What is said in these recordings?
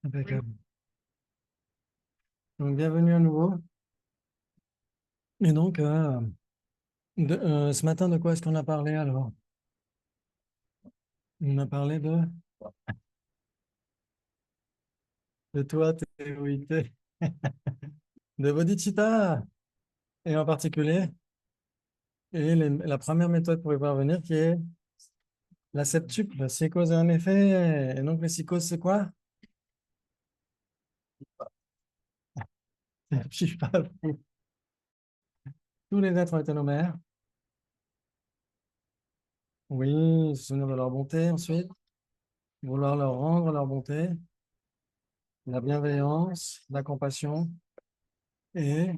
Impeccable. Donc, bienvenue à nouveau. Et donc, ce matin, de quoi est-ce qu'on a parlé alors? On a parlé de toi, tes vérités, de bodhicitta, et en particulier, la première méthode pour y parvenir qui est la septuple, c'est cause et un effet. Et donc, les six causes, c'est quoi? Pif, paf, pouf. Tous les êtres ont été nos mères. Oui, se souvenir de leur bonté ensuite, vouloir leur rendre leur bonté, la bienveillance, la compassion et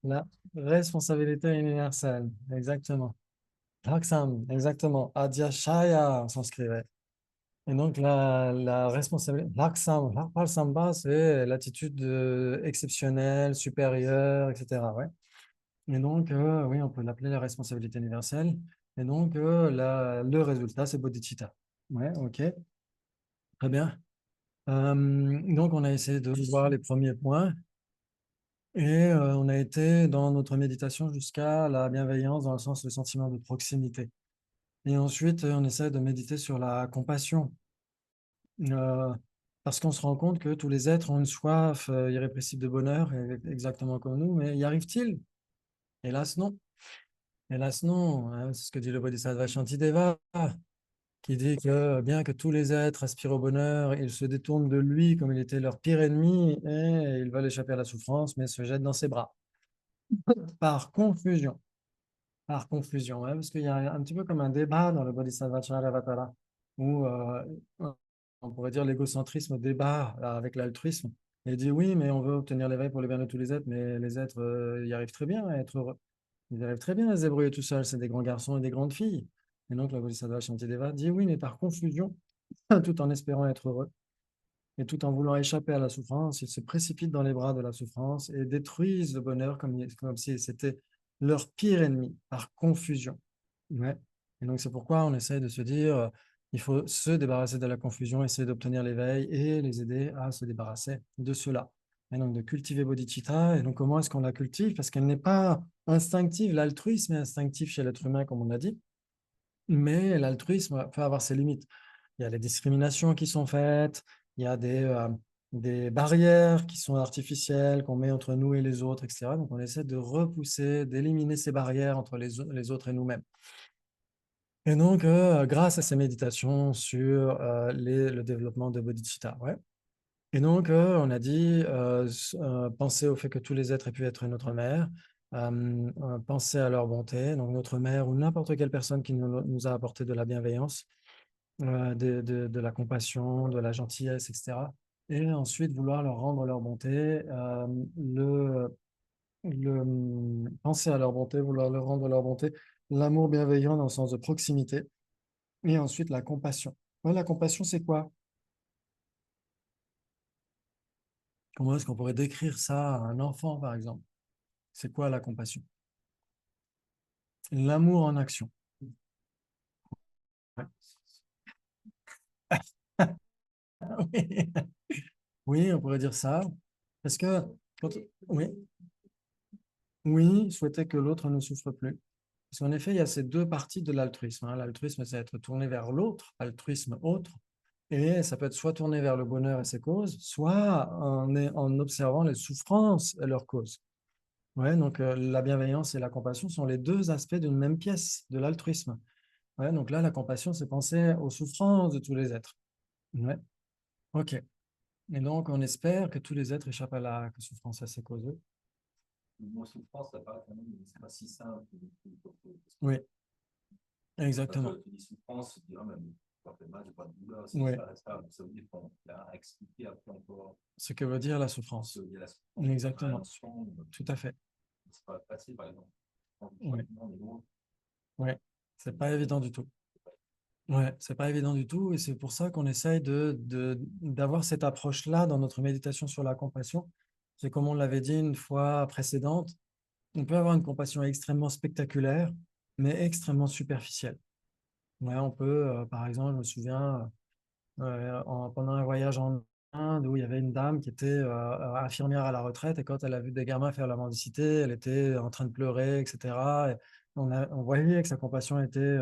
la responsabilité universelle. Exactement. Laksam, exactement. Adyashaya en sanskrit. Ouais. Et donc, la responsabilité. Laksam, Lakpalsamba, c'est l'attitude exceptionnelle, supérieure, etc. Ouais. Et donc, oui, on peut l'appeler la responsabilité universelle. Et donc, le résultat, c'est bodhicitta. Ouais, ok, très bien. Donc, on a essayé de voir les premiers points et on a été dans notre méditation jusqu'à la bienveillance dans le sens le sentiment de proximité. Et ensuite, on essaie de méditer sur la compassion euh, parce qu'on se rend compte que tous les êtres ont une soif irrépressible de bonheur, exactement comme nous, mais y arrivent-ils? Hélas, non. Hélas, non. Hein, c'est ce que dit le Bodhisattva Shantideva, qui dit que bien que tous les êtres aspirent au bonheur, ils se détournent de lui comme il était leur pire ennemi et ils veulent échapper à la souffrance, mais se jettent dans ses bras. Par confusion. Par confusion, ouais, parce qu'il y a un petit peu comme un débat dans le Bodhisattva Charyavatara, où on pourrait dire l'égocentrisme débat avec l'altruisme. Et il dit oui, mais on veut obtenir l'éveil pour le bien de tous les êtres, mais les êtres y arrivent très bien à être heureux. Ils arrivent très bien à se débrouiller tout seuls, c'est des grands garçons et des grandes filles. Et donc le Bodhisattva Shantideva dit oui, mais par confusion, tout en espérant être heureux, et tout en voulant échapper à la souffrance, ils se précipitent dans les bras de la souffrance et détruisent le bonheur comme si c'était leur pire ennemi, par confusion. Ouais. Et donc c'est pourquoi on essaie de se dire, il faut se débarrasser de la confusion, essayer d'obtenir l'éveil et les aider à se débarrasser de cela. Et donc de cultiver bodhicitta. Et donc comment est-ce qu'on la cultive? Parce qu'elle n'est pas instinctive. L'altruisme est instinctif chez l'être humain, comme on a dit, mais l'altruisme peut avoir ses limites. Il y a les discriminations qui sont faites, il y a des barrières qui sont artificielles, qu'on met entre nous et les autres, etc. Donc on essaie de repousser, d'éliminer ces barrières entre les autres et nous-mêmes. Et donc, grâce à ces méditations sur le développement de bodhicitta, ouais. Et donc, on a dit, penser au fait que tous les êtres aient pu être notre mère, penser à leur bonté, donc notre mère ou n'importe quelle personne qui nous a apporté de la bienveillance, de la compassion, de la gentillesse, etc. Et ensuite, vouloir leur rendre leur bonté, penser à leur bonté, vouloir leur rendre leur bonté, l'amour bienveillant dans le sens de proximité, et ensuite la compassion. Ouais, la compassion, c'est quoi? Comment est-ce qu'on pourrait décrire ça à un enfant, par exemple? C'est quoi la compassion? L'amour en action. Ouais. Oui, oui, on pourrait dire ça. Parce que, quand- oui, oui, souhaiter que l'autre ne souffre plus. Parce qu'en effet, il y a ces deux parties de l'altruisme. Hein. L'altruisme, c'est être tourné vers l'autre, altruisme autre. Et ça peut être soit tourné vers le bonheur et ses causes, soit en observant les souffrances et leurs causes. Ouais, donc la bienveillance et la compassion sont les deux aspects d'une même pièce de l'altruisme. Ouais, donc là, la compassion, c'est penser aux souffrances de tous les êtres. Ouais, ok. Et donc, on espère que tous les êtres échappent à la souffrance à ses causes. Le mot souffrance, ça paraît quand même, c'est pas si simple. Oui, Quand exactement. tu dis souffrance, tu te dis, ah, mais ça fait mal, j'ai pas de douleur, c'est Oui, ça, ça veut dire qu'on a expliqué après encore ce que veut dire la ce souffrance. que veut dire la souffrance, la Exactement. compréhension. Tout à fait. C'est pas facile, par exemple. Quand tu Oui, changes les mots, oui. C'est pas évident du tout. Ouais, c'est pas évident du tout, et c'est pour ça qu'on essaye d'avoir cette approche-là dans notre méditation sur la compassion. C'est comme on l'avait dit une fois précédente, on peut avoir une compassion extrêmement spectaculaire, mais extrêmement superficielle. Ouais, on peut, par exemple, je me souviens, pendant un voyage en Inde, Inde où il y avait une dame qui était infirmière à la retraite et quand elle a vu des gamins faire la mendicité, elle était en train de pleurer, etc. Et on voyait que sa compassion était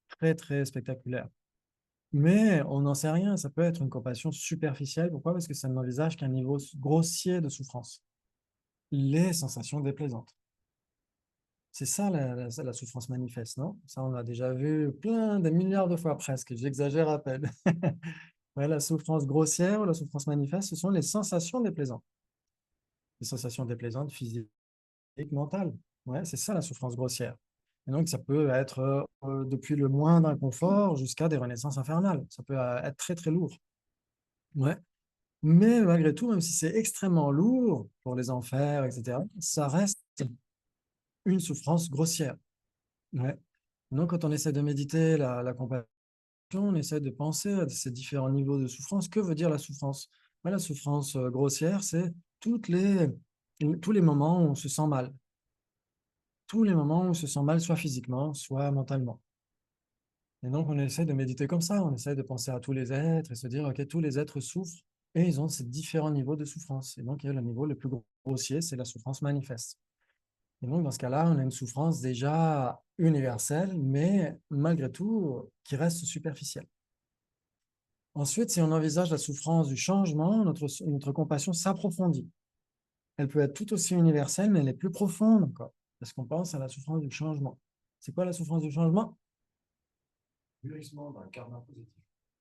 très, très spectaculaire. Mais on n'en sait rien, ça peut être une compassion superficielle. Pourquoi? Parce que ça n'envisage qu'un niveau grossier de souffrance, les sensations déplaisantes. C'est ça la souffrance manifeste, non? Ça, on l'a déjà vu plein de milliards de fois presque, j'exagère à peine. Ouais, la souffrance grossière ou la souffrance manifeste, ce sont les sensations déplaisantes. Les sensations déplaisantes physiques, mentales. Ouais, c'est ça la souffrance grossière. Et donc, ça peut être depuis le moindre inconfort jusqu'à des renaissances infernales. Ça peut être très, très lourd. Ouais. Mais malgré tout, même si c'est extrêmement lourd pour les enfers, etc., ça reste une souffrance grossière. Ouais. Donc, quand on essaie de méditer la compassion, on essaie de penser à ces différents niveaux de souffrance. Que veut dire la souffrance? Ben, la souffrance grossière, c'est tous les moments où on se sent mal. Tous les moments où on se sent mal, soit physiquement, soit mentalement. Et donc, on essaie de méditer comme ça. On essaie de penser à tous les êtres et se dire, OK, tous les êtres souffrent et ils ont ces différents niveaux de souffrance. Et donc, il y a le niveau le plus grossier, c'est la souffrance manifeste. Et donc, dans ce cas-là, on a une souffrance déjà universelle, mais malgré tout, qui reste superficielle. Ensuite, si on envisage la souffrance du changement, notre compassion s'approfondit. Elle peut être tout aussi universelle, mais elle est plus profonde encore, parce qu'on pense à la souffrance du changement. C'est quoi la souffrance du changement? Mûrissement d'un karma positif.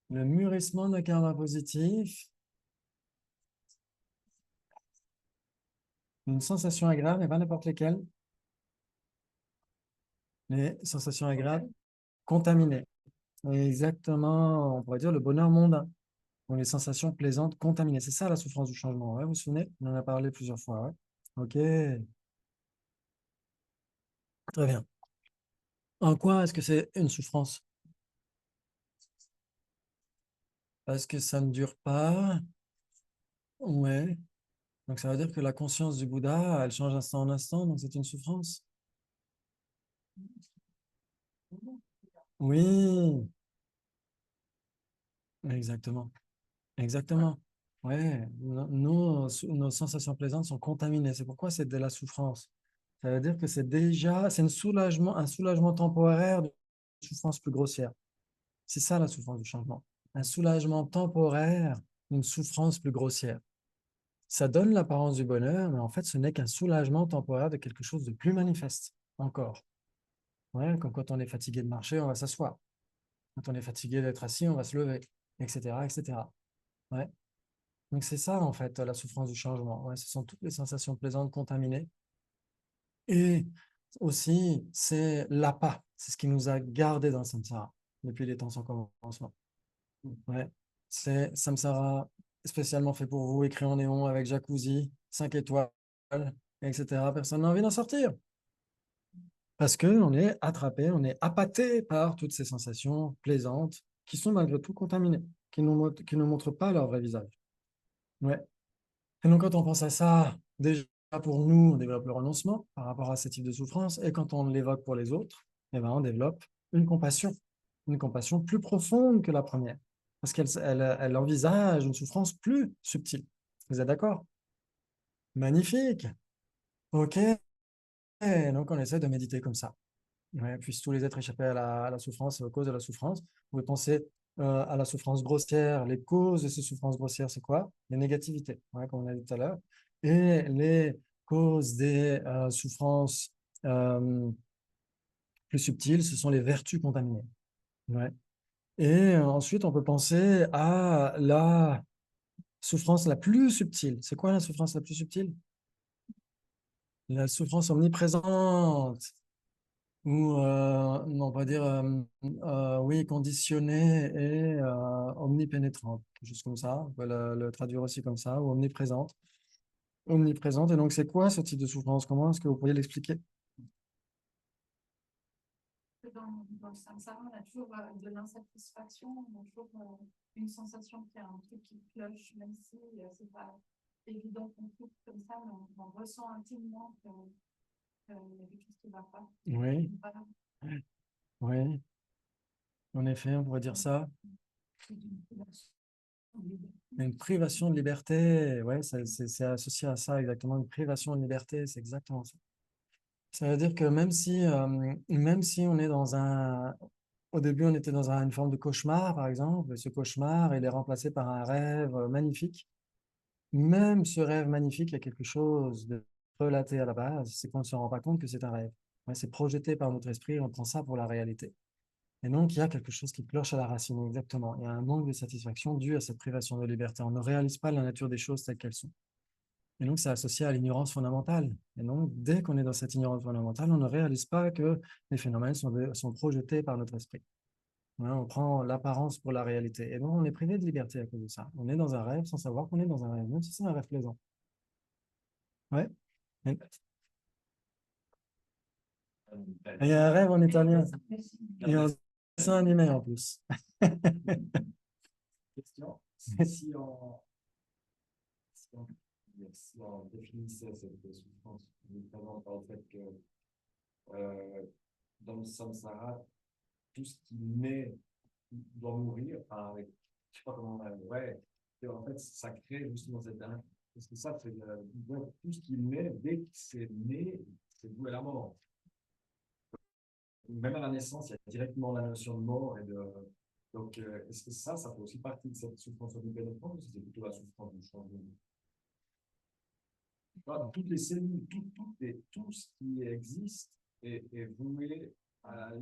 Le mûrissement d'un karma positif, une sensation agréable, mais pas n'importe lesquelles. Les sensations agréables contaminées. Exactement, on pourrait dire le bonheur mondain, ou les sensations plaisantes contaminées. C'est ça la souffrance du changement. Ouais, vous vous souvenez? On en a parlé plusieurs fois. Ouais. Ok, très bien. En quoi est-ce que c'est une souffrance? Parce que ça ne dure pas. Ouais. Donc ça veut dire que la conscience du Bouddha, elle change instant en instant, donc c'est une souffrance. Oui, exactement. Exactement. Ouais. Nos sensations plaisantes sont contaminées. C'est pourquoi c'est de la souffrance. Ça veut dire que c'est un soulagement temporaire de souffrance plus grossière. C'est ça la souffrance du changement. Un soulagement temporaire d'une souffrance plus grossière. Ça donne l'apparence du bonheur, mais en fait, ce n'est qu'un soulagement temporaire de quelque chose de plus manifeste encore. Ouais, comme quand on est fatigué de marcher, on va s'asseoir. Quand on est fatigué d'être assis, on va se lever, etc., etc. Ouais. Donc c'est ça, en fait, la souffrance du changement. Ouais, ce sont toutes les sensations plaisantes contaminées. Et aussi, c'est l'appât. C'est ce qui nous a gardés dans le samsara depuis les temps sans commencement. Ouais. C'est samsara spécialement fait pour vous, écrit en néon avec jacuzzi, 5 étoiles, etc. Personne n'a envie d'en sortir. Parce qu'on est attrapé, on est appâté par toutes ces sensations plaisantes qui sont malgré tout contaminées, qui ne montrent pas leur vrai visage. Ouais. Et donc, quand on pense à ça, déjà pour nous, on développe le renoncement par rapport à ce type de souffrance. Et quand on l'évoque pour les autres, eh ben, on développe une compassion plus profonde que la première. Parce elle envisage une souffrance plus subtile. Vous êtes d'accord? Magnifique. OK. Et donc, on essaie de méditer comme ça. Ouais, puissent tous les êtres échapper à la souffrance et aux causes de la souffrance. Vous pouvez penser à la souffrance grossière. Les causes de ces souffrances grossières, c'est quoi? Les négativités, ouais, comme on a dit tout à l'heure. Et les causes des souffrances plus subtiles, ce sont les vertus contaminées. Ouais. Et ensuite, on peut penser à la souffrance la plus subtile. C'est quoi la souffrance la plus subtile? La souffrance omniprésente. Ou on va dire, oui, conditionnée et omnipénétrante, quelque chose comme ça. On peut le traduire aussi comme ça, ou omniprésente. Omniprésente. Et donc, c'est quoi ce type de souffrance? Comment est-ce que vous pourriez l'expliquer? Dans le samsara, on a toujours de l'insatisfaction, on a toujours une sensation qu'il y a un truc qui cloche, même si c'est pas évident qu'on trouve comme ça, mais on ressent intimement qu'il y a quelque chose qui ne va pas. Oui, Voilà. oui, en effet, on pourrait dire ça. Une privation de liberté, ouais, c'est associé à ça exactement, une privation de liberté, c'est exactement ça. Ça veut dire que même si on est au début, on était dans une forme de cauchemar, par exemple, et ce cauchemar, il est remplacé par un rêve magnifique. Même ce rêve magnifique, il y a quelque chose de relaté à la base, c'est qu'on ne se rend pas compte que c'est un rêve. Ouais, c'est projeté par notre esprit, on prend ça pour la réalité. Et donc, il y a quelque chose qui cloche à la racine, exactement. Il y a un manque de satisfaction dû à cette privation de liberté. On ne réalise pas la nature des choses telles qu'elles sont. Et donc, c'est associé à l'ignorance fondamentale. Et donc, dès qu'on est dans cette ignorance fondamentale, on ne réalise pas que les phénomènes sont projetés par notre esprit. Ouais, on prend l'apparence pour la réalité. Et donc, on est privé de liberté à cause de ça. On est dans un rêve sans savoir qu'on est dans un rêve, même si c'est un rêve plaisant. Ouais. Et il y a un rêve en italien. Et un dessin animé en plus. Question. Si on définissait cette souffrance, notamment par le fait que dans le samsara, tout ce qui naît doit mourir, enfin, je sais pas comment on ouais, et en fait, ça crée justement cette parce que ça, c'est tout ce qui naît, dès que c'est né, c'est voué à la mort. Même à la naissance, il y a directement la notion de mort et de. Donc, est-ce que ça fait aussi partie de cette souffrance du pénétrant ou c'est plutôt la souffrance du changement? Toutes les cellules, tout ce qui existe est voué à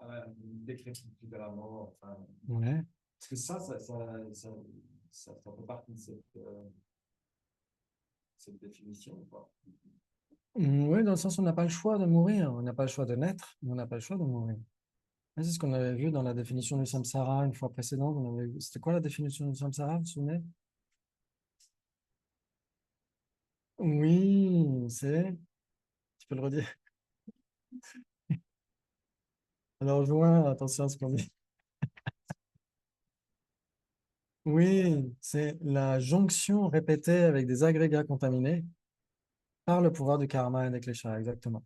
la décrépitude de la mort. Enfin, Ouais. parce que ça fait partie de cette définition, quoi. Oui, dans le sens où on n'a pas le choix de mourir, on n'a pas le choix de naître, mais on n'a pas le choix de mourir. Et c'est ce qu'on avait vu dans la définition du samsara une fois précédente. C'était quoi la définition du samsara, vous vous souvenez? Oui, tu peux le redire. Alors, joint, attention à ce qu'on dit. Oui, c'est la jonction répétée avec des agrégats contaminés par le pouvoir du karma et des kleshas, exactement.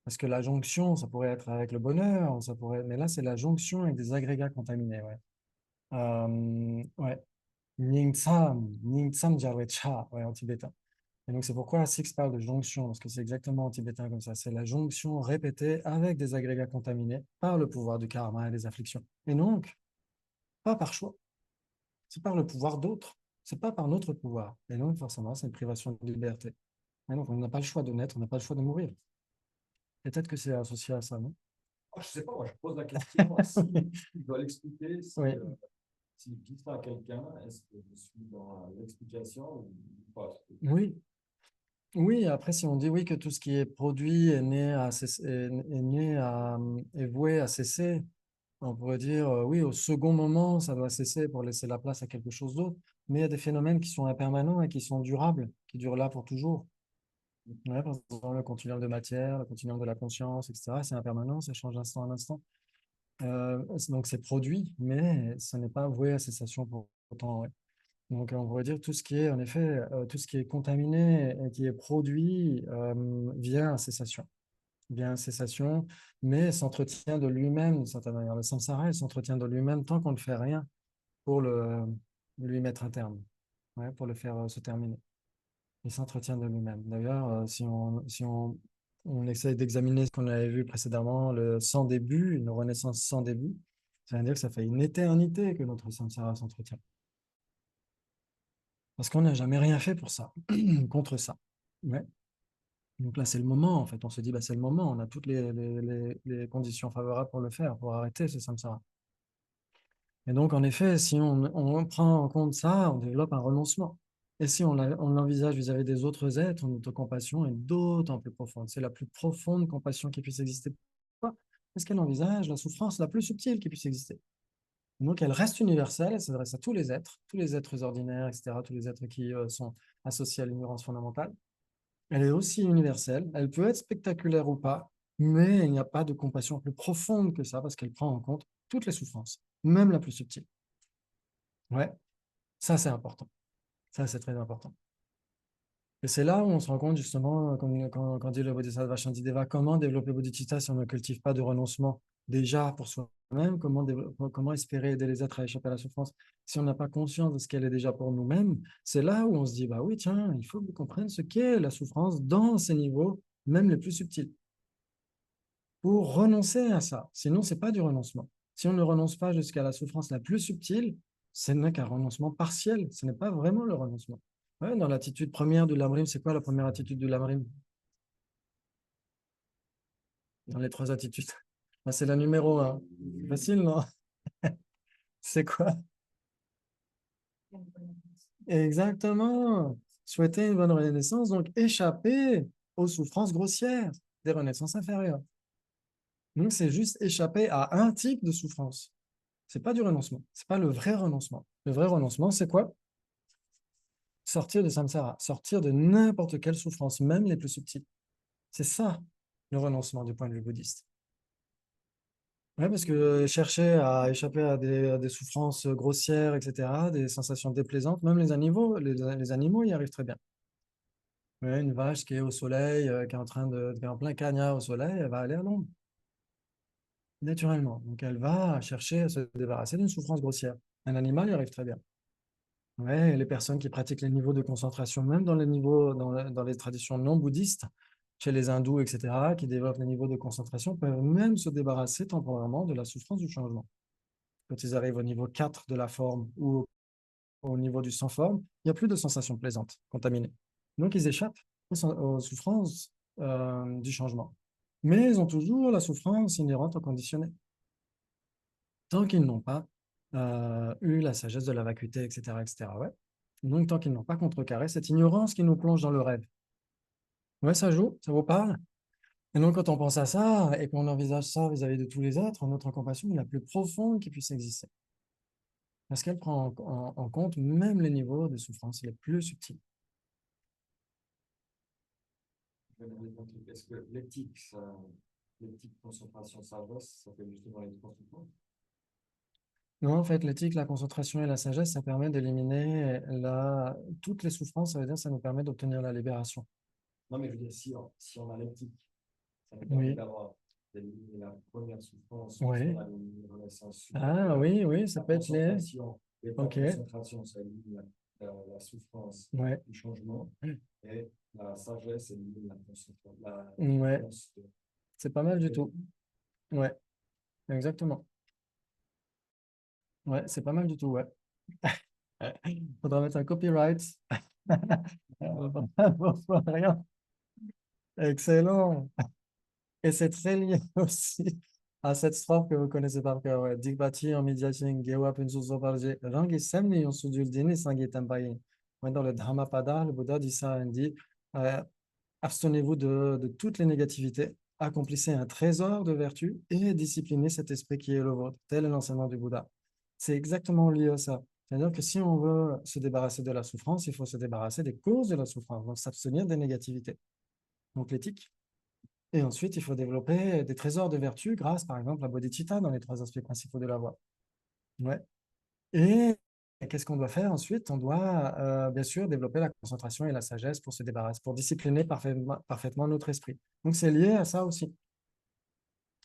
Parce que la jonction, ça pourrait être avec le bonheur, mais là, c'est la jonction avec des agrégats contaminés, ouais. Ouais. Nyingtsam Jarwecha, ouais, en tibétain. Et donc, c'est pourquoi Six parle de jonction, parce que c'est exactement en tibétain comme ça. C'est la jonction répétée avec des agrégats contaminés par le pouvoir du karma et des afflictions. Et donc, pas par choix. C'est par le pouvoir d'autres. C'est pas par notre pouvoir. Et donc, forcément, c'est une privation de liberté. Et donc, on n'a pas le choix de naître, on n'a pas le choix de mourir. Peut-être que c'est associé à ça, non? Je sais pas, moi, je pose la question, si je dois l'expliquer, Oui. si je dis ça à quelqu'un, est-ce que je suis dans l'explication ou pas? Oui. Oui, après, si on dit oui que tout ce qui est produit est né à est voué à cesser, on pourrait dire oui, au second moment, ça doit cesser pour laisser la place à quelque chose d'autre. Mais il y a des phénomènes qui sont impermanents et qui sont durables, qui durent là pour toujours. Ouais, par exemple, le continuum de matière, le continuum de la conscience, etc., c'est impermanent, ça change d'instant en instant. Donc c'est produit, mais ça n'est pas voué à cessation pour autant. Ouais. Donc on pourrait dire tout ce qui est, en effet, tout ce qui est contaminé et qui est produit vient à cessation. Vient à cessation, mais s'entretient de lui-même d'une certaine manière. Le samsara, il s'entretient de lui-même tant qu'on ne fait rien pour lui mettre un terme, ouais, pour le faire se terminer. Il s'entretient de lui-même. D'ailleurs, on essaye d'examiner ce qu'on avait vu précédemment, le sans début, une renaissance sans début, ça veut dire que ça fait une éternité que notre samsara s'entretient. Parce qu'on n'a jamais rien fait pour ça, contre ça. Ouais. Donc là, c'est le moment, en fait. On se dit, bah, c'est le moment. On a toutes les conditions favorables pour le faire, pour arrêter ce samsara. Et donc, en effet, si on prend en compte ça, on développe un renoncement. Et si on l'envisage vis-à-vis des autres êtres, notre compassion est d'autant plus profonde. C'est la plus profonde compassion qui puisse exister. Pourquoi? Parce qu'elle envisage la souffrance la plus subtile qui puisse exister. Donc, elle reste universelle, elle s'adresse à tous les êtres ordinaires, etc., tous les êtres qui sont associés à l'ignorance fondamentale. Elle est aussi universelle, elle peut être spectaculaire ou pas, mais il n'y a pas de compassion plus profonde que ça parce qu'elle prend en compte toutes les souffrances, même la plus subtile. Ouais, ça c'est important. Ça c'est très important. Et c'est là où on se rend compte justement, quand dit le Bodhisattva Shantideva, comment développer bodhicitta si on ne cultive pas de renoncement déjà pour soi-même, comment espérer aider les êtres à échapper à la souffrance si on n'a pas conscience de ce qu'elle est déjà pour nous-mêmes? C'est là où on se dit, bah oui, tiens, il faut que vous compreniez ce qu'est la souffrance dans ces niveaux, même les plus subtils, pour renoncer à ça. Sinon, c'est pas du renoncement. Si on ne renonce pas jusqu'à la souffrance la plus subtile, ce n'est qu'un renoncement partiel, ce n'est pas vraiment le renoncement. Ouais, dans l'attitude première du lamrim, c'est quoi la première attitude du lamrim? Dans les trois attitudes. Ah, c'est la numéro 1. Facile, non? C'est quoi? Exactement. Souhaiter une bonne renaissance, donc échapper aux souffrances grossières des renaissances inférieures. Donc, c'est juste échapper à un type de souffrance. C'est pas du renoncement. C'est pas le vrai renoncement. Le vrai renoncement, c'est quoi? Sortir de samsara, sortir de n'importe quelle souffrance, même les plus subtiles. C'est ça, le renoncement du point de vue bouddhiste. Oui, parce que chercher à échapper à des souffrances grossières, etc., des sensations déplaisantes, même les animaux y arrivent très bien. Ouais, une vache qui est au soleil, qui est qui est en plein cagnard au soleil, elle va aller à l'ombre, naturellement. Donc, elle va chercher à se débarrasser d'une souffrance grossière. Un animal y arrive très bien. Ouais, et les personnes qui pratiquent les niveaux de concentration, même dans les niveaux, dans les traditions non bouddhistes, chez les hindous, etc., qui développent les niveaux de concentration, peuvent même se débarrasser temporairement de la souffrance du changement. Quand ils arrivent au niveau 4 de la forme ou au niveau du sans forme, il n'y a plus de sensations plaisantes, contaminées. Donc, ils échappent aux souffrances du changement. Mais ils ont toujours la souffrance inhérente au conditionné. Tant qu'ils n'ont pas eu la sagesse de la vacuité, etc., etc. Ouais. Donc, tant qu'ils n'ont pas contrecarré cette ignorance qui nous plonge dans le rêve. Ouais, ça joue, ça vous parle? Et donc, quand on pense à ça et qu'on envisage ça vis-à-vis de tous les êtres, notre compassion est la plus profonde qui puisse exister. Parce qu'elle prend en compte même les niveaux de souffrance les plus subtils. Est-ce que l'éthique, l'éthique concentration sagesse, ça fait justement les trois souffrances? Non, en fait, l'éthique, la concentration et la sagesse, ça permet d'éliminer toutes les souffrances, ça veut dire que ça nous permet d'obtenir la libération. Non, mais je veux dire, si on a l'éthique, ça nous Oui. permet d'avoir d'éliminer la première souffrance, Oui. si on a une renaissance Ah oui, oui, ça peut être les... l'état Ok. de concentration, ça élimine la souffrance Ouais. du changement, et la sagesse élimine la concentration, la Ouais. souffrance de... C'est pas mal du tout. Ouais, exactement. Ouais, c'est pas mal du tout, ouais. Faudra mettre un copyright. Rien. Excellent. Et c'est très lié aussi à cette strophe que vous connaissez par cœur. Ouais. Digbati en Midyaching, Gewa Punsuso Parje, Rangi Semni on Sujul Dini Sangi Tempayin. Ouais, dans le Dhammapada, le Bouddha dit ça, il dit abstenez-vous de toutes les négativités, accomplissez un trésor de vertu et disciplinez cet esprit qui est le vôtre. Tel est l'enseignement du Bouddha. C'est exactement lié à ça. C'est-à-dire que si on veut se débarrasser de la souffrance, il faut se débarrasser des causes de la souffrance, donc s'abstenir des négativités. Donc l'éthique. Et ensuite, il faut développer des trésors de vertu grâce, par exemple, à bodhicitta dans les trois aspects principaux de la voie. Ouais. Et qu'est-ce qu'on doit faire ensuite? On doit, bien sûr, développer la concentration et la sagesse pour se débarrasser, pour discipliner parfaitement notre esprit. Donc, c'est lié à ça aussi.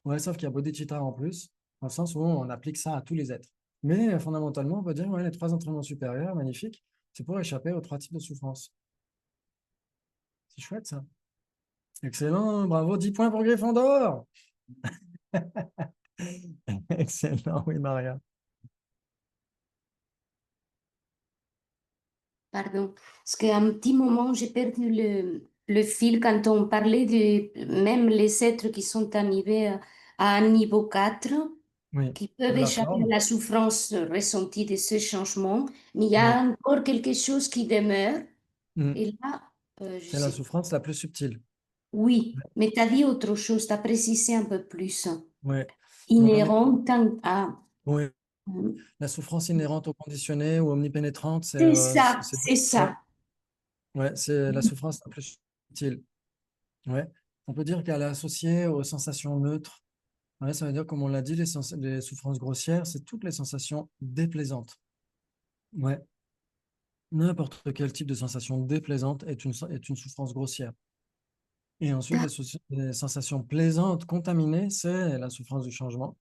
Ouais, sauf qu'il y a bodhicitta en plus, dans le sens où on applique ça à tous les êtres. Mais fondamentalement, on peut dire, ouais, les trois entraînements supérieurs, magnifiques, c'est pour échapper aux trois types de souffrances. C'est chouette, ça. Excellent, bravo, 10 points pour Gryffondor. Excellent, oui, Maria. Pardon, parce qu'à un petit moment, j'ai perdu le fil quand on parlait de même les êtres qui sont arrivés à un niveau 4, Oui, qui peuvent de la échapper à forme. la souffrance ressentie de ce changement, mais il y a Oui. encore quelque chose qui demeure. Mm. Et là, je C'est la sais. souffrance la plus subtile. Oui, mais tu as dit autre chose, tu as précisé un peu plus. Oui. Donc, Inhérente à... oui. euh, La souffrance inhérente au conditionné ou omnipénétrante, C'est ça, c'est ouais, ça. ouais, c'est la souffrance la plus subtile. Ouais. On peut dire qu'elle est associée aux sensations neutres. Ouais, ça veut dire, comme on l'a dit, les souffrances grossières, c'est toutes les sensations déplaisantes. Ouais. N'importe quel type de sensation déplaisante est une souffrance grossière. Et ensuite, les sensations plaisantes, contaminées, c'est la souffrance du changement.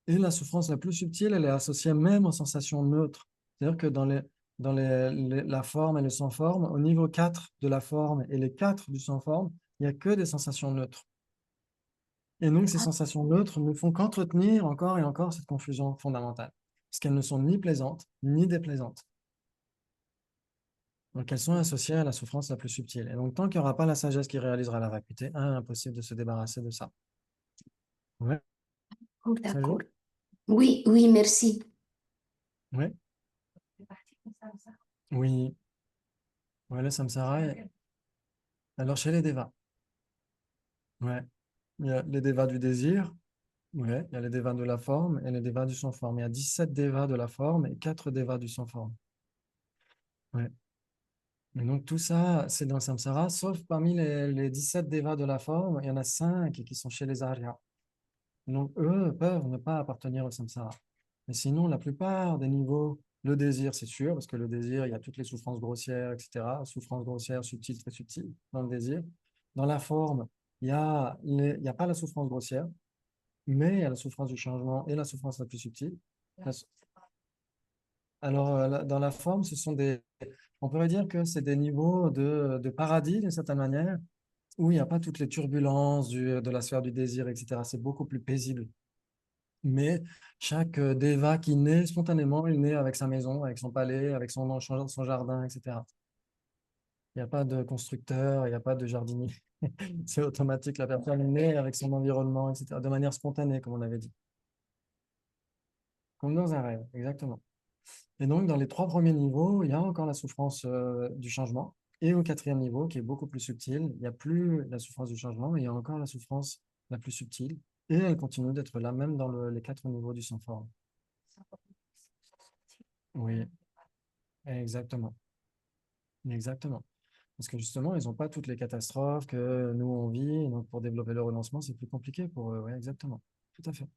Et la souffrance la plus subtile, elle est associée même aux sensations neutres. C'est-à-dire que la forme et le sans-forme, au niveau 4 de la forme et les 4 du sans-forme, il n'y a que des sensations neutres. Et donc, ces sensations neutres ne font qu'entretenir encore et encore cette confusion fondamentale, parce qu'elles ne sont ni plaisantes ni déplaisantes. Donc, elles sont associées à la souffrance la plus subtile. Et donc, tant qu'il n'y aura pas la sagesse qui réalisera la vacuité, impossible de se débarrasser de ça. Ouais, Oh, ça d'accord. joue? Oui, oui, merci. Ouais, C'est parti comme ça. oui. Ouais, le samsara. Alors, chez les devas, ouais. Il y a les devas du désir, ouais. Il y a les devas de la forme et les devas du sans-forme. Il y a 17 devas de la forme et 4 devas du sans-forme. Ouais. Et donc, tout ça, c'est dans le samsara, sauf parmi les 17 devas de la forme, il y en a 5 qui sont chez les Aryas. Donc, eux peuvent ne pas appartenir au samsara. Mais sinon, la plupart des niveaux, le désir, c'est sûr, parce que le désir, il y a toutes les souffrances grossières, etc. Souffrances grossières, subtiles, très subtiles, dans le désir. Dans la forme, il y a pas la souffrance grossière, mais il y a la souffrance du changement et la souffrance la plus subtile. Alors, dans la forme, on pourrait dire que c'est des niveaux de paradis, d'une certaine manière, où il n'y a pas toutes les turbulences de la sphère du désir, etc. C'est beaucoup plus paisible. Mais chaque déva qui naît spontanément, il naît avec sa maison, avec son palais, avec son jardin, etc. Il n'y a pas de constructeur, il n'y a pas de jardinier. C'est automatique, la personne naît avec son environnement, etc. De manière spontanée, comme on avait dit. Comme dans un rêve, exactement. Et donc, dans les 3 premiers niveaux, il y a encore la souffrance du changement. Et au 4e niveau, qui est beaucoup plus subtil, il n'y a plus la souffrance du changement, mais il y a encore la souffrance la plus subtile. Et elle continue d'être là, même dans les 4 niveaux du sans-forme. Oui, exactement. Exactement. Parce que justement, ils n'ont pas toutes les catastrophes que nous, on vit. Et donc, pour développer le renoncement, c'est plus compliqué pour eux. Oui, exactement. Tout à fait.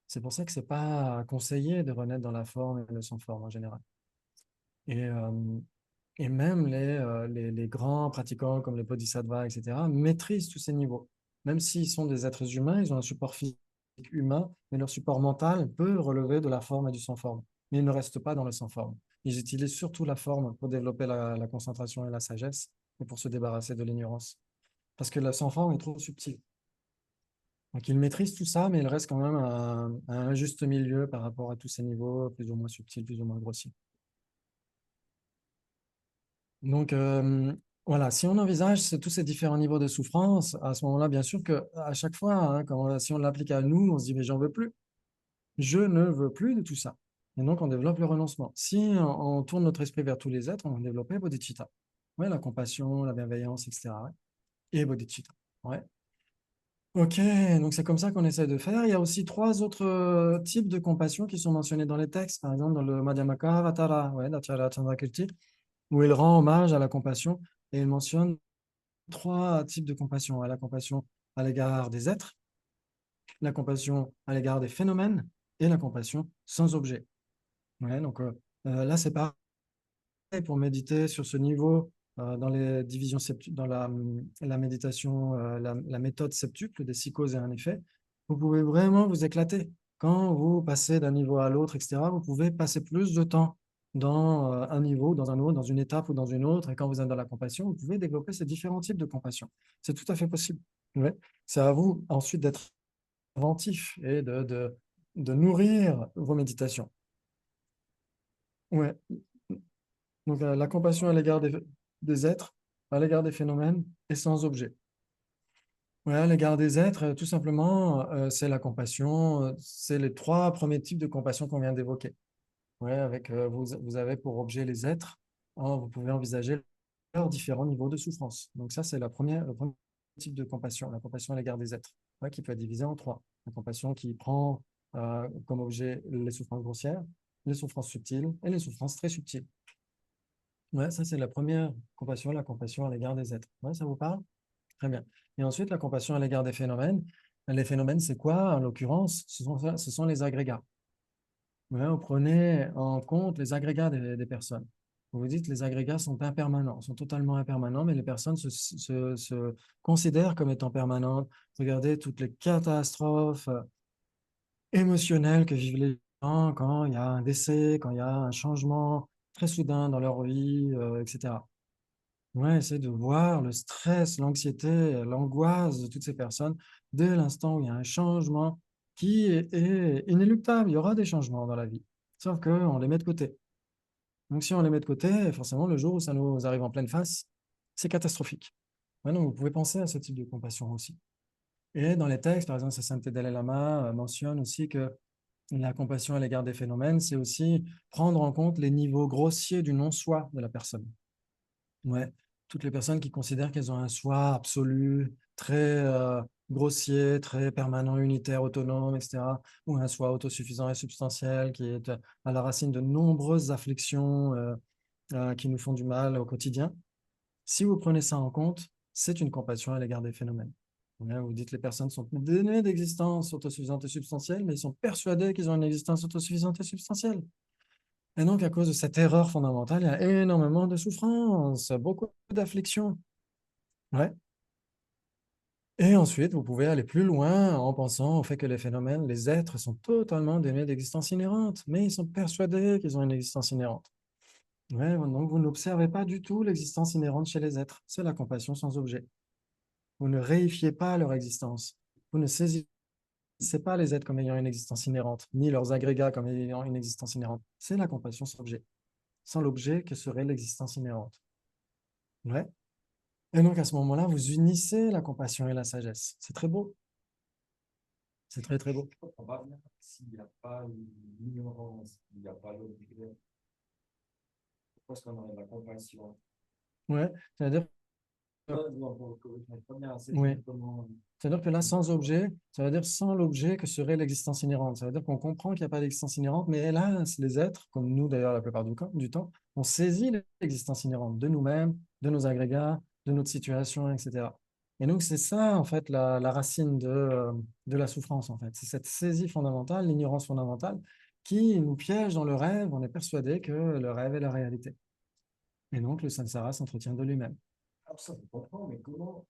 C'est pour ça que c'est pas conseillé de renaître dans la forme et le sans-forme en général. Et, euh, et même les grands pratiquants comme les bodhisattvas, etc., maîtrisent tous ces niveaux. Même s'ils sont des êtres humains, ils ont un support physique humain, mais leur support mental peut relever de la forme et du sans-forme. Mais ils ne restent pas dans le sans-forme. Ils utilisent surtout la forme pour développer la concentration et la sagesse et pour se débarrasser de l'ignorance. Parce que le sans-forme est trop subtil. Donc ils maîtrisent tout ça, mais il reste quand même à un juste milieu par rapport à tous ces niveaux, plus ou moins subtils, plus ou moins grossiers. Donc, voilà, si on envisage tous ces différents niveaux de souffrance, à ce moment-là, bien sûr que à chaque fois, hein, si on l'applique à nous, on se dit, mais j'en veux plus. Je ne veux plus de tout ça. Et donc, on développe le renoncement. Si on tourne notre esprit vers tous les êtres, on va développer bodhicitta. Ouais, la compassion, la bienveillance, etc. Ouais. Et bodhicitta. Ouais. Ok, donc c'est comme ça qu'on essaie de faire. Il y a aussi 3 autres types de compassion qui sont mentionnés dans les textes. Par exemple, dans le Madhyamaka Avatara, ouais, d'Acharya Chandrakirti, où il rend hommage à la compassion et il mentionne 3 types de compassion. La compassion à l'égard des êtres, la compassion à l'égard des phénomènes et la compassion sans objet. Ouais, donc là, c'est pareil pour méditer sur ce niveau dans les divisions dans la méditation, la méthode septuple des 6 causes et un effet. Vous pouvez vraiment vous éclater. Quand vous passez d'un niveau à l'autre, etc., vous pouvez passer plus de temps dans un niveau, dans un autre, dans une étape ou dans une autre. Et quand vous êtes dans la compassion, vous pouvez développer ces différents types de compassion. C'est tout à fait possible. Ouais. C'est à vous ensuite d'être inventif et de nourrir vos méditations. Ouais. Donc, la compassion à l'égard des êtres, à l'égard des phénomènes et sans objet. Ouais, à l'égard des êtres, tout simplement, c'est la compassion, c'est les 3 premiers types de compassion qu'on vient d'évoquer. Ouais, avec, vous avez pour objet les êtres, hein, vous pouvez envisager leurs différents niveaux de souffrance. Donc ça, c'est le premier type de compassion, la compassion à l'égard des êtres, ouais, qui peut être divisée en 3. La compassion qui prend comme objet les souffrances grossières, les souffrances subtiles et les souffrances très subtiles. Ouais, ça, c'est la première compassion, la compassion à l'égard des êtres. Ouais, ça vous parle? Très bien. Et ensuite, la compassion à l'égard des phénomènes. Les phénomènes, c'est quoi? En l'occurrence, ce sont les agrégats. Ouais, vous prenez en compte les agrégats des personnes. Vous vous dites, les agrégats sont impermanents, sont totalement impermanents, mais les personnes se considèrent comme étant permanentes. Regardez toutes les catastrophes émotionnelles que vivent les gens quand il y a un décès, quand il y a un changement très soudain dans leur vie, etc. Ouais, essayer de voir le stress, l'anxiété, l'angoisse de toutes ces personnes dès l'instant où il y a un changement qui est inéluctable. Il y aura des changements dans la vie, sauf qu'on les met de côté. Donc, si on les met de côté, forcément, le jour où ça nous arrive en pleine face, c'est catastrophique. Ouais, donc, vous pouvez penser à ce type de compassion aussi. Et dans les textes, par exemple, Saint Dalai Lama mentionne aussi que la compassion à l'égard des phénomènes, c'est aussi prendre en compte les niveaux grossiers du non-soi de la personne. Ouais, toutes les personnes qui considèrent qu'elles ont un soi absolu, très grossier, très permanent, unitaire, autonome, etc., ou un soi autosuffisant et substantiel qui est à la racine de nombreuses afflictions qui nous font du mal au quotidien. Si vous prenez ça en compte, c'est une compassion à l'égard des phénomènes. Ouais, vous dites que les personnes sont données d'existence autosuffisante et substantielle, mais ils sont persuadés qu'ils ont une existence autosuffisante et substantielle. Et donc, à cause de cette erreur fondamentale, il y a énormément de souffrance, beaucoup d'afflictions. Ouais. Et ensuite, vous pouvez aller plus loin en pensant au fait que les phénomènes, les êtres sont totalement dénués d'existence inhérente, mais ils sont persuadés qu'ils ont une existence inhérente. Ouais, donc, vous n'observez pas du tout l'existence inhérente chez les êtres. C'est la compassion sans objet. Vous ne réifiez pas leur existence. Vous ne saisissez pas les êtres comme ayant une existence inhérente, ni leurs agrégats comme ayant une existence inhérente. C'est la compassion sans objet. Sans l'objet que serait l'existence inhérente. Ouais. Et donc, à ce moment-là, vous unissez la compassion et la sagesse. C'est très beau. C'est très, très beau. Je comprends pas bien s'il n'y a pas l'ignorance, s'il n'y a pas l'objet. Pourquoi est-ce qu'on aurait de la compassion? Ouais. C'est-à-dire, Non, je comprends pas bien. C'est oui. comment. C'est-à-dire que là, sans objet, ça veut dire sans l'objet que serait l'existence inhérente. Ça veut dire qu'on comprend qu'il n'y a pas d'existence inhérente, mais hélas, les êtres, comme nous d'ailleurs la plupart du temps, on saisit l'existence inhérente de nous-mêmes, de nos agrégats, de notre situation, etc. Et donc, c'est ça, en fait, la racine de la souffrance, en fait. C'est cette saisie fondamentale, l'ignorance fondamentale, qui nous piège dans le rêve. On est persuadé que le rêve est la réalité. Et donc, le samsara s'entretient de lui-même. Ah, ça, je comprends, mais comment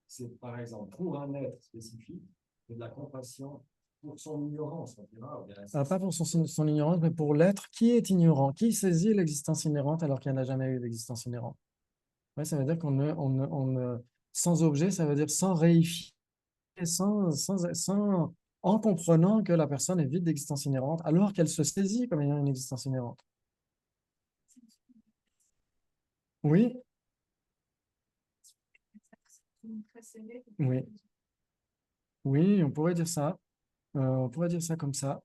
c'est, par exemple, pour un être spécifique, et de la compassion pour son ignorance, on dira, ou bien Pas pour son ignorance, mais pour l'être qui est ignorant, qui saisit l'existence inhérente alors qu'il n'y en a jamais eu d'existence inhérente. Ouais, ça veut dire sans objet, ça veut dire sans réifier, en comprenant que la personne est vide d'existence inhérente alors qu'elle se saisit comme ayant une existence inhérente. Oui, Très serré. oui, oui, on pourrait dire ça. On pourrait dire ça comme ça.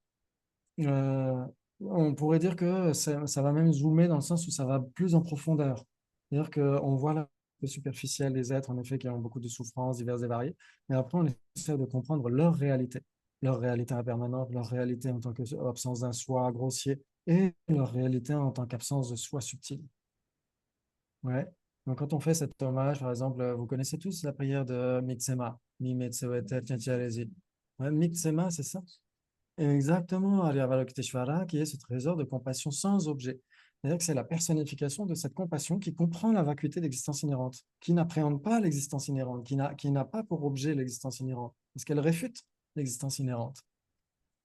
Euh, on pourrait dire que ça va même zoomer dans le sens où ça va plus en profondeur. C'est-à-dire qu'on voit le superficiel des êtres, en effet, qui ont beaucoup de souffrances diverses et variées, mais après, on essaie de comprendre leur réalité impermanente, leur réalité en tant qu'absence d'un soi grossier et leur réalité en tant qu'absence de soi subtil. Ouais. Donc, quand on fait cet hommage, par exemple, vous connaissez tous la prière de Mitsema, Mi Metsewete Tiantiarezi. Ouais, Mitsema, c'est ça? Exactement, Avalokiteshvara, qui est ce trésor de compassion sans objet. C'est-à-dire que c'est la personnification de cette compassion qui comprend la vacuité d'existence inhérente, qui n'appréhende pas l'existence inhérente, qui n'a pas pour objet l'existence inhérente, parce qu'elle réfute l'existence inhérente.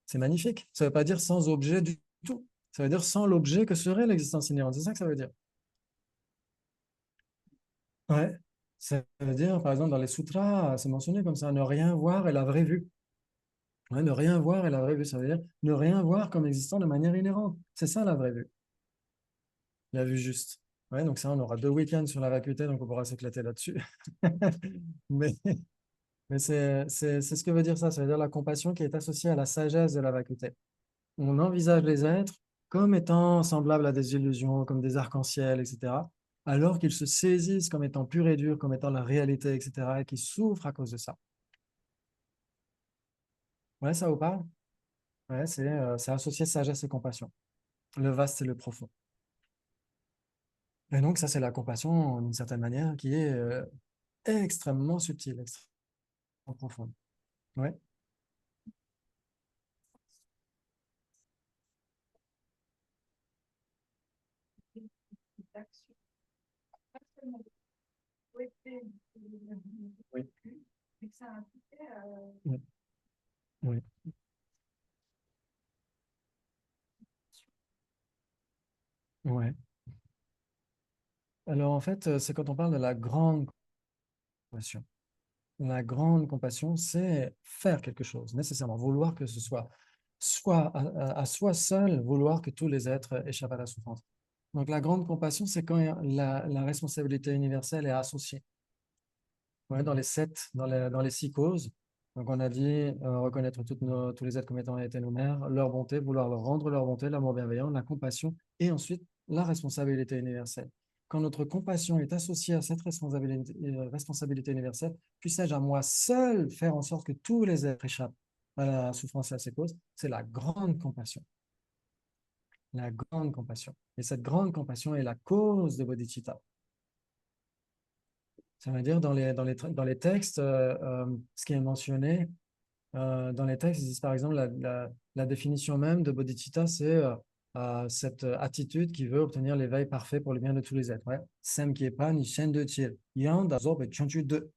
C'est magnifique. Ça ne veut pas dire sans objet du tout. Ça veut dire sans l'objet que serait l'existence inhérente. C'est ça que ça veut dire. Ouais. Ça veut dire, par exemple, dans les sutras, c'est mentionné comme ça, ne rien voir est la vraie vue. Ouais, ne rien voir est la vraie vue. Ça veut dire ne rien voir comme existant de manière inhérente. C'est ça la vraie vue. La vue juste. Ouais, donc ça, on aura 2 week-ends sur la vacuité, donc on pourra s'éclater là-dessus. Mais, mais c'est ce que veut dire ça. Ça veut dire la compassion qui est associée à la sagesse de la vacuité. On envisage les êtres comme étant semblables à des illusions, comme des arcs-en-ciel, etc., alors qu'ils se saisissent comme étant purs et durs, comme étant la réalité, etc., et qui souffrent à cause de ça. Ouais, ça vous parle? Ouais, c'est associé sagesse et compassion. Le vaste et le profond. Et donc, ça, c'est la compassion, d'une certaine manière, qui est extrêmement subtile, extrêmement profonde. Ouais. d'action. Pas seulement de souhaiter, Oui. mais que ça impliquait Oui. Oui. Ouais. Alors, en fait, c'est quand on parle de la grande compassion. La grande compassion, c'est faire quelque chose, nécessairement, vouloir que ce soit à soi seul, vouloir que tous les êtres échappent à la souffrance. Donc, la grande compassion, c'est quand la responsabilité universelle est associée. Ouais, dans les 6 causes. Donc, on a dit reconnaître tous les êtres comme étant été nos mères, leur bonté, vouloir leur rendre leur bonté, l'amour bienveillant, la compassion, et ensuite la responsabilité universelle. Quand notre compassion est associée à cette responsabilité universelle, puissais-je à moi seul faire en sorte que tous les êtres échappent à la souffrance et à ses causes, c'est la grande compassion. La grande compassion. Et cette grande compassion est la cause de bodhicitta. Ça veut dire dans les textes, ce qui est mentionné dans les textes, ils disent par exemple la définition même de bodhicitta, c'est cette attitude qui veut obtenir l'éveil parfait pour le bien de tous les êtres. Ouais. Sem Kiepa ni Shen de Chil, Yang da Zo Be Chonchu De,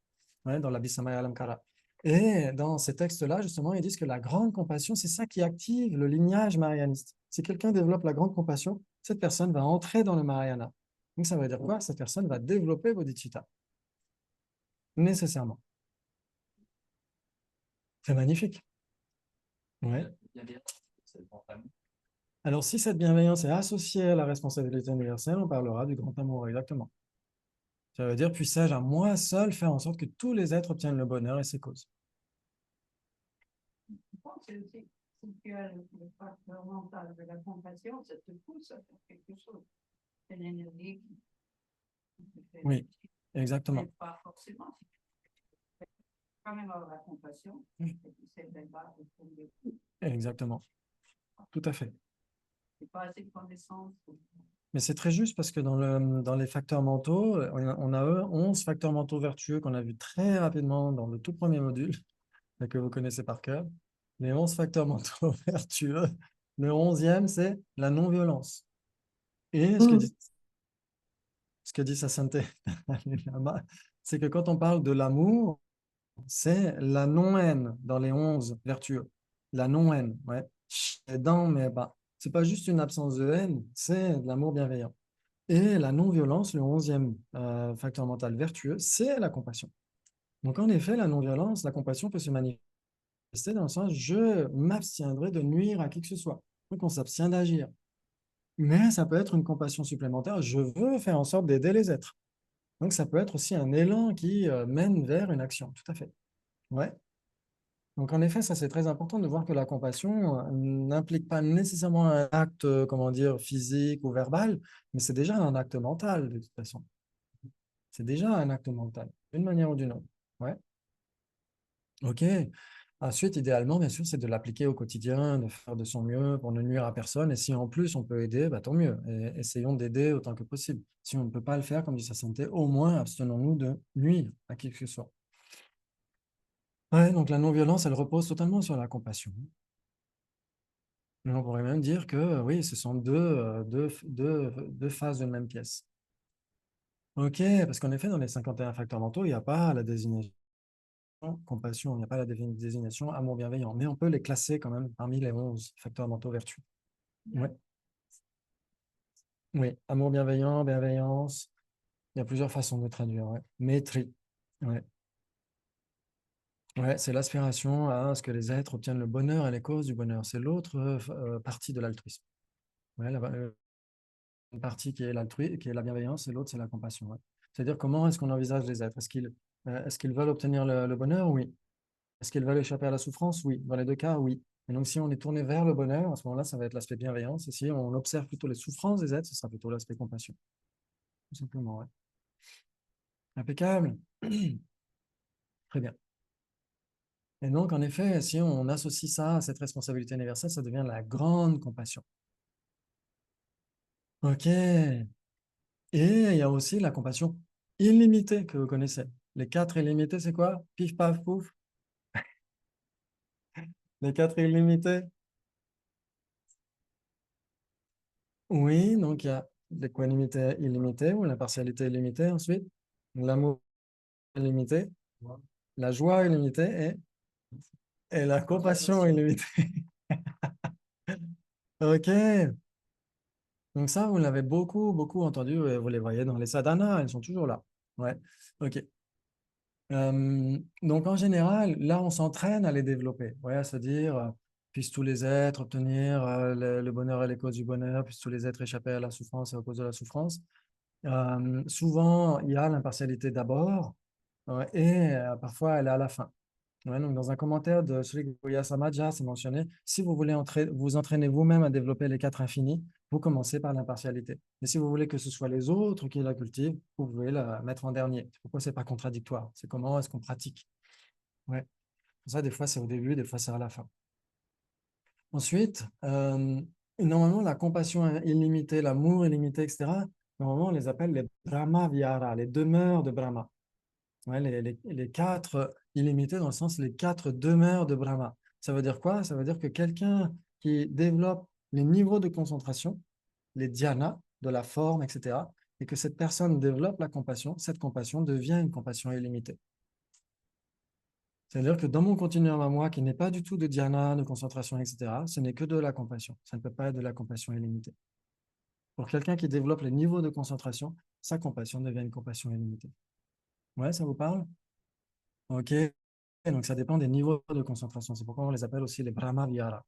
ouais, dans l'Abhisamaya Alamkara. Et dans ces textes-là, justement, ils disent que la grande compassion, c'est ça qui active le lignage marianiste. Si quelqu'un développe la grande compassion, cette personne va entrer dans le Mahayana. Donc ça veut dire quoi? Cette personne va développer bodhicitta. Nécessairement. C'est magnifique. Ouais. Alors, si cette bienveillance est associée à la responsabilité universelle, on parlera du grand amour, exactement. Ça veut dire, puissais-je à moi seul faire en sorte que tous les êtres obtiennent le bonheur et ses causes. Je pense que si tu as le facteur mental de la compassion, ça te pousse à faire quelque chose. C'est l'énergie qui te fait. Oui, exactement. Mais pas forcément. Quand même avoir la compassion, Oui. et puis c'est le bas de trouver. Exactement. Tout à fait. C'est pas assez de connaissances. Mais c'est très juste parce que dans les facteurs mentaux, on a 11 facteurs mentaux vertueux qu'on a vu très rapidement dans le tout premier module, et que vous connaissez par cœur. Les 11 facteurs mentaux vertueux. Le 11e, c'est la non-violence. Et ce que dit sa sainteté, c'est que quand on parle de l'amour, c'est la non-haine dans les 11 vertueux. La non-haine, ouais. Dans, mais bah, c'est pas juste une absence de haine, c'est de l'amour bienveillant. Et la non-violence, le 11e facteur mental vertueux, c'est la compassion. Donc, en effet, la non-violence, la compassion peut se manifester dans le sens je m'abstiendrai de nuire à qui que ce soit. Donc, on s'abstient d'agir. Mais ça peut être une compassion supplémentaire. Je veux faire en sorte d'aider les êtres. Donc, ça peut être aussi un élan qui mène vers une action. Tout à fait. Ouais. Donc, en effet, ça, c'est très important de voir que la compassion n'implique pas nécessairement un acte, comment dire, physique ou verbal, mais c'est déjà un acte mental, de toute façon. C'est déjà un acte mental, d'une manière ou d'une autre. Ouais. OK. Ensuite, idéalement, bien sûr, c'est de l'appliquer au quotidien, de faire de son mieux pour ne nuire à personne. Et si en plus on peut aider, bah, tant mieux. Et essayons d'aider autant que possible. Si on ne peut pas le faire, comme dit sa santé, au moins abstenons-nous de nuire à qui que ce soit. Ouais, donc la non-violence, elle repose totalement sur la compassion. Et on pourrait même dire que oui, ce sont deux faces d'une même pièce. OK, parce qu'en effet, dans les 51 facteurs mentaux, il n'y a pas la désignation compassion, il n'y a pas la désignation amour bienveillant, mais on peut les classer quand même parmi les 11 facteurs mentaux vertus. Ouais. Oui, amour bienveillant, bienveillance, il y a plusieurs façons de traduire. Ouais. Maîtrise, ouais. Ouais, c'est l'aspiration à ce que les êtres obtiennent le bonheur et les causes du bonheur. C'est l'autre partie de l'altruisme. Ouais, une partie qui est l'altruisme, qui est la bienveillance, et l'autre, c'est la compassion. Ouais. C'est-à-dire comment est-ce qu'on envisage les êtres? Est-ce qu'ils veulent obtenir le bonheur? Oui. Est-ce qu'ils veulent échapper à la souffrance? Oui. Dans les deux cas, oui. Et donc, si on est tourné vers le bonheur, à ce moment-là, ça va être l'aspect bienveillance. Et si on observe plutôt les souffrances des êtres, ce sera plutôt l'aspect compassion. Tout simplement, ouais. Impeccable. Très bien. Et donc, en effet, si on associe ça à cette responsabilité universelle, ça devient la grande compassion. OK. Et il y a aussi la compassion illimitée que vous connaissez. Les 4 illimités, c'est quoi? Pif, paf, pouf. Les 4 illimités. Oui, donc il y a l'équanimité illimitée ou l'impartialité illimitée ensuite, l'amour illimité, la joie illimitée et la compassion illimitée. Ok, donc ça, vous l'avez beaucoup, beaucoup entendu, vous les voyez dans les sadhanas, elles sont toujours là. Ouais, ok. Donc en général, là, on s'entraîne à les développer, ouais, à se dire, puissent tous les êtres obtenir le bonheur et les causes du bonheur, puissent tous les êtres échapper à la souffrance et aux causes de la souffrance. Souvent, il y a l'impartialité d'abord, et parfois, elle est à la fin. Ouais, donc dans un commentaire de Sri Goya Samaja, c'est mentionné, si vous voulez vous entraîner vous-même à développer les quatre infinis, vous commencez par l'impartialité. Mais si vous voulez que ce soit les autres qui la cultivent, vous pouvez la mettre en dernier. Pourquoi c'est pas contradictoire? C'est comment est-ce qu'on pratique? Ouais. Pour ça, des fois, c'est au début, des fois, c'est à la fin. Ensuite, normalement, la compassion illimitée, l'amour illimité, etc., normalement, on les appelle les Brahma Vihara, les demeures de Brahma. Ouais, les quatre illimités dans le sens les quatre demeures de Brahma. Ça veut dire quoi? Ça veut dire que quelqu'un qui développe les niveaux de concentration, les dhyānas de la forme, etc., et que cette personne développe la compassion, cette compassion devient une compassion illimitée. C'est-à-dire que dans mon continuum à moi, qui n'est pas du tout de dhyana, de concentration, etc., ce n'est que de la compassion. Ça ne peut pas être de la compassion illimitée. Pour quelqu'un qui développe les niveaux de concentration, sa compassion devient une compassion illimitée. Ouais, ça vous parle? Ok. Donc, ça dépend des niveaux de concentration. C'est pourquoi on les appelle aussi les Brahma Vihara.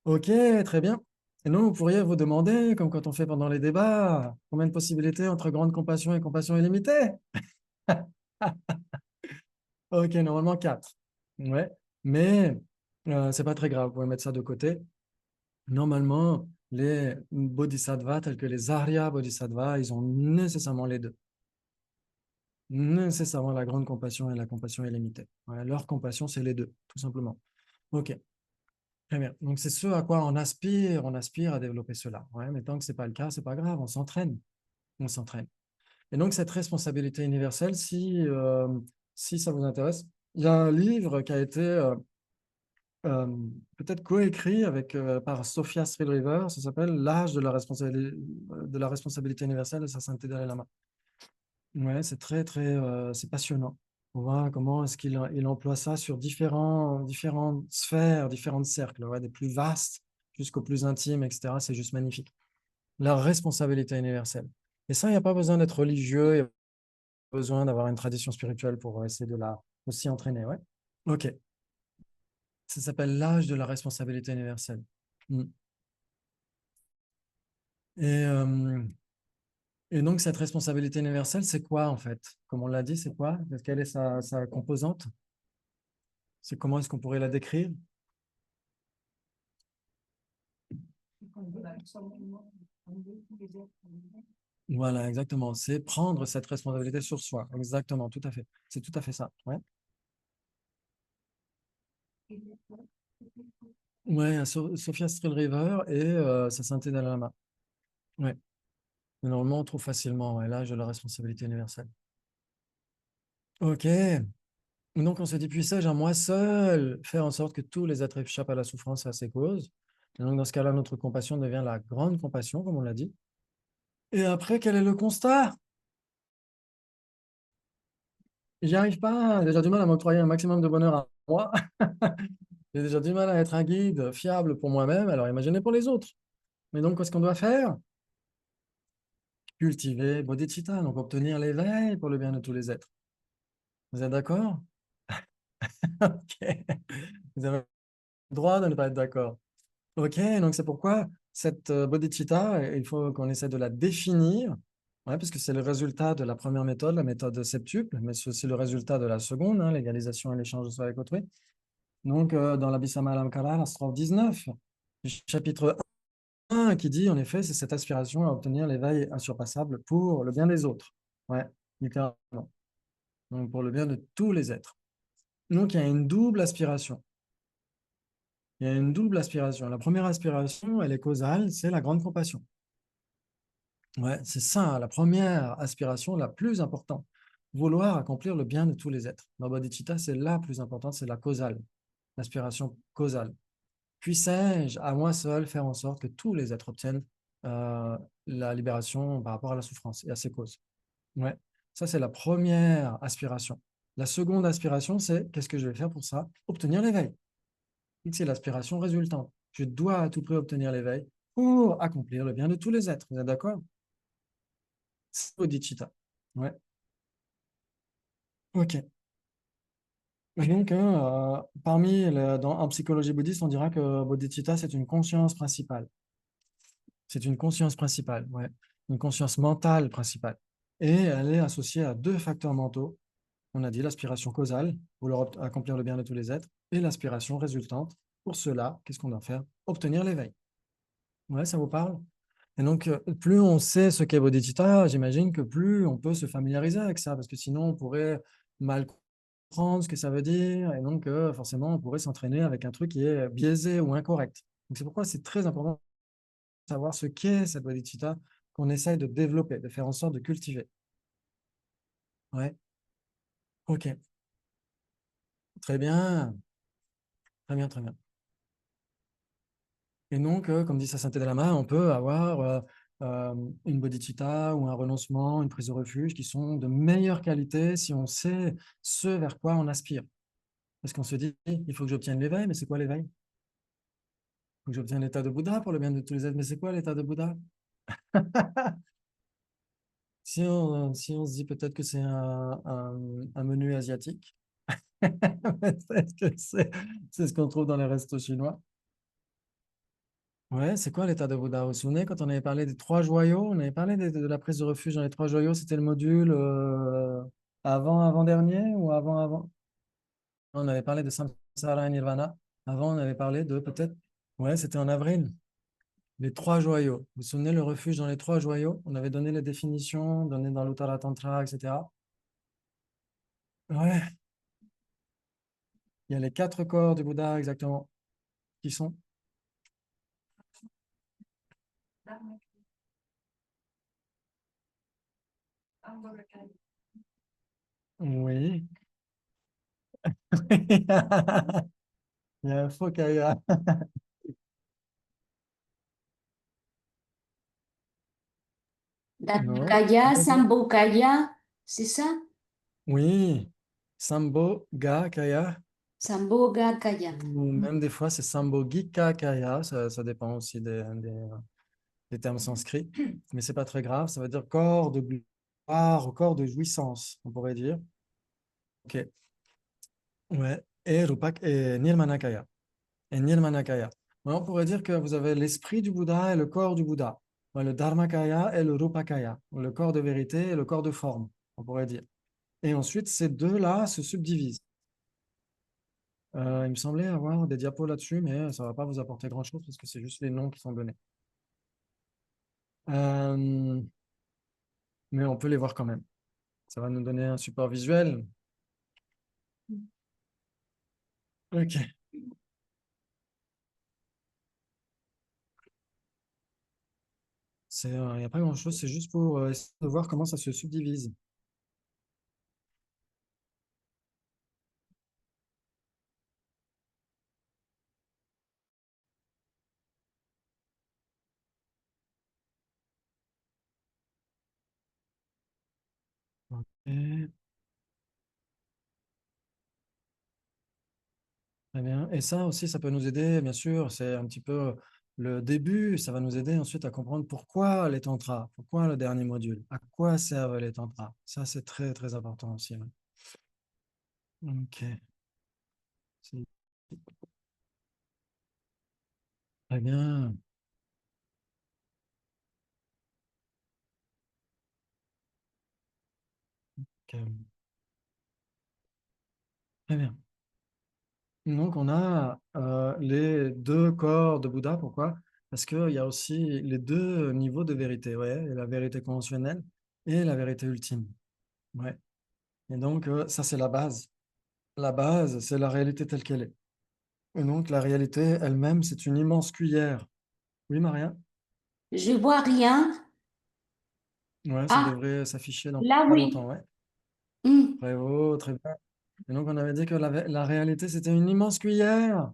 Ok, très bien. Et donc, vous pourriez vous demander, comme quand on fait pendant les débats, combien de possibilités entre grande compassion et compassion illimitée? Ok, normalement 4. Ouais, mais c'est pas très grave. Vous pouvez mettre ça de côté. Normalement, les bodhisattvas, tels que les Arya bodhisattvas, ils ont nécessairement les deux. Nécessairement la grande compassion et la compassion illimitée. Ouais, leur compassion, c'est les deux, tout simplement. Ok. Très bien. Donc, c'est ce à quoi on aspire à développer cela. Ouais, mais tant que ce n'est pas le cas, ce n'est pas grave, on s'entraîne. On s'entraîne. Et donc, cette responsabilité universelle, si ça vous intéresse, il y a un livre qui a été euh, peut-être coécrit par Sophia Sridriver, ça s'appelle L'âge de la responsabilité universelle de sa sainteté Dalai Lama. Ouais, c'est très, très, c'est passionnant. On voit comment est-ce qu'il emploie ça sur différentes sphères, différents cercles, ouais, des plus vastes jusqu'aux plus intimes, etc. C'est juste magnifique. La responsabilité universelle. Et ça, il n'y a pas besoin d'être religieux, il n'y a pas besoin d'avoir une tradition spirituelle pour essayer de la aussi entraîner. Ouais. OK. Ça s'appelle l'âge de la responsabilité universelle. Mm. Et, euh, et donc, cette responsabilité universelle, c'est quoi en fait? Comme on l'a dit, c'est quoi? Quelle est sa composante? C'est comment est-ce qu'on pourrait la décrire? Voilà, exactement. C'est prendre cette responsabilité sur soi. Exactement, tout à fait. C'est tout à fait ça. Ouais. Ouais, Sophia Strehl-River et sa sainteté Dalai Lama. Ouais. Mais normalement, on trouve facilement ouais, l'âge de la responsabilité universelle. Ok. Donc, on se dit, puissais-je à moi seul faire en sorte que tous les êtres échappent à la souffrance et à ses causes? Et donc, dans ce cas-là, notre compassion devient la grande compassion, comme on l'a dit. Et après, quel est le constat? J'y arrive pas. J'ai déjà du mal à m'octroyer un maximum de bonheur à moi. J'ai déjà du mal à être un guide fiable pour moi-même, alors imaginez pour les autres. Mais donc, qu'est-ce qu'on doit faire? Cultiver bodhicitta, donc obtenir l'éveil pour le bien de tous les êtres. Vous êtes d'accord? Ok. Vous avez le droit de ne pas être d'accord. Ok, donc c'est pourquoi cette bodhicitta, il faut qu'on essaie de la définir, ouais, parce que c'est le résultat de la première méthode, la méthode septuple, mais c'est aussi le résultat de la seconde, hein, l'égalisation et l'échange de soi avec autrui. Donc, dans l'Abhisamalamkara, la strophe 19, chapitre 1, qui dit, en effet, c'est cette aspiration à obtenir l'éveil insurpassable pour le bien des autres. Ouais, littéralement. Donc, pour le bien de tous les êtres. Donc, il y a une double aspiration. Il y a une double aspiration. La première aspiration, elle est causale, c'est la grande compassion. Ouais, c'est ça, la première aspiration, la plus importante. Vouloir accomplir le bien de tous les êtres. Dans Bodhicitta, c'est la plus importante, c'est la causale, l'aspiration causale. Puissais-je à moi seul faire en sorte que tous les êtres obtiennent la libération par rapport à la souffrance et à ses causes. Ouais. Ça, c'est la première aspiration. La seconde aspiration, c'est qu'est-ce que je vais faire pour ça? Obtenir l'éveil. C'est l'aspiration résultante. Je dois à tout prix obtenir l'éveil pour accomplir le bien de tous les êtres. Vous êtes d'accord? C'est bodhicitta. Ouais. Ok. Et donc, en psychologie bouddhiste, on dira que bodhicitta, c'est une conscience principale. C'est une conscience principale, ouais. Une conscience mentale principale. Et elle est associée à deux facteurs mentaux. On a dit l'aspiration causale, vouloir accomplir le bien de tous les êtres, et l'aspiration résultante. Pour cela, qu'est-ce qu'on doit faire? Obtenir l'éveil. Ouais, ça vous parle? Et donc, plus on sait ce qu'est bodhicitta, j'imagine que plus on peut se familiariser avec ça, parce que sinon, on pourrait mal comprendre ce que ça veut dire, et donc, forcément, on pourrait s'entraîner avec un truc qui est biaisé ou incorrect. Donc, c'est pourquoi c'est très important de savoir ce qu'est cette bodhicitta qu'on essaye de développer, de faire en sorte de cultiver. Ouais, ok. Très bien. Très bien, très bien. Et donc, comme dit Sainte Lama, on peut avoir une bodhicitta ou un renoncement, une prise de refuge qui sont de meilleure qualité si on sait ce vers quoi on aspire. Parce qu'on se dit, il faut que j'obtienne l'éveil, mais c'est quoi l'éveil? Il faut que j'obtienne l'état de Bouddha pour le bien de tous les êtres, mais c'est quoi l'état de Bouddha? Si on se dit peut-être que c'est un menu asiatique, peut-être que c'est ce qu'on trouve dans les restos chinois. Ouais, c'est quoi l'état de Bouddha? Vous vous souvenez quand on avait parlé des trois joyaux, on avait parlé de la prise de refuge dans les trois joyaux, c'était le module avant-dernier ou avant-avant? On avait parlé de Samsara et Nirvana. Avant, on avait parlé de peut-être, ouais, c'était en avril, les trois joyaux. Vous vous souvenez le refuge dans les trois joyaux? On avait donné les définitions, donné dans l'Uttara Tantra, etc. Ouais, il y a les quatre corps du Bouddha exactement, qui sont. Oui. Il y a un faux Kaya. Non. Dharmakaya, Sambhogaya, c'est ça? Oui, Sambo Ga Kaya, Sambhogakaya. ou même des fois c'est Sambo Gika Kaya, ça dépend aussi des termes sanscrits, mais c'est pas très grave, ça veut dire corps de gloire ou corps de jouissance, on pourrait dire. Ok, ouais, et Rupak et Nirmanakaya. Et Nirmanakaya. Ouais, on pourrait dire que vous avez l'esprit du Bouddha et le corps du Bouddha. Ouais, le Dharmakaya et le Rupakaya, le corps de vérité et le corps de forme, on pourrait dire. Et ensuite, ces deux-là se subdivisent. Il me semblait avoir des diapos là-dessus, mais ça ne va pas vous apporter grand-chose parce que c'est juste les noms qui sont donnés. Euh, mais on peut les voir quand même. Ça va nous donner un support visuel. Ok. Il n'y a pas grand-chose, c'est juste pour essayer de voir comment ça se subdivise. Ok. Très bien. Et ça aussi, ça peut nous aider, bien sûr. C'est un petit peu le début. Ça va nous aider ensuite à comprendre pourquoi les tantras, pourquoi le dernier module, à quoi servent les tantras. Ça, c'est très, très important aussi. Ouais. Ok. C'est très bien. Ok. Très bien. Donc, on a les deux corps de Bouddha. Pourquoi? Parce qu'il y a aussi les deux niveaux de vérité. Ouais, et la vérité conventionnelle et la vérité ultime. Ouais. Et donc, ça, c'est la base. La base, c'est la réalité telle qu'elle est. Et donc, la réalité elle-même, c'est une immense cuillère. Oui, Maria? Je vois rien. Ouais, ça Ah, devrait s'afficher dans là pas oui. longtemps. Ouais. Hmm, Bravo, très bien. Et donc, on avait dit que la réalité, c'était une immense cuillère.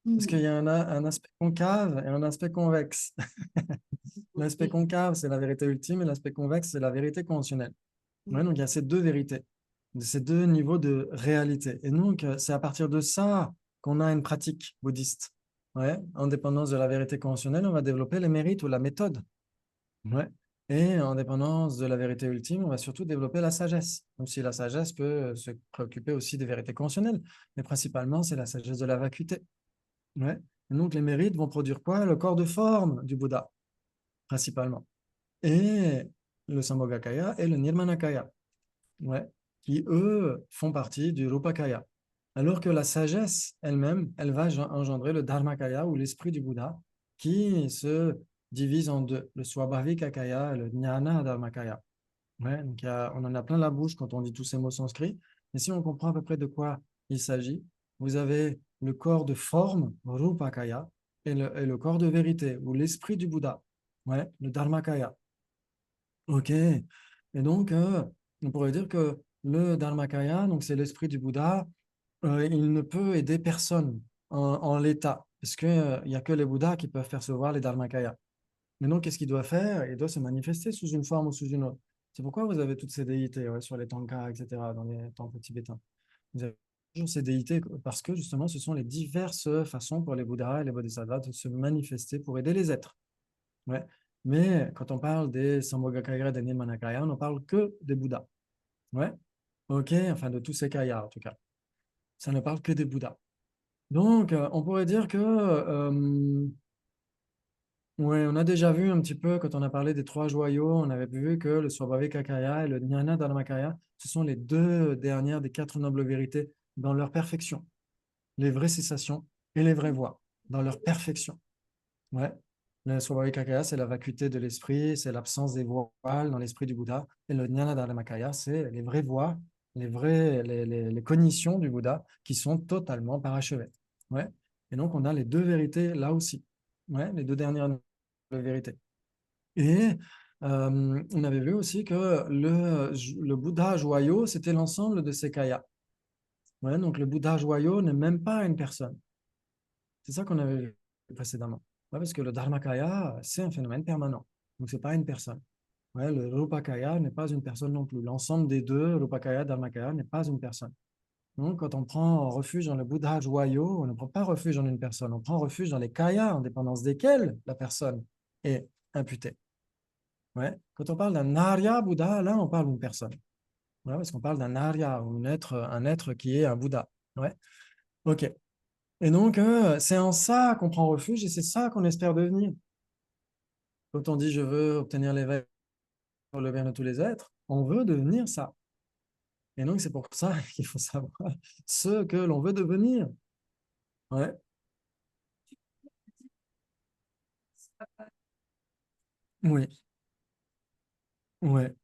Parce qu'il hmm. y a un aspect concave et un aspect convexe. L'aspect concave, c'est la vérité ultime et l'aspect convexe, c'est la vérité conventionnelle. Ouais, donc, il y a ces deux vérités, ces deux niveaux de réalité. Et donc, c'est à partir de ça qu'on a une pratique bouddhiste. Ouais, en dépendance de la vérité conventionnelle, on va développer les mérites ou la méthode. Ouais. Et en dépendance de la vérité ultime, on va surtout développer la sagesse. Même si la sagesse peut se préoccuper aussi des vérités conventionnelles, mais principalement, c'est la sagesse de la vacuité. Ouais. Et donc, les mérites vont produire quoi? Le corps de forme du Bouddha, principalement. Et le Sambhogakaya et le Nirmanakaya, ouais, qui, eux, font partie du Rupakaya. Alors que la sagesse elle-même, elle va engendrer le Dharmakaya ou l'esprit du Bouddha, qui se divise en deux, le Swabhavikakaya et le Jnana Dharmakaya. Ouais, donc on en a plein la bouche quand on dit tous ces mots sanscrits. Mais si on comprend à peu près de quoi il s'agit, vous avez le corps de forme, Rupakaya, et le corps de vérité, ou l'esprit du Bouddha, ouais, le Dharmakaya. Ok. Et donc, on pourrait dire que le Dharmakaya, donc c'est l'esprit du Bouddha, il ne peut aider personne en l'état, parce qu'il n'y a que les Bouddhas qui peuvent percevoir les Dharmakaya. Mais donc, qu'est-ce qu'il doit faire? Il doit se manifester sous une forme ou sous une autre. C'est pourquoi vous avez toutes ces déités, ouais, sur les tankas, etc., dans les temples tibétains. Vous avez toujours ces déités parce que justement, ce sont les diverses façons pour les Bouddhas et les Bodhisattvas de se manifester pour aider les êtres. Ouais. Mais quand on parle des Sambhogakaya et des Nirmanakaya, on ne parle que des Bouddhas. Ouais. Ok, enfin de tous ces kayas en tout cas. Ça ne parle que des Bouddhas. Donc, on pourrait dire que ouais, on a déjà vu un petit peu, quand on a parlé des trois joyaux, on avait vu que le Swabhavikakaya et le Jnana Dharmakaya, ce sont les deux dernières des quatre nobles vérités dans leur perfection. Les vraies cessations et les vraies voies, dans leur perfection. Ouais. Le Swabhavikakaya, c'est la vacuité de l'esprit, c'est l'absence des voiles dans l'esprit du Bouddha. Et le Jnana Dharmakaya, c'est les vraies voies, les cognitions du Bouddha qui sont totalement parachevées. Ouais. Et donc, on a les deux vérités là aussi. Ouais, les deux dernières vérités. Et on avait vu aussi que le Bouddha joyau, c'était l'ensemble de ces kayas. Ouais, donc, le Bouddha joyau n'est même pas une personne. C'est ça qu'on avait vu précédemment. Ouais, parce que le Dharmakaya, c'est un phénomène permanent. Donc, ce n'est pas une personne. Ouais, le Rupakaya n'est pas une personne non plus. L'ensemble des deux, Rupakaya, Dharmakaya, n'est pas une personne. Donc, quand on prend refuge dans le Bouddha joyau, on ne prend pas refuge en une personne. On prend refuge dans les kayas, en dépendance desquels la personne est imputée. Ouais. Quand on parle d'un Arya Bouddha, là, on parle d'une personne. Ouais, parce qu'on parle d'un Arya, ou un être qui est un Bouddha. Ouais. OK. Et donc, c'est en ça qu'on prend refuge et c'est ça qu'on espère devenir. Quand on dit je veux obtenir l'éveil pour le bien de tous les êtres, on veut devenir ça. Et donc, c'est pour ça qu'il faut savoir ce que l'on veut devenir. Ouais. Oui. Ouais.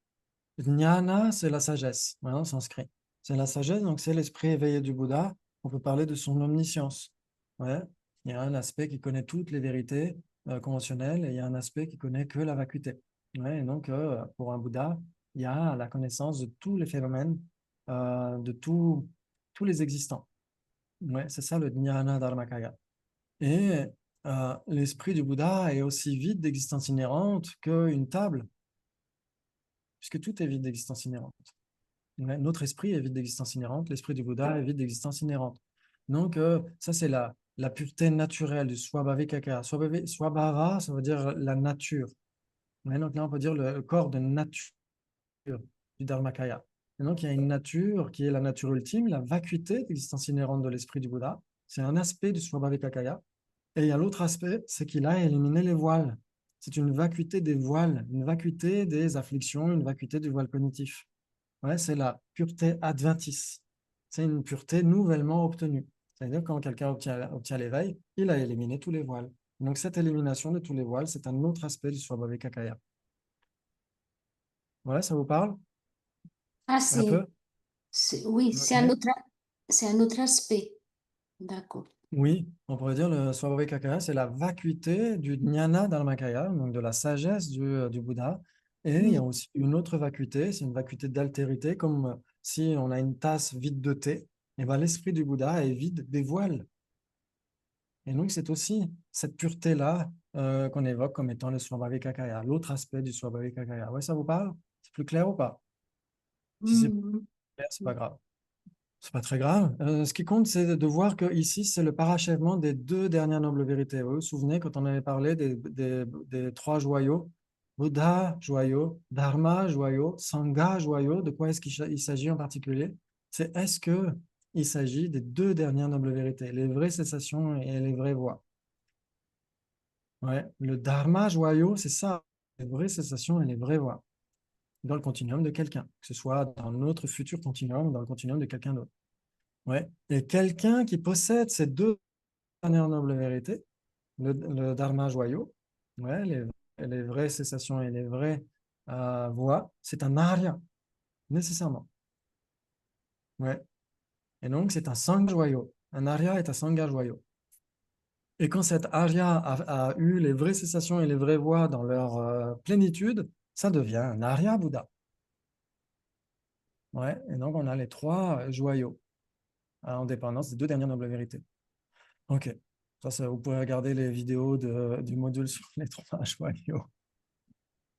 Jnana, c'est la sagesse, ouais, en sanskrit. C'est la sagesse, donc c'est l'esprit éveillé du Bouddha. On peut parler de son omniscience. Ouais. Il y a un aspect qui connaît toutes les vérités conventionnelles et il y a un aspect qui connaît que la vacuité. Ouais, et donc, pour un Bouddha, il y a la connaissance de tous les phénomènes, de tous les existants. Ouais, c'est ça le Jnana Dharmakaya. Et l'esprit du Bouddha est aussi vide d'existence inhérente qu'une table, puisque tout est vide d'existence inhérente. Ouais, notre esprit est vide d'existence inhérente, l'esprit du Bouddha est vide d'existence inhérente. Donc, ça, c'est la pureté naturelle du Swabhavikakaya. Swabhava, ça veut dire la nature. Ouais, donc là, on peut dire le corps de nature du Dharmakaya. Et donc, il y a une nature qui est la nature ultime, la vacuité d'existence inhérente de l'esprit du Bouddha. C'est un aspect du Swabhavikakaya. Et il y a l'autre aspect, c'est qu'il a éliminé les voiles. C'est une vacuité des voiles, une vacuité des afflictions, une vacuité du voile cognitif. Ouais, c'est la pureté adventis. C'est une pureté nouvellement obtenue. C'est-à-dire quand quelqu'un obtient l'éveil, il a éliminé tous les voiles. Donc cette élimination de tous les voiles, c'est un autre aspect du Swabhavikakaya. Voilà, ça vous parle Ah, un peu? oui, Ok. c'est un autre aspect. D'accord. Oui, on pourrait dire le Swabhavikakaya, c'est la vacuité du Jnana Dharmakaya, donc de la sagesse du Bouddha. Et il y a Mm. aussi une autre vacuité, c'est une vacuité d'altérité, comme si on a une tasse vide de thé, et ben l'esprit du Bouddha est vide des voiles. Et donc, c'est aussi cette pureté-là qu'on évoque comme étant le Swabhavikakaya, l'autre aspect du Swabhavikakaya. Ouais, ça vous parle? C'est plus clair ou pas? Si c'est plus Mm. clair, c'est pas grave. C'est pas très grave. Ce qui compte, c'est de voir que ici, c'est le parachèvement des deux dernières nobles vérités. Vous vous souvenez quand on avait parlé des trois joyaux, Bouddha, joyau, Dharma, joyau, Sangha, joyau. De quoi est-ce qu'il s'agit en particulier? C'est est-ce que il s'agit des deux dernières nobles vérités, les vraies cessations et les vraies voies. Ouais. Le Dharma, joyau, c'est ça, les vraies cessations et les vraies voies dans le continuum de quelqu'un, que ce soit dans notre futur continuum ou dans le continuum de quelqu'un d'autre. Ouais. Et quelqu'un qui possède ces deux dernières nobles vérités, le dharma joyau, ouais, les vraies cessations et les vraies voies, c'est un arya, nécessairement. Ouais. Et donc, c'est un sangha joyau. Un arya est un sangha joyau. Et quand cet arya a eu les vraies cessations et les vraies voies dans leur plénitude, ça devient un arya Bouddha. Ouais. Et donc, on a les trois joyaux en dépendance des deux dernières nobles vérités. Ok. Vous pouvez regarder les vidéos du module sur les trois joyaux.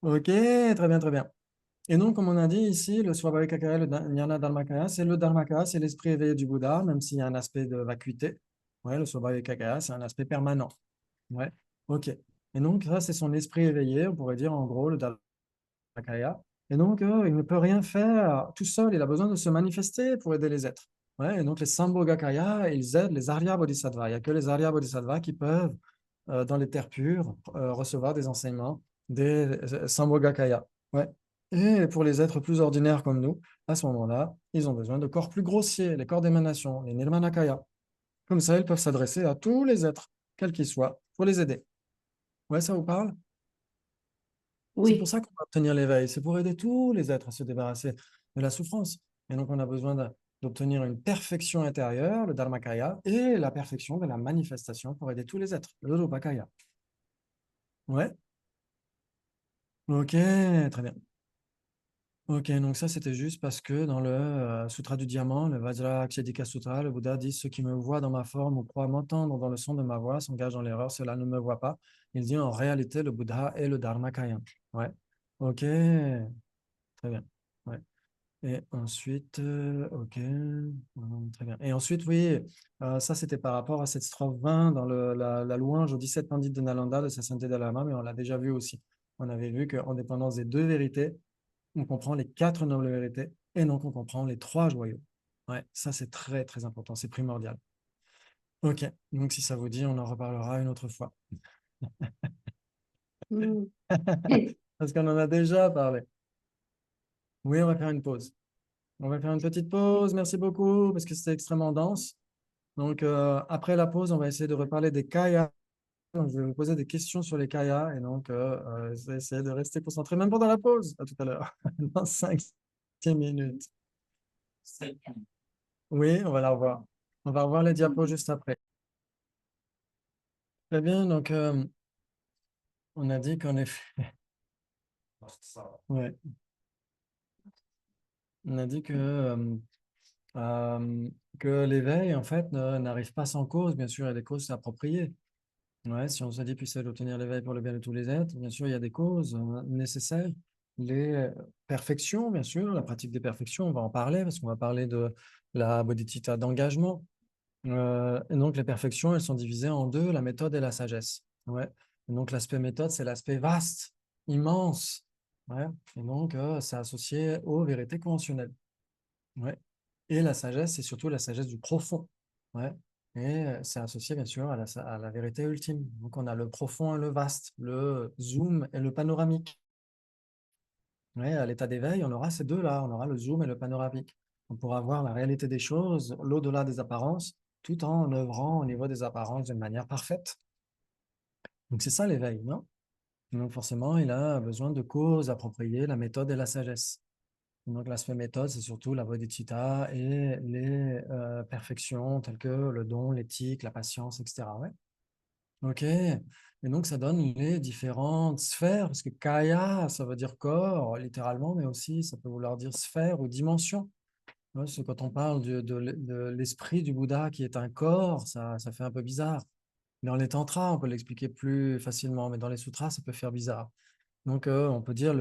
Ok, très bien, très bien. Et donc, comme on a dit ici, le Swabhavikakaya, le Jnana Dharmakaya, c'est le Dharmakaya, c'est l'esprit éveillé du Bouddha, même s'il y a un aspect de vacuité. Ouais, le Swabhavikakaya, c'est un aspect permanent. Ouais, ok. Et donc, ça, c'est son esprit éveillé, on pourrait dire en gros, le Dharmakaya. Et donc, il ne peut rien faire tout seul, il a besoin de se manifester pour aider les êtres. Ouais, et donc, les Sambhogakaya, ils aident les Arya Bodhisattvas. Il n'y a que les Arya Bodhisattvas qui peuvent, dans les terres pures, recevoir des enseignements des Sambhogakaya. Ouais. Et pour les êtres plus ordinaires comme nous, à ce moment-là, ils ont besoin de corps plus grossiers, les corps d'émanation, les Nirmanakaya. Comme ça, ils peuvent s'adresser à tous les êtres, quels qu'ils soient, pour les aider. Ouais, ça vous parle? C'est pour Oui. ça qu'on va obtenir l'éveil, c'est pour aider tous les êtres à se débarrasser de la souffrance. Et donc, on a besoin d'obtenir une perfection intérieure, le Dharmakaya, et la perfection de la manifestation pour aider tous les êtres, le Rupakaya. Ouais, ok, très bien. Ok, donc ça, c'était juste parce que dans le Sutra du Diamant, le Vajrakshetika Sutra, le Bouddha dit: ceux qui me voient dans ma forme ou croient m'entendre dans le son de ma voix s'engagent dans l'erreur, cela ne me voit pas. Il dit en réalité, le Bouddha est le Dharmakaya. Ouais, ok, très bien. Ouais. Et ensuite, ok, très bien. Et ensuite, oui, ça c'était par rapport à cette strophe 20 dans la louange aux 17 pandits de Nalanda de sa sainteté Dalai, mais on l'a déjà vu aussi. On avait vu qu'en dépendance des deux vérités, on comprend les quatre nobles vérités et donc on comprend les trois joyaux. Ouais, ça c'est très très important, c'est primordial. Ok, donc si ça vous dit, on en reparlera une autre fois. Mm. Parce qu'on en a déjà parlé. Oui, on va faire une pause. On va faire une petite pause, merci beaucoup, parce que c'était extrêmement dense. Donc, après la pause, on va essayer de reparler des kayas. Donc, je vais vous poser des questions sur les kayas et donc, je vais essayer de rester concentré, même pendant la pause. À tout à l'heure, dans 5-6 minutes. Oui, on va la revoir. On va revoir les diapos juste après. Très bien, donc, on a dit qu'en effet, ouais, on a dit que l'éveil, en fait, n'arrive pas sans cause. Bien sûr, il y a des causes appropriées. Ouais, si on se dit puisse obtenir l'éveil pour le bien de tous les êtres, bien sûr, il y a des causes nécessaires. Les perfections, bien sûr, la pratique des perfections, on va en parler parce qu'on va parler de la bodhicitta d'engagement. Et donc, les perfections, elles sont divisées en deux, la méthode et la sagesse. Ouais. Et donc, l'aspect méthode, c'est l'aspect vaste, immense. Ouais. Et donc, c'est associé aux vérités conventionnelles. Ouais. Et la sagesse, c'est surtout la sagesse du profond. Ouais. Et c'est associé, bien sûr, à la vérité ultime. Donc, on a le profond et le vaste, le zoom et le panoramique. Ouais, à l'état d'éveil, on aura ces deux-là. On aura le zoom et le panoramique. On pourra voir la réalité des choses, l'au-delà des apparences, tout en œuvrant au niveau des apparences d'une manière parfaite. Donc, c'est ça l'éveil, non? Donc, forcément, il a besoin de causes appropriées, la méthode et la sagesse. Donc, l'aspect méthode, c'est surtout la bodhicitta et les perfections telles que le don, l'éthique, la patience, etc. Ouais. Ok. Et donc, ça donne les différentes sphères, parce que kaya, ça veut dire corps, littéralement, mais aussi, ça peut vouloir dire sphère ou dimension. Ouais, parce que quand on parle de l'esprit du Bouddha qui est un corps, ça fait un peu bizarre. Dans les tantras, on peut l'expliquer plus facilement, mais dans les sutras, ça peut faire bizarre. Donc, on peut dire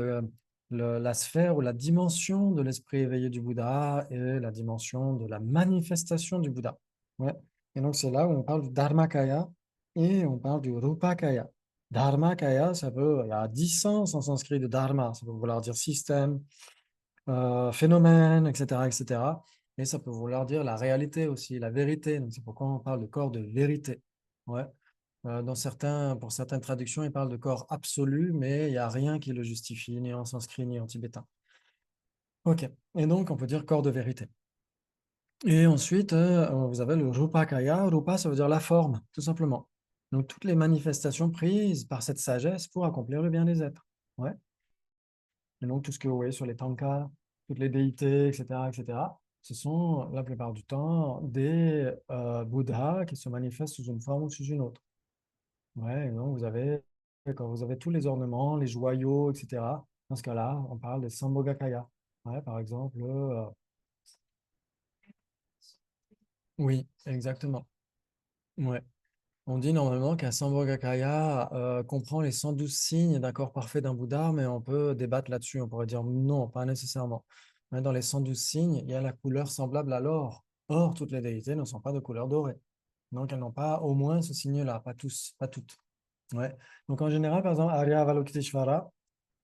la sphère ou la dimension de l'esprit éveillé du Bouddha et la dimension de la manifestation du Bouddha. Ouais. Et donc, c'est là où on parle du Dharmakaya et on parle du Rupakaya. Dharmakaya, il y a 10 sens en sanskrit de Dharma. Ça peut vouloir dire système, phénomène, etc., etc. Et ça peut vouloir dire la réalité aussi, la vérité. Donc, c'est pourquoi on parle de corps de vérité. Ouais. Pour certaines traductions, il parle de corps absolu, mais il n'y a rien qui le justifie, ni en sanskrit, ni en tibétain. Ok, et donc on peut dire corps de vérité. Et ensuite, vous avez le Rupakaya. Rupa, ça veut dire la forme, tout simplement. Donc toutes les manifestations prises par cette sagesse pour accomplir le bien des êtres. Ouais. Et donc tout ce que vous voyez sur les tankas, toutes les déités, etc., etc., ce sont la plupart du temps des Bouddhas qui se manifestent sous une forme ou sous une autre. Ouais, et donc quand vous avez tous les ornements, les joyaux, etc. Dans ce cas-là, on parle des Sambhogakaya. Ouais, par exemple, oui, exactement. Ouais. On dit normalement qu'un Sambhogakaya comprend les 112 signes d'un corps parfait d'un Bouddha, mais on peut débattre là-dessus. On pourrait dire non, pas nécessairement. Mais dans les 112 signes, il y a la couleur semblable à l'or. Or, toutes les déités ne sont pas de couleur dorée. Donc, elles n'ont pas au moins ce signe-là, pas tous, pas toutes. Ouais. Donc, en général, par exemple, Arya Avalokiteshvara,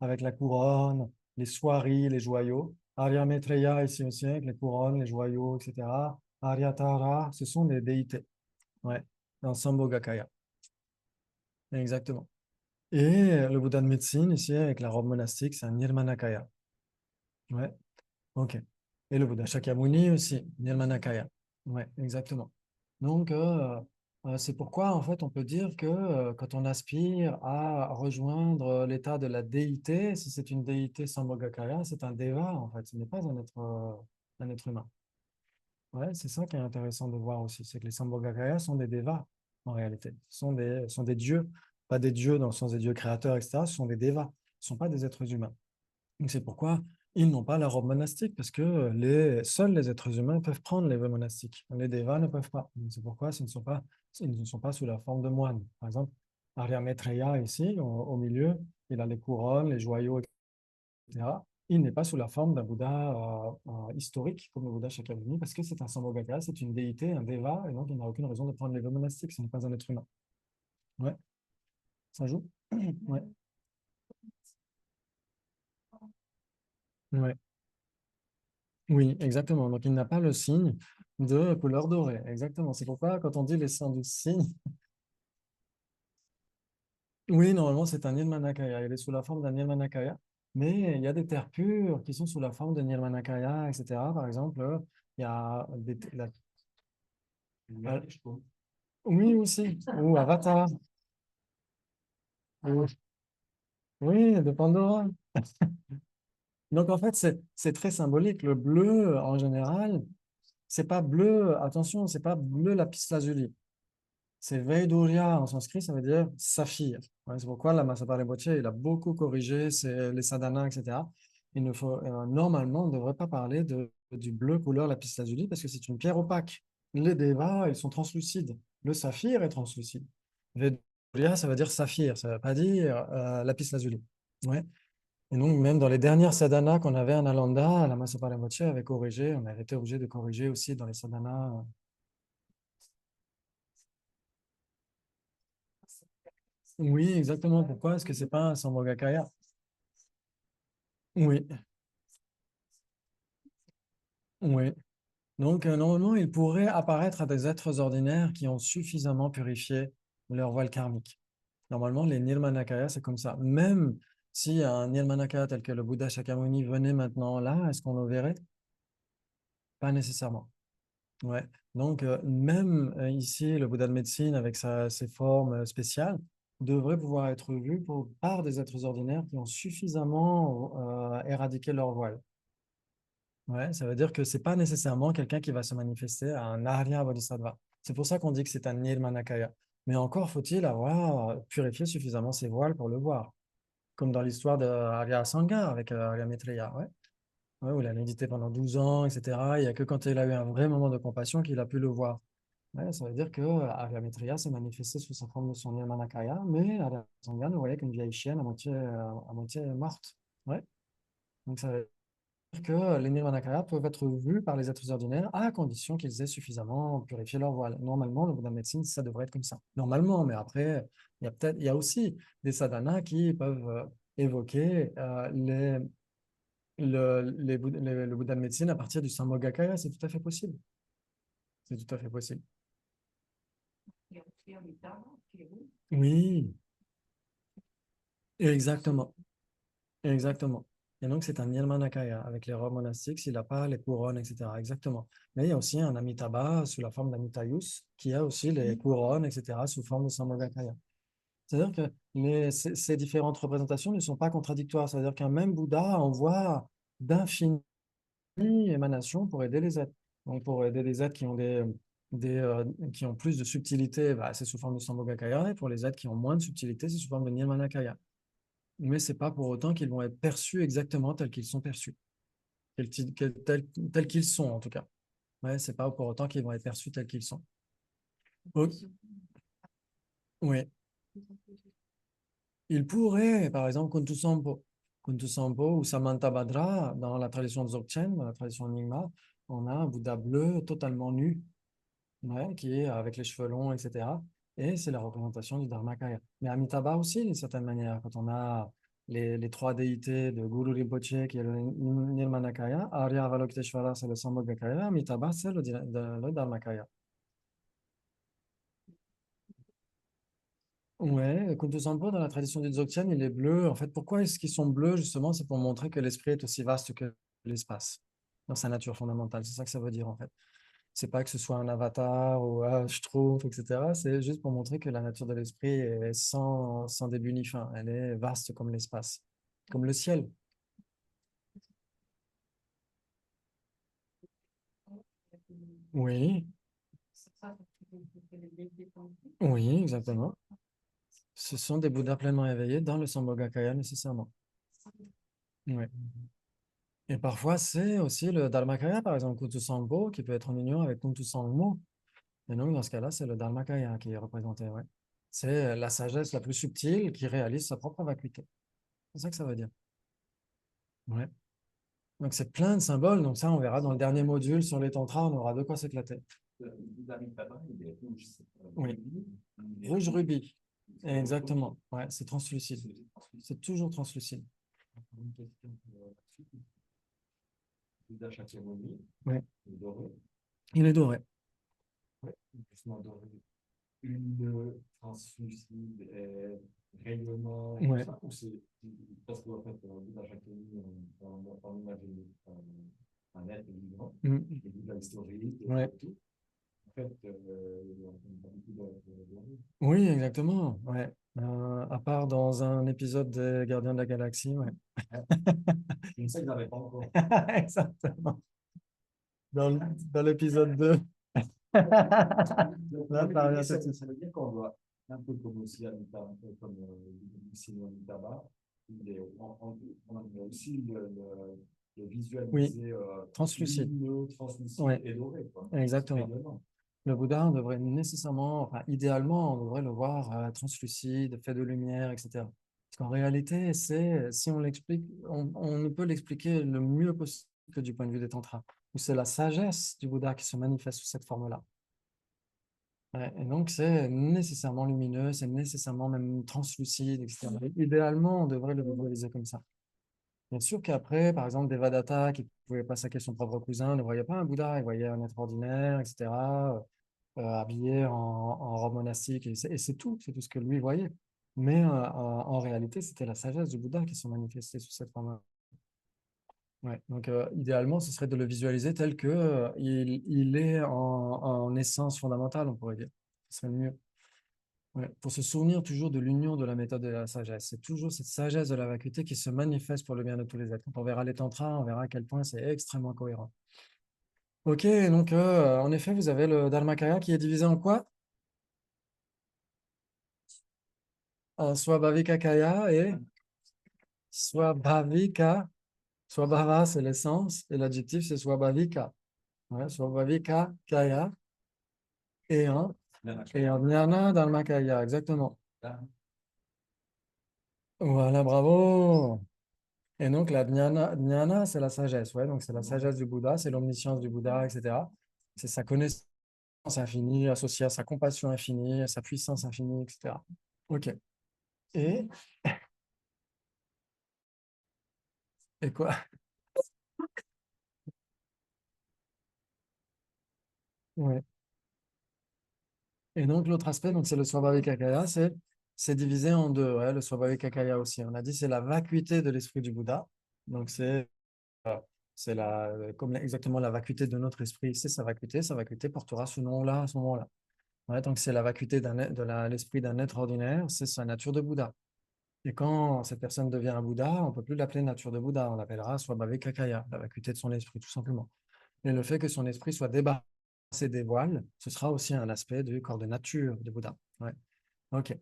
avec la couronne, les soieries, les joyaux. Arya Maitreya, ici aussi, avec les couronnes, les joyaux, etc. Arya Tara, ce sont des déités. Ouais. Dans Sambhogakaya. Exactement. Et le Bouddha de médecine, ici, avec la robe monastique, c'est un Nirmanakaya. Ouais. Ok. Et le Bouddha Shakyamuni aussi, Nirmanakaya. Ouais, exactement. Donc, c'est pourquoi, en fait, on peut dire que quand on aspire à rejoindre l'état de la déité, si c'est une déité Sambhogakaya, c'est un deva, en fait, ce n'est pas un être humain. Ouais, c'est ça qui est intéressant de voir aussi, c'est que les Sambhogakaya sont des devas, en réalité. Sont des dieux, pas des dieux dans le sens des dieux créateurs, etc. Ce sont des devas, ce ne sont pas des êtres humains. Donc, c'est pourquoi ils n'ont pas la robe monastique, parce que seuls les êtres humains peuvent prendre les vœux monastiques. Les devas ne peuvent pas. Donc, c'est pourquoi ils ne sont pas sous la forme de moines. Par exemple, Arya Maitreya, ici, au milieu, il a les couronnes, les joyaux, etc. Il n'est pas sous la forme d'un Bouddha historique, comme le Bouddha Shakyamuni, parce que c'est un Sambhogakaya, c'est une déité, un deva, et donc il n'a aucune raison de prendre les vœux monastiques, ce n'est pas un être humain. Ouais, ça joue? Ouais. Ouais. Oui, exactement. Donc, il n'a pas le signe de couleur dorée. Exactement. C'est pourquoi, quand on dit les 112 signes, oui, normalement, c'est un Nirmanakaya. Il est sous la forme d'un Nirmanakaya. Mais il y a des terres pures qui sont sous la forme de Nirmanakaya, etc. Par exemple, il y a ah, oui, aussi. Ou Avatar. Oui, oui, de Pandora. Donc, en fait, c'est très symbolique. Le bleu, en général, c'est pas bleu, attention, c'est pas bleu lapis-lazuli. C'est Vaidurya en sanskrit, ça veut dire saphir. Ouais, c'est pourquoi la Mahāsabhāra Rinpoche, il a beaucoup corrigé les sadhanas, etc. Normalement, on ne devrait pas parler du bleu couleur lapis-lazuli parce que c'est une pierre opaque. Les devas, ils sont translucides. Le saphir est translucide. Vaidurya, ça veut dire saphir, ça ne veut pas dire lapis-lazuli. Ouais. Et donc, même dans les dernières sadhanas qu'on avait en Nalanda, la Mahāsabhāra Rinpoche avait corrigé, on avait été obligé de corriger aussi dans les sadhanas. Oui, exactement. Pourquoi est-ce que c'est pas un Sambhogakaya? Oui, oui. Donc, normalement, il pourrait apparaître à des êtres ordinaires qui ont suffisamment purifié leur voile karmique. Normalement, les Nirmanakaya, c'est comme ça. Même si un Nirmanakaya tel que le Bouddha Shakyamuni venait maintenant là, est-ce qu'on le verrait? Pas nécessairement. Ouais. Donc, même ici, le Bouddha de médecine, avec ses formes spéciales, devrait pouvoir être vu par des êtres ordinaires qui ont suffisamment éradiqué leur voile. Ouais, ça veut dire que c'est pas nécessairement quelqu'un qui va se manifester à un Arya Bodhisattva. C'est pour ça qu'on dit que c'est un Nirmanakaya. Mais encore faut-il avoir purifié suffisamment ses voiles pour le voir. Comme dans l'histoire de Arya Asanga avec Arya Maitreya. Ouais. Ouais, où il a médité pendant 12 ans, etc. Il n'y a que quand il a eu un vrai moment de compassion qu'il a pu le voir. Ouais, ça veut dire que Arya Maitreya s'est manifestée sous sa forme de son Nirmanakaya, mais Arya Sangha ne voyait qu'une vieille chienne à moitié morte. Ouais. Donc ça veut dire que les Nirmanakaya peuvent être vus par les êtres ordinaires à condition qu'ils aient suffisamment purifié leur voile. Normalement, le Bouddha médecine, ça devrait être comme ça. Normalement, mais après, il y a aussi des sadhanas qui peuvent évoquer le Bouddha de médecine à partir du Sambhogakaya, c'est tout à fait possible. C'est tout à fait possible. Oui, exactement. Exactement. Et donc, c'est un Nirmanakaya avec les robes monastiques, s'il n'a pas les couronnes, etc. Exactement. Mais il y a aussi un Amitabha sous la forme d'Amitayus qui a aussi les couronnes, etc. sous forme de Sambhogakaya. C'est-à-dire que ces différentes représentations ne sont pas contradictoires. C'est-à-dire qu'un même Bouddha envoie d'infinies émanations pour aider les êtres. Donc, pour aider les êtres qui ont qui ont plus de subtilité, bah, c'est sous forme de Sambhogakaya. Et pour les êtres qui ont moins de subtilité, c'est sous forme de Nirmanakaya. Mais ce n'est pas pour autant qu'ils vont être perçus exactement tels qu'ils sont perçus. Tels qu'ils sont, en tout cas. Ouais, ce n'est pas pour autant qu'ils vont être perçus tels qu'ils sont. Oui. Il pourrait, par exemple, Kuntu Sampo ou Samantabhadra, dans la tradition Dzogchen, dans la tradition Nyingma, on a un Bouddha bleu totalement nu, ouais, qui est avec les cheveux longs, etc. Et c'est la représentation du Dharmakaya. Mais Amitabha aussi, d'une certaine manière, quand on a les trois déités de Guru Rinpoche, qui est le Nirmanakaya, Arya Avalokiteshvara, c'est le Sambhogakaya, Amitabha, c'est le Dharmakaya. Ouais, Kuntu Sampo, dans la tradition du Dzogchen, il est bleu. En fait, pourquoi est-ce qu'ils sont bleus, justement? C'est pour montrer que l'esprit est aussi vaste que l'espace, dans sa nature fondamentale. C'est ça que ça veut dire, en fait. C'est pas que ce soit un avatar ou ah, je trouve, etc. C'est juste pour montrer que la nature de l'esprit est sans début ni fin. Elle est vaste comme l'espace, comme le ciel. Oui, oui, exactement. Ce sont des Bouddhas pleinement éveillés dans le Sambhogakaya nécessairement. Oui. Et parfois, c'est aussi le Dharmakaya, par exemple, Kuntu Sampo, qui peut être en union avec Kuntu Sangmo. Et donc, dans ce cas-là, c'est le Dharmakaya qui est représenté. Ouais. C'est la sagesse la plus subtile qui réalise sa propre vacuité. C'est ça que ça veut dire. Ouais. Donc, c'est plein de symboles. Donc, ça, on verra dans le dernier module sur les tantras, on aura de quoi s'éclater. Oui. Rouge rubis. Exactement. Ouais, c'est translucide. C'est toujours translucide. Ouais. Il est doré. Une translucide, rayonnant, ouais. ou c'est parce qu'en fait, dans chaque on imagine un être vivant, de l'historique, ouais. tout. En fait, on a beaucoup de. Oui, exactement. Ouais. À part dans un épisode des Gardiens de la Galaxie, ouais. Je sais que vous n'avez pas encore. Exactement. Dans l'épisode 2. Là, Ça veut dire qu'on doit, un peu comme aussi Amitabha, comme Simon Amitabha, on a aussi le visualiser translucide. translucide Ouais. et doré. Quoi. Exactement. Le Bouddha, on devrait nécessairement, enfin, idéalement, on devrait le voir translucide, fait de lumière, etc. Parce qu'en réalité, si on l'explique, on ne peut l'expliquer le mieux possible que du point de vue des tantras, où c'est la sagesse du Bouddha qui se manifeste sous cette forme-là. Ouais, et donc, c'est nécessairement lumineux, c'est nécessairement même translucide, etc. Idéalement, on devrait le visualiser comme ça. Bien sûr qu'après, par exemple, Devadatta, qui ne pouvait pas saquer son propre cousin, ne voyait pas un Bouddha, il voyait un être ordinaire, etc., habillé en robe monastique, et c'est tout ce que lui voyait. Mais en réalité, c'était la sagesse du Bouddha qui se manifestait sous cette forme. Ouais. Donc, idéalement, ce serait de le visualiser tel que il est en essence fondamentale, on pourrait dire. Ce serait mieux. Ouais. Pour se souvenir toujours de l'union de la méthode et de la sagesse. C'est toujours cette sagesse de la vacuité qui se manifeste pour le bien de tous les êtres. Quand on verra les tantras, on verra à quel point c'est extrêmement cohérent. Ok, donc en effet, vous avez le Dharmakaya qui est divisé en quoi? En Swabhavika Kaya et Swabhavika. Swabhava, c'est l'essence, et l'adjectif, c'est Swabhavika. Ouais, Swabhavika Kaya. et un jnana dharmakaya, exactement. Voilà, bravo. Et donc, la jnana, c'est la sagesse, ouais, donc c'est la sagesse du Bouddha, c'est l'omniscience du Bouddha, etc. C'est sa connaissance infinie associée à sa compassion infinie, à sa puissance infinie, etc. Ok. Et, et quoi? Ouais. Et donc, l'autre aspect, donc c'est le Swabhavikakaya, c'est divisé en deux, ouais, le Swabhavikakaya aussi. On a dit c'est la vacuité de l'esprit du Bouddha. Donc, comme exactement la vacuité de notre esprit, c'est sa vacuité portera ce nom-là à ce moment-là. Ouais, donc, c'est la vacuité l'esprit d'un être ordinaire, c'est sa nature de Bouddha. Et quand cette personne devient un Bouddha, on ne peut plus l'appeler nature de Bouddha, on l'appellera Swabhavikakaya, la vacuité de son esprit, tout simplement. Et le fait que son esprit soit débarrassé des voiles, ce sera aussi un aspect du corps de nature du Bouddha. Ouais. Ok.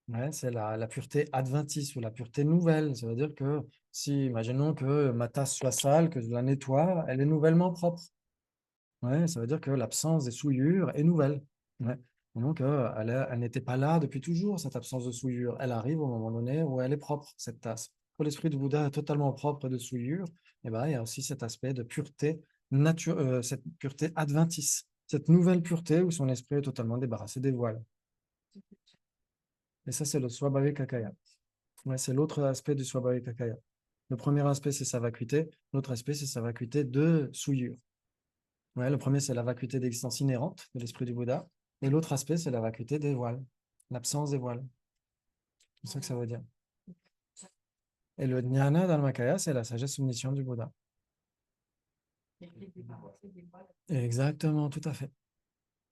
Ouais, c'est la pureté adventice ou la pureté nouvelle. Ça veut dire que si, imaginons que ma tasse soit sale, que je la nettoie, elle est nouvellement propre. Ouais, ça veut dire que l'absence des souillures est nouvelle. Ouais. Et donc, elle n'était pas là depuis toujours, cette absence de souillure. Elle arrive au moment donné où elle est propre, cette tasse. Quand l'esprit du Bouddha est totalement propre de souillure, eh ben, il y a aussi cet aspect de pureté, cette pureté adventice, cette nouvelle pureté où son esprit est totalement débarrassé des voiles. Et ça, c'est le Swabhavikakaya. Ouais, c'est l'autre aspect du Swabhavikakaya. Le premier aspect, c'est sa vacuité. L'autre aspect, c'est sa vacuité de souillure. Ouais, le premier, c'est la vacuité d'existence inhérente de l'esprit du Bouddha. Et l'autre aspect, c'est la vacuité des voiles, l'absence des voiles. C'est ça que ça veut dire. Et le jnana dharmakaya, c'est la sagesse omnisciente du Bouddha. Exactement, tout à fait.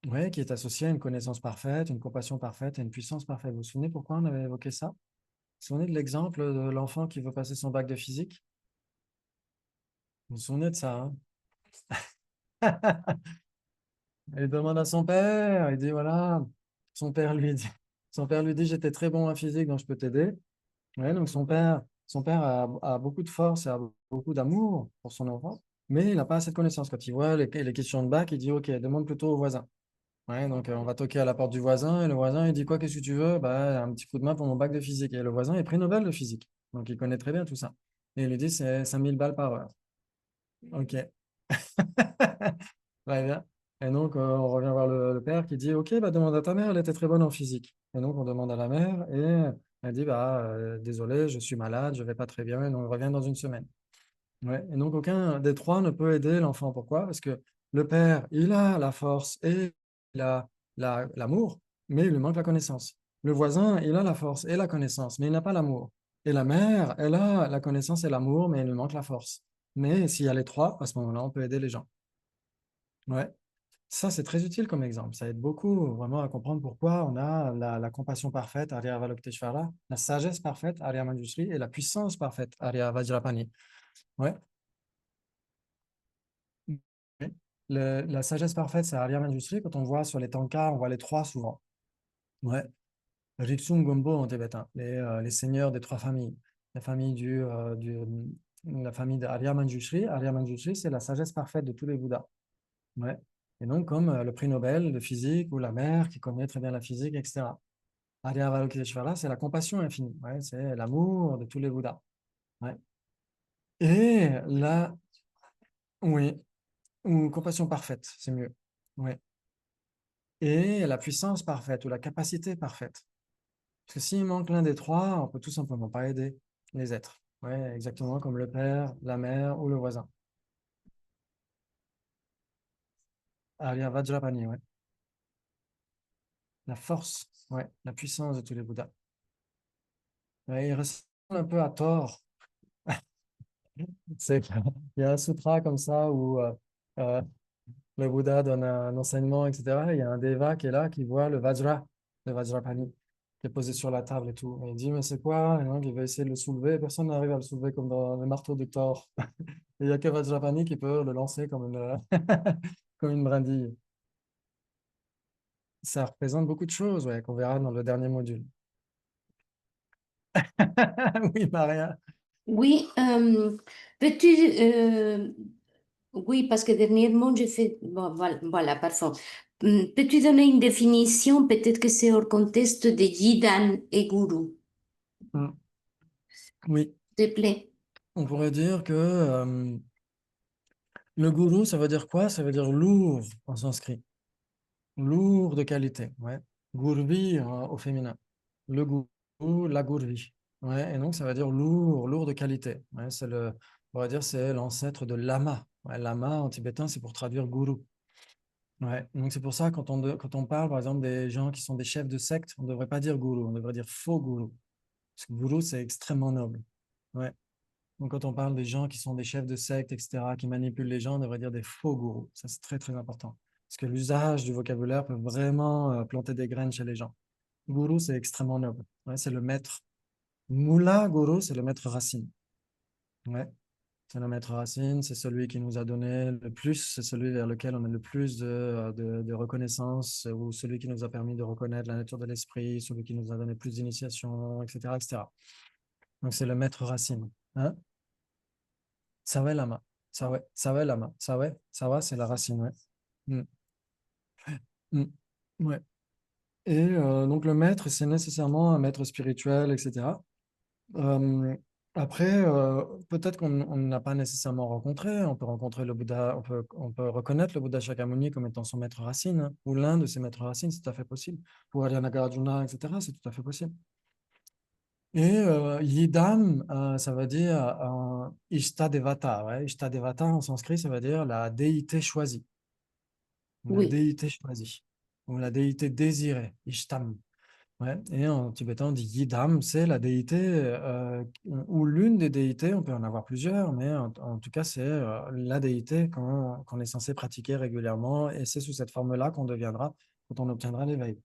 Oui, qui est associée à une connaissance parfaite, une compassion parfaite et une puissance parfaite. Vous vous souvenez pourquoi on avait évoqué ça? Vous vous souvenez de l'exemple de l'enfant qui veut passer son bac de physique? Vous vous souvenez de ça, hein? Il demande à son père, il dit voilà, son père lui dit j'étais très bon en physique, donc je peux t'aider. Ouais, donc son père a beaucoup de force et a beaucoup d'amour pour son enfant, mais il n'a pas assez de connaissances. Quand il voit les questions de bac, il dit ok, demande plutôt au voisin. Ouais, donc on va toquer à la porte du voisin et le voisin il dit quoi, qu'est-ce que tu veux? Bah, un petit coup de main pour mon bac de physique. Et le voisin est prix Nobel de physique, donc il connaît très bien tout ça. Et il lui dit c'est 5000 balles par heure. Ok. Très bien. Et donc, on revient voir le père qui dit, OK, bah, demande à ta mère, elle était très bonne en physique. Et donc, on demande à la mère et elle dit, bah, désolé, je suis malade, je vais pas très bien, et donc, on revient dans une semaine. Ouais. Et donc, aucun des trois ne peut aider l'enfant. Pourquoi? Parce que le père, il a la force et il a l'amour, mais il lui manque la connaissance. Le voisin, il a la force et la connaissance, mais il n'a pas l'amour. Et la mère, elle a la connaissance et l'amour, mais il lui manque la force. Mais s'il y a les trois, à ce moment-là, on peut aider les gens. Ouais. Ça, c'est très utile comme exemple. Ça aide beaucoup vraiment à comprendre pourquoi on a la compassion parfaite, Arya Avalokiteshvara, la sagesse parfaite, Arya Manjushri, et la puissance parfaite, Arya Vajrapani. Ouais. Ouais. La sagesse parfaite, c'est Arya Manjushri. Quand on voit sur les tankas, on voit les trois souvent. Ouais. Ritsum Gombo en tibétain, les seigneurs des trois familles. La famille la famille d'Arya Manjushri. Arya Manjushri, c'est la sagesse parfaite de tous les Bouddhas. Ouais. Et donc, comme le prix Nobel de physique ou la mère qui connaît très bien la physique, etc. Arya Avalokiteshvara, c'est la compassion infinie. Ouais, c'est l'amour de tous les Bouddhas. Ouais. Et oui, ou compassion parfaite, c'est mieux. Ouais. Et la puissance parfaite ou la capacité parfaite. Parce que s'il manque l'un des trois, on peut tout simplement pas aider les êtres. Ouais, exactement comme le père, la mère ou le voisin. Arya Vajrapani, ouais. La force, ouais, la puissance de tous les Bouddhas. Ouais, il ressemble un peu à Thor. Il y a un sutra comme ça où euh, le Bouddha donne un enseignement, etc. Il y a un Deva qui est là, qui voit le Vajrapani, qui est posé sur la table et tout. Et il dit, mais c'est quoi? Et donc, il va essayer de le soulever. Personne n'arrive à le soulever comme dans le marteau de Thor. Et il n'y a que Vajrapani qui peut le lancer comme comme une brindille. Ça représente beaucoup de choses, ouais, qu'on verra dans le dernier module. Oui, Maria. Oui, peux-tu, oui, parce que dernièrement, j'ai fait, bon, voilà, parfois, Peux-tu donner une définition? Peut-être que c'est hors contexte de Yidan et Guru, Mm. Oui, s'il te plaît. on pourrait dire que le gourou, ça veut dire quoi? Ça veut dire lourd en sanskrit. Lourd de qualité, ouais. Gourvi au féminin. Le gourou, la gourvi. Ouais, et donc ça veut dire lourd, lourd de qualité. Ouais, on va dire c'est l'ancêtre de lama. Ouais, lama en tibétain, c'est pour traduire gourou. Ouais, donc c'est pour ça quand on parle par exemple des gens qui sont des chefs de secte, on ne devrait pas dire gourou, on devrait dire faux gourou. Parce que gourou, c'est extrêmement noble. Ouais. Donc quand on parle des gens qui sont des chefs de secte, etc., qui manipulent les gens, on devrait dire des faux gourous. Ça, c'est très, très important. Parce que l'usage du vocabulaire peut vraiment planter des graines chez les gens. Gourou, c'est extrêmement noble. Ouais, c'est le maître. Moula, gourou, c'est le maître racine. Ouais, c'est le maître racine, c'est celui qui nous a donné le plus, c'est celui vers lequel on a le plus de reconnaissance, ou celui qui nous a permis de reconnaître la nature de l'esprit, celui qui nous a donné plus d'initiation, etc., etc. Donc c'est le maître racine. Hein? Sawe lama. Sawe lama. Sawa, c'est la racine, ouais. Mm. Mm. Ouais. Et donc le maître, c'est nécessairement un maître spirituel, etc. Euh, Après, peut-être qu'on n'a pas nécessairement rencontré. On peut rencontrer le Bouddha, on peut reconnaître le Bouddha Shakyamuni comme étant son maître racine, hein, ou l'un de ses maîtres racines, c'est tout à fait possible. Pour Ariana Nagarjuna, etc., c'est tout à fait possible. Et Yidam, ça veut dire Ishta Devata. Ouais. Ishta Devata en sanskrit, ça veut dire la déité choisie. La Oui, déité choisie. Ou la déité désirée. Ishtam. Ouais. Et en tibétain, on dit Yidam, c'est la déité, ou l'une des déités, on peut en avoir plusieurs, mais en tout cas, c'est la déité qu'on est censé pratiquer régulièrement. Et c'est sous cette forme-là qu'on deviendra quand on obtiendra l'éveil.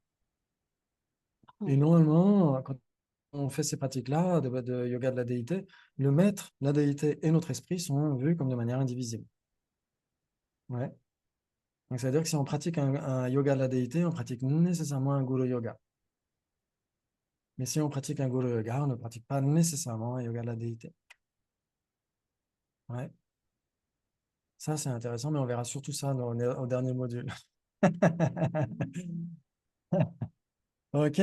Et normalement, quand on fait ces pratiques-là de yoga de la déité, le maître, la déité et notre esprit sont vus comme de manière indivisible. Ouais. Donc, c'est-à-dire que si on pratique un yoga de la déité, on pratique nécessairement un guru yoga. Mais si on pratique un guru yoga, on ne pratique pas nécessairement un yoga de la déité. Ouais. Ça, c'est intéressant, mais on verra surtout ça au dernier module. OK.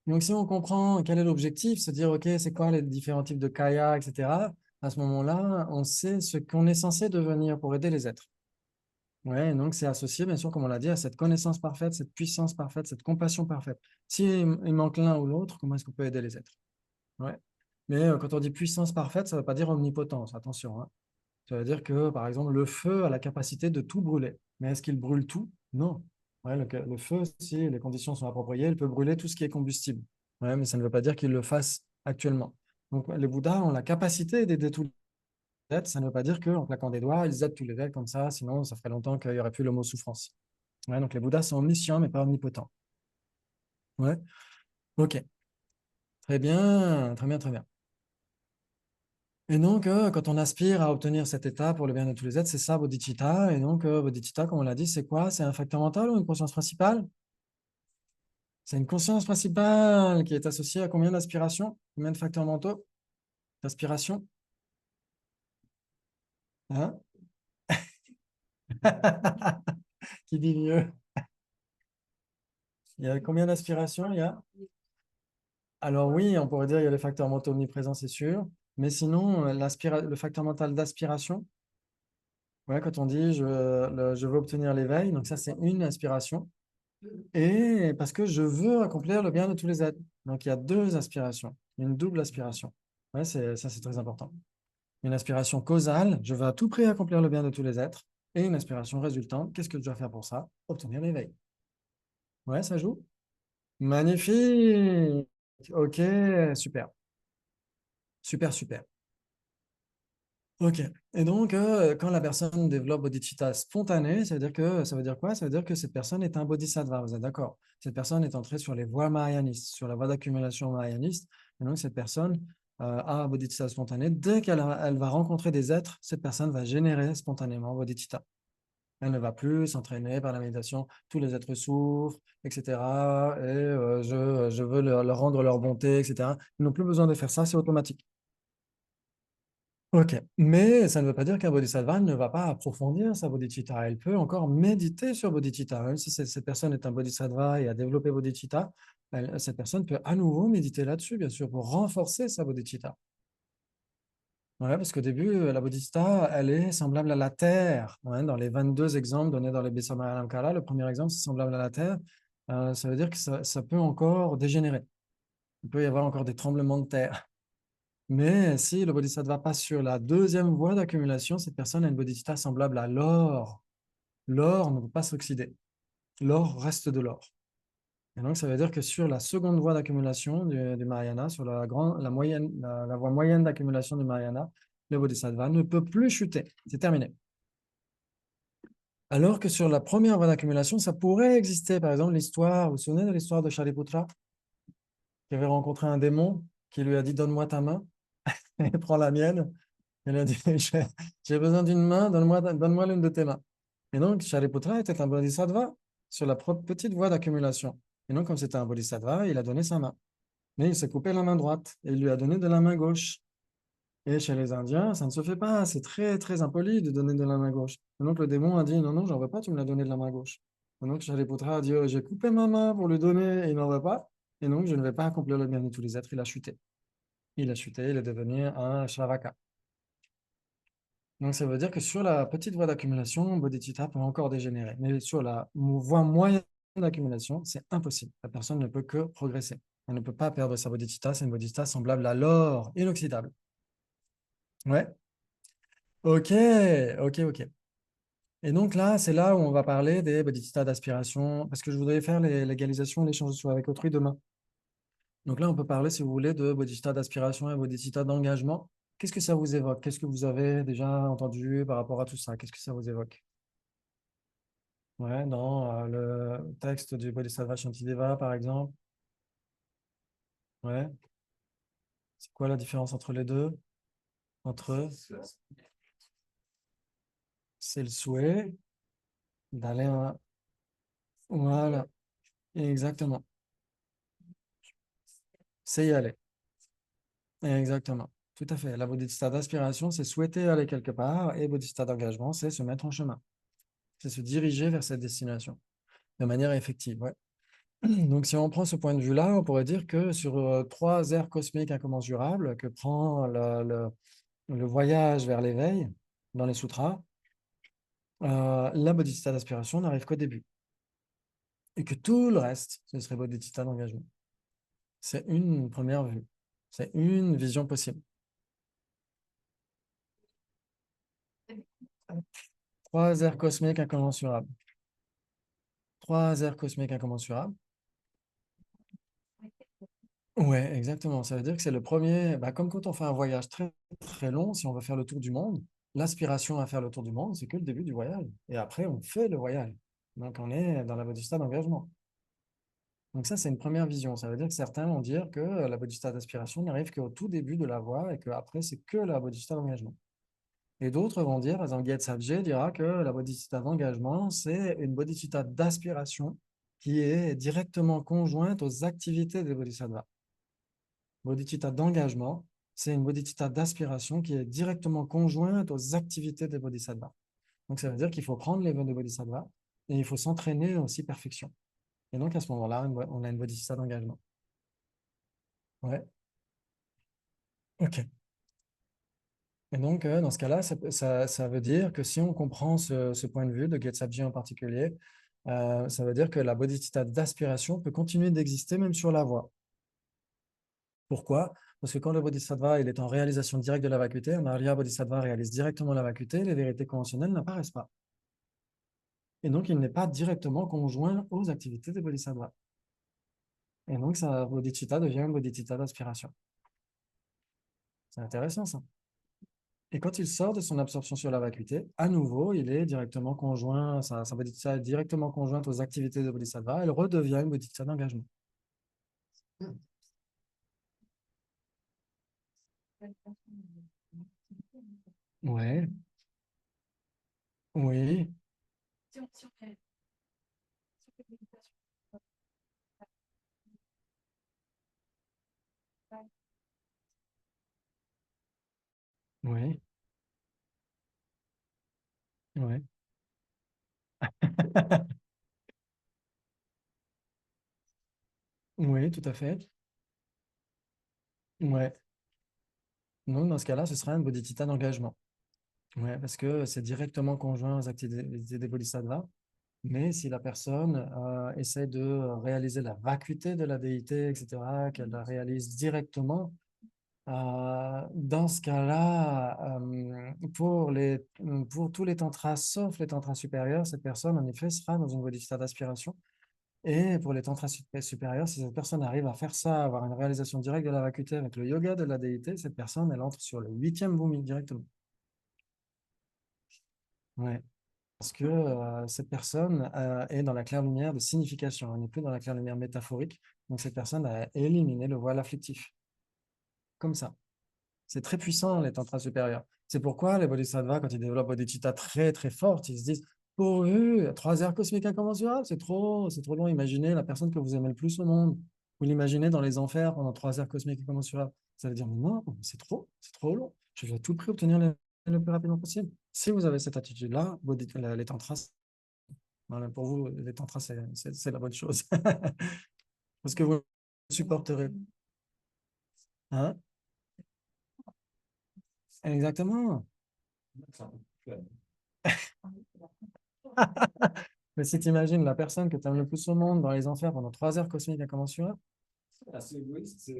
Donc, si on comprend quel est l'objectif, se dire, OK, c'est quoi les différents types de kaya, etc., à ce moment-là, on sait ce qu'on est censé devenir pour aider les êtres. Ouais, donc c'est associé, bien sûr, comme on l'a dit, à cette connaissance parfaite, cette puissance parfaite, cette compassion parfaite. Si il manque l'un ou l'autre, comment est-ce qu'on peut aider les êtres? Ouais. Mais quand on dit puissance parfaite, ça ne veut pas dire omnipotence, attention, hein. Ça veut dire que, par exemple, le feu a la capacité de tout brûler. Mais est-ce qu'il brûle tout? Non. Ouais, le feu, si les conditions sont appropriées, il peut brûler tout ce qui est combustible. Ouais, mais ça ne veut pas dire qu'il le fasse actuellement. Donc, les Bouddhas ont la capacité d'aider tous les êtres. Ça ne veut pas dire qu'en claquant des doigts, ils aident tous les êtres comme ça. Sinon, ça ferait longtemps qu'il n'y aurait plus le mot souffrance. Ouais, donc, les Bouddhas sont omniscients, mais pas omnipotents. Ouais, ok. Très bien, très bien, très bien. Et donc, quand on aspire à obtenir cet état pour le bien de tous les êtres, c'est ça, bodhicitta. Et donc, bodhicitta, comme on l'a dit, c'est quoi? C'est un facteur mental ou une conscience principale? C'est une conscience principale qui est associée à combien d'aspirations? Combien de facteurs mentaux d'aspiration? Hein? Qui dit mieux? Il y a combien d'aspirations? Il y a... Alors oui, on pourrait dire il y a les facteurs mentaux omniprésents, c'est sûr. Mais sinon, le facteur mental d'aspiration, ouais, quand on dit je veux obtenir l'éveil, donc ça, c'est une aspiration. Et parce que je veux accomplir le bien de tous les êtres. Donc, il y a deux aspirations, une double aspiration. Ouais, ça, c'est très important. Une aspiration causale, je veux à tout prix accomplir le bien de tous les êtres. Et une aspiration résultante, qu'est-ce que je dois faire pour ça? Obtenir l'éveil. Ouais, ça joue? Magnifique! Ok, super. Super, super. Ok. Et donc, quand la personne développe bodhicitta spontané, ça veut dire quoi? Ça veut dire que cette personne est un bodhisattva, vous êtes d'accord? Cette personne est entrée sur les voies mahayanistes, sur la voie d'accumulation mahayaniste. Et donc, cette personne a un bodhicitta spontané. Dès elle va rencontrer des êtres, cette personne va générer spontanément bodhicitta. Elle ne va plus s'entraîner par la méditation. Tous les êtres souffrent, etc. Et je veux leur rendre leur bonté, etc. Ils n'ont plus besoin de faire ça, c'est automatique. Ok, mais ça ne veut pas dire qu'un bodhisattva ne va pas approfondir sa bodhicitta. Elle peut encore méditer sur bodhicitta. Même si cette personne est un bodhisattva et a développé bodhicitta, cette personne peut à nouveau méditer là-dessus, bien sûr, pour renforcer sa bodhicitta. Ouais, parce qu'au début, la bodhicitta, elle est semblable à la terre. Ouais, dans les 22 exemples donnés dans les Besammayalamkara, le premier exemple, c'est semblable à la terre. Ça veut dire que ça peut encore dégénérer. Il peut y avoir encore des tremblements de terre. Mais si le bodhisattva passe sur la deuxième voie d'accumulation, cette personne a une bodhicitta semblable à l'or. L'or ne peut pas s'oxyder. L'or reste de l'or. Et donc, ça veut dire que sur la seconde voie d'accumulation du Mahayana, sur la voie moyenne d'accumulation du Mahayana, le bodhisattva ne peut plus chuter. C'est terminé. Alors que sur la première voie d'accumulation, ça pourrait exister. Par exemple, l'histoire, vous vous souvenez de l'histoire de Shariputra, qui avait rencontré un démon qui lui a dit: Donne-moi ta main, et prends la mienne. Il a dit: J'ai besoin d'une main, donne-moi l'une de tes mains. Et donc, Shariputra était un bodhisattva sur la petite voie d'accumulation. Et donc, comme c'était un bodhisattva, il a donné sa main. Mais il s'est coupé la main droite et il lui a donné de la main gauche. Et chez les Indiens, ça ne se fait pas. C'est très, très impoli de donner de la main gauche. Et donc, le démon a dit: Non, non, j'en veux pas, tu me l'as donné de la main gauche. Et donc, Shariputra a dit: Oh, j'ai coupé ma main pour lui donner et il n'en veut pas. Et donc, je ne vais pas accomplir le bien de tous les êtres. Il a chuté. Il a chuté, il est devenu un Shravaka. Donc, ça veut dire que sur la petite voie d'accumulation, bodhicitta peut encore dégénérer. Mais sur la voie moyenne d'accumulation, c'est impossible. La personne ne peut que progresser. Elle ne peut pas perdre sa bodhicitta. C'est une bodhicitta semblable à l'or, inoxydable. Ouais. Ok, ok, ok. Et donc là, c'est là où on va parler des bodhicittas d'aspiration, parce que je voudrais faire l'égalisation et l'échange de soi avec autrui demain. Donc là, on peut parler, si vous voulez, de bodhicitta d'aspiration et bodhicitta d'engagement. Qu'est-ce que ça vous évoque? Qu'est-ce que vous avez déjà entendu par rapport à tout ça? Qu'est-ce que ça vous évoque? Ouais, dans le texte du Bodhisattva Shantideva, par exemple. Ouais. C'est quoi la différence entre les deux? Entre eux, c'est le souhait d'aller à... Voilà, exactement. C'est y aller. Exactement. Tout à fait. La bodhicitta d'aspiration, c'est souhaiter aller quelque part, et bodhicitta d'engagement, c'est se mettre en chemin. C'est se diriger vers cette destination de manière effective. Ouais. Donc, si on prend ce point de vue-là, on pourrait dire que sur 3 aires cosmiques incommensurables que prend le voyage vers l'éveil dans les sutras, la bodhicitta d'aspiration n'arrive qu'au début. Et que tout le reste, ce serait bodhicitta d'engagement. C'est une première vue. C'est une vision possible. 3 aires cosmiques incommensurables. 3 aires cosmiques incommensurables. Ouais, exactement. Ça veut dire que c'est le premier, bah, comme quand on fait un voyage très très long, si on veut faire le tour du monde, l'aspiration à faire le tour du monde, c'est que le début du voyage. Et après, on fait le voyage. Donc, on est dans la bodhicitta d'engagement. Donc ça, c'est une première vision. Ça veut dire que certains vont dire que la bodhicitta d'aspiration n'arrive qu'au tout début de la voie et qu'après, c'est que la bodhicitta d'engagement. Et d'autres vont dire, par exemple, Gyatso dira que la bodhicitta d'engagement, c'est une bodhicitta d'aspiration qui est directement conjointe aux activités des bodhisattvas. Bodhicitta d'engagement, c'est une bodhicitta d'aspiration qui est directement conjointe aux activités des bodhisattvas. Donc ça veut dire qu'il faut prendre les vœux de bodhisattva et il faut s'entraîner aussi perfection. Et donc à ce moment-là, on a une bodhicitta d'engagement. Ouais, ok. Et donc, dans ce cas-là, ça veut dire que si on comprend ce point de vue de Gyatso en particulier, ça veut dire que la bodhicitta d'aspiration peut continuer d'exister même sur la voie. Pourquoi? Parce que quand le bodhisattva il est en réalisation directe de la vacuité, un Arya bodhisattva réalise directement la vacuité, les vérités conventionnelles n'apparaissent pas. Et donc, il n'est pas directement conjoint aux activités des bodhisattvas. Et donc, sa bodhicitta devient une bodhicitta d'aspiration. C'est intéressant, ça. Et quand il sort de son absorption sur la vacuité, à nouveau, il est directement conjoint, sa bodhicitta est directement conjointe aux activités de bodhisattva, elle redevient une bodhicitta d'engagement. Ouais, oui, Oui, oui. Oui, tout à fait. Ouais. Donc, dans ce cas-là, ce sera un bodhicitta d'engagement. Ouais, parce que c'est directement conjoint aux activités des bodhisattvas. Mais si la personne essaie de réaliser la vacuité de la déité, etc., qu'elle la réalise directement, dans ce cas-là, pour tous les tantras, sauf les tantras supérieurs, cette personne, en effet, sera dans une bodhisattva d'aspiration. Et pour les tantras supérieurs, si cette personne arrive à faire ça, avoir une réalisation directe de la vacuité avec le yoga de la déité, cette personne, elle entre sur le 8e bhumi directement. Ouais. Parce que cette personne est dans la claire-lumière de signification, elle n'est plus dans la claire-lumière métaphorique. Donc cette personne a éliminé le voile afflictif. Comme ça. C'est très puissant, les tantras supérieurs. C'est pourquoi les bodhisattvas, quand ils développent des bodhicitta très très fortes, ils se disent, pourvu, 3 heures cosmiques incommensurables, c'est trop long. Imaginez la personne que vous aimez le plus au monde. Vous l'imaginez dans les enfers pendant 3 heures cosmiques incommensurables. Ça veut dire, mais non, c'est trop long. Je vais à tout prix obtenir le plus rapidement possible. Si vous avez cette attitude-là, les tantras, voilà, pour vous, les tantras, c'est la bonne chose. Parce que vous supporterez. Hein? Exactement. C'est un peu plus fun. Mais si tu imagines la personne que tu aimes le plus au monde dans les enfers pendant 3 heures cosmiques incommensurables, C'est assez égoïste.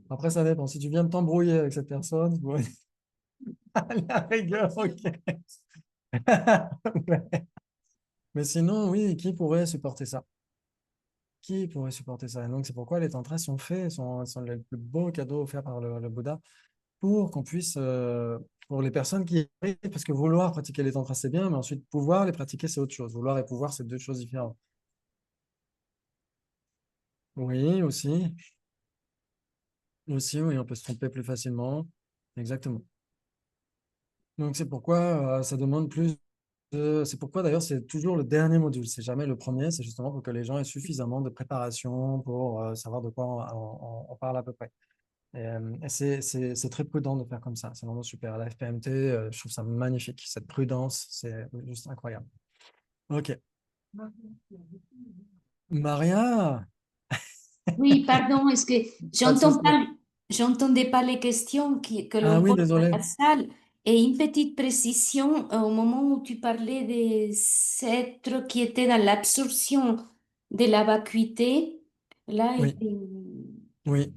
après ça dépend. Si tu viens de t'embrouiller avec cette personne, ouais. À la rigueur, ok. Ouais. Mais sinon, oui, qui pourrait supporter ça? Qui pourrait supporter ça? Et donc, c'est pourquoi les tantras sont faits, sont les plus beaux cadeaux offerts par le Bouddha pour qu'on puisse, pour les personnes qui arrivent, parce que vouloir pratiquer les tantras, c'est bien, mais ensuite pouvoir les pratiquer, c'est autre chose. Vouloir et pouvoir, c'est deux choses différentes. Oui, aussi. Aussi, oui, on peut se tromper plus facilement. Exactement. Donc, c'est pourquoi ça demande plus de... C'est pourquoi, d'ailleurs, c'est toujours le dernier module. C'est jamais le premier. C'est justement pour que les gens aient suffisamment de préparation pour savoir de quoi on parle à peu près. Et c'est très prudent de faire comme ça. C'est vraiment super. La FPMT, je trouve ça magnifique. Cette prudence, c'est juste incroyable. OK. Maria, Oui, pardon, est-ce que pas de souci. j'entendais pas les questions que Ah l'on oui, pose dans désolé. la salle. Et une petite précision, au moment où tu parlais des êtres qui étaient dans l'absorption de la vacuité, là, Oui, oui,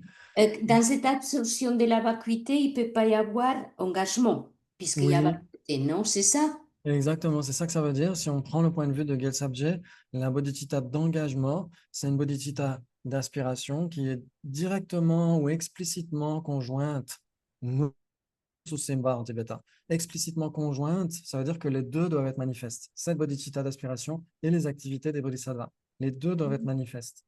dans cette absorption de la vacuité, il ne peut pas y avoir engagement, puisqu'il y a oui. vacuité, non? C'est ça? Exactement, c'est ça que ça veut dire. Si on prend le point de vue de Gyaltsabje, la bodhicitta d'engagement, c'est une bodhicitta d'aspiration qui est directement ou explicitement conjointe, Mususemba en tibétain. Explicitement conjointe, ça veut dire que les deux doivent être manifestes. Cette bodhicitta d'aspiration et les activités des bodhisattvas. Les deux doivent être manifestes.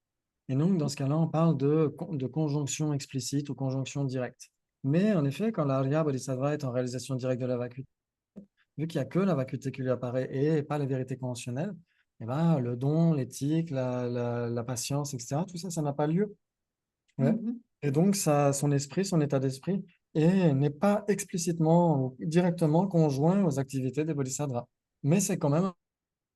Et donc, dans ce cas-là, on parle de conjonction explicite ou conjonction directe. Mais en effet, quand l'Arya Bodhisattva est en réalisation directe de la vacuité, vu qu'il n'y a que la vacuité qui lui apparaît et pas les vérités conventionnelles, eh ben, le don, l'éthique, la patience, etc., tout ça, ça n'a pas lieu. Ouais. Mhm. Et donc, son esprit, son état d'esprit, n'est pas explicitement ou directement conjoint aux activités des bodhisattvas. Mais c'est quand même un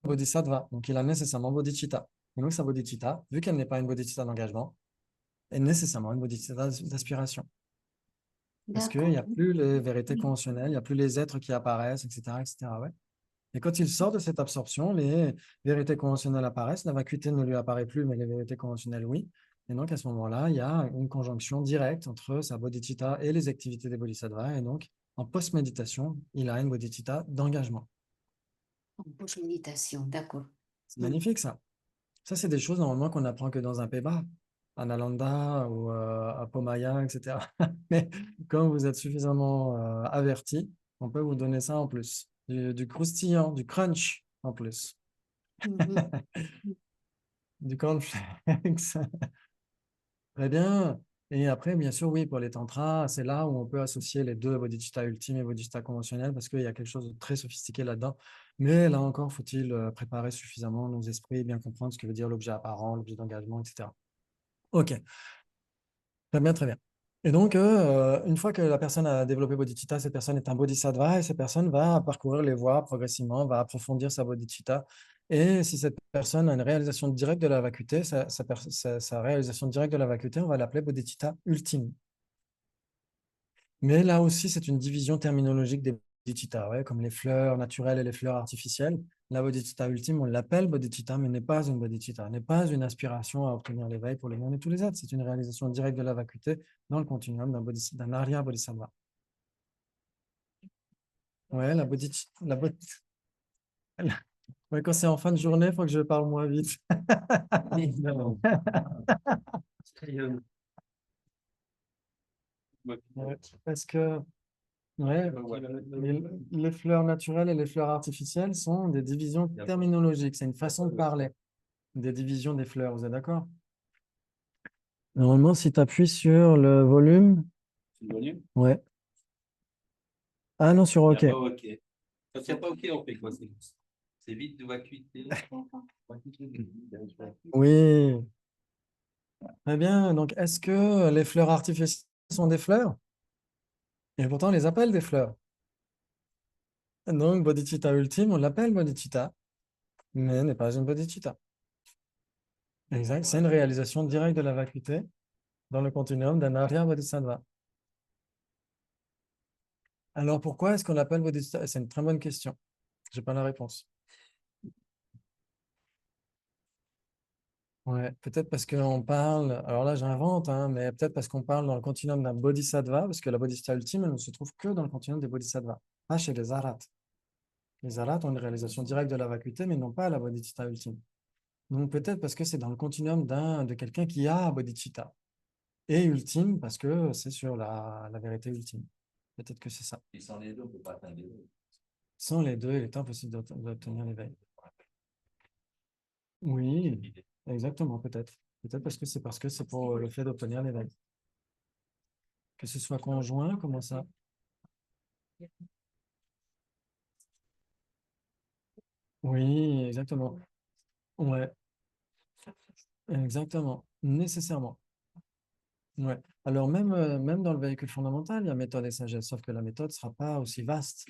bodhisattva, donc il a nécessairement bodhicitta. Et donc, sa bodhicitta, vu qu'elle n'est pas une bodhicitta d'engagement, est nécessairement une bodhicitta d'aspiration. Parce qu'il D'accord. n'y a plus les vérités Oui. conventionnelles, il n'y a plus les êtres qui apparaissent, etc., etc. Ouais. Et quand il sort de cette absorption, les vérités conventionnelles apparaissent, la vacuité ne lui apparaît plus, mais les vérités conventionnelles, oui. Et donc, à ce moment-là, il y a une conjonction directe entre sa bodhicitta et les activités des bodhisattvas. Et donc, en post-méditation, il a une bodhicitta d'engagement. En post-méditation, d'accord. C'est magnifique, ça. Ça, c'est des choses, normalement, qu'on apprend que dans un Peba, à Nalanda ou à Pomaya, etc. Mais quand vous êtes suffisamment averti, on peut vous donner ça en plus. Du croustillant, du crunch en plus. Mhm. Du cornflakes. Très bien. Et après, bien sûr, oui, pour les tantras, c'est là où on peut associer les deux, bodhicitta ultime et bodhicitta conventionnel, parce qu'il y a quelque chose de très sophistiqué là-dedans. Mais là encore, faut-il préparer suffisamment nos esprits, bien comprendre ce que veut dire l'objet apparent, l'objet d'engagement, etc. OK. Très bien, très bien. Et donc, une fois que la personne a développé bodhicitta, cette personne est un bodhisattva et cette personne va parcourir les voies progressivement, va approfondir sa bodhicitta. Et si cette personne a une réalisation directe de la vacuité, sa réalisation directe de la vacuité, on va l'appeler bodhicitta ultime. Mais là aussi, c'est une division terminologique des bodhicitta, ouais, comme les fleurs naturelles et les fleurs artificielles. La bodhicitta ultime, on l'appelle bodhicitta, mais n'est pas une bodhicitta, n'est pas une aspiration à obtenir l'éveil pour les mondes et tous les êtres. C'est une réalisation directe de la vacuité dans le continuum d'un Arya Bodhisattva. Ouais, la bodhicitta. Ouais, quand c'est en fin de journée, il faut que je parle moins vite. Ouais, parce que ouais, les fleurs naturelles et les fleurs artificielles sont des divisions terminologiques. C'est une façon de parler des divisions des fleurs. Vous êtes d'accord? Normalement, si tu appuies sur le volume, Le volume? ouais. Ah non, sur Il OK. n'y a pas OK. Quand il n'y a pas OK, on fait quoi? C'est vite de vacuité. Oui, très bien. Donc, est-ce que les fleurs artificielles sont des fleurs? Et pourtant, on les appelle des fleurs. Donc, bodhicitta ultime, on l'appelle bodhicitta, mais n'est pas une bodhicitta. Exact. C'est une réalisation directe de la vacuité dans le continuum d'un Arya Bodhisattva. Alors, pourquoi est-ce qu'on l'appelle bodhicitta? C'est une très bonne question. Je n'ai pas la réponse. Ouais, peut-être parce qu'on parle, alors là j'invente, hein, mais peut-être parce qu'on parle dans le continuum d'un bodhisattva, parce que la bodhisattva ultime, elle ne se trouve que dans le continuum des bodhisattvas, pas chez les arhats. Les arhats ont une réalisation directe de la vacuité, mais non pas la bodhicitta ultime. Donc peut-être parce que c'est dans le continuum de quelqu'un qui a bodhicitta. Et ultime, parce que c'est sur la vérité ultime. Peut-être que c'est ça. Et sans les deux, on ne peut pas atteindre les deux. Sans les deux, il est impossible d'obtenir l'éveil. Oui, exactement, peut-être. Peut-être parce que c'est pour le fait d'obtenir l'éveil. Que ce soit conjoint, comment ça? Oui, exactement. Ouais, exactement. Nécessairement. Ouais. Alors, même dans le véhicule fondamental, il y a méthode et sagesse, sauf que la méthode ne sera pas aussi vaste.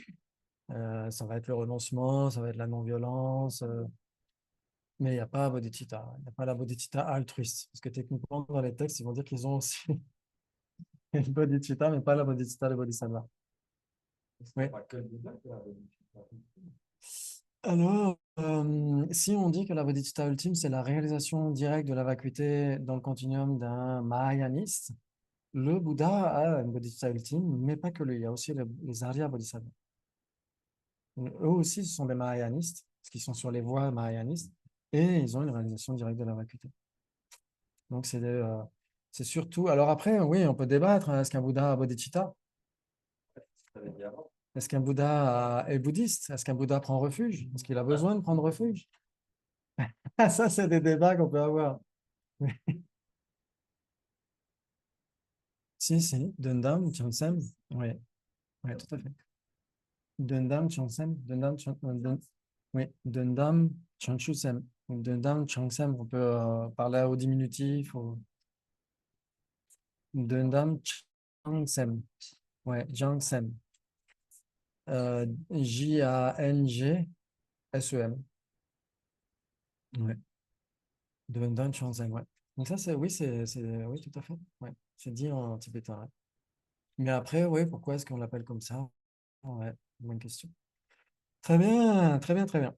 Ça va être le renoncement, ça va être la non-violence, mais il n'y a pas bodhicitta. Il n'y a pas la bodhicitta altruiste. Parce que techniquement, dans les textes, ils vont dire qu'ils ont aussi une bodhicitta, mais pas la bodhicitta de bodhisattva. Oui. Pas que le Bouddha qui a la bodhicitta. Alors, si on dit que la bodhicitta ultime, c'est la réalisation directe de la vacuité dans le continuum d'un mahayaniste, le Bouddha a une bodhicitta ultime, mais pas que lui. Il y a aussi les Arya Bodhisattvas. Eux aussi, ce sont des mahayanistes, parce qu'ils sont sur les voies mahayanistes, et ils ont une réalisation directe de la vacuité. Donc, c'est surtout. Alors après, oui, on peut débattre, hein, est-ce qu'un Bouddha a bodhicitta? Ça veut dire avant. Est-ce qu'un Bouddha est bouddhiste? Est-ce qu'un Bouddha prend refuge? Est-ce qu'il a besoin de prendre refuge? Ça, c'est des débats qu'on peut avoir. Si, Dundam, Chansem, oui, oui, tout à fait. Dundam, Chansem, oui, Dundam, Chanchusem, ou Dundam, Changsem, on peut parler au diminutif, Dundam, Changsem, ouais, Jangsem, Jangsem, ouais, Dundam, Changsem, ouais. Donc ça, oui, oui, tout à fait, ouais, c'est dit en tibétain, ouais. Mais après, oui, pourquoi est-ce qu'on l'appelle comme ça? Ouais, bonne question. Très bien, très bien, très bien.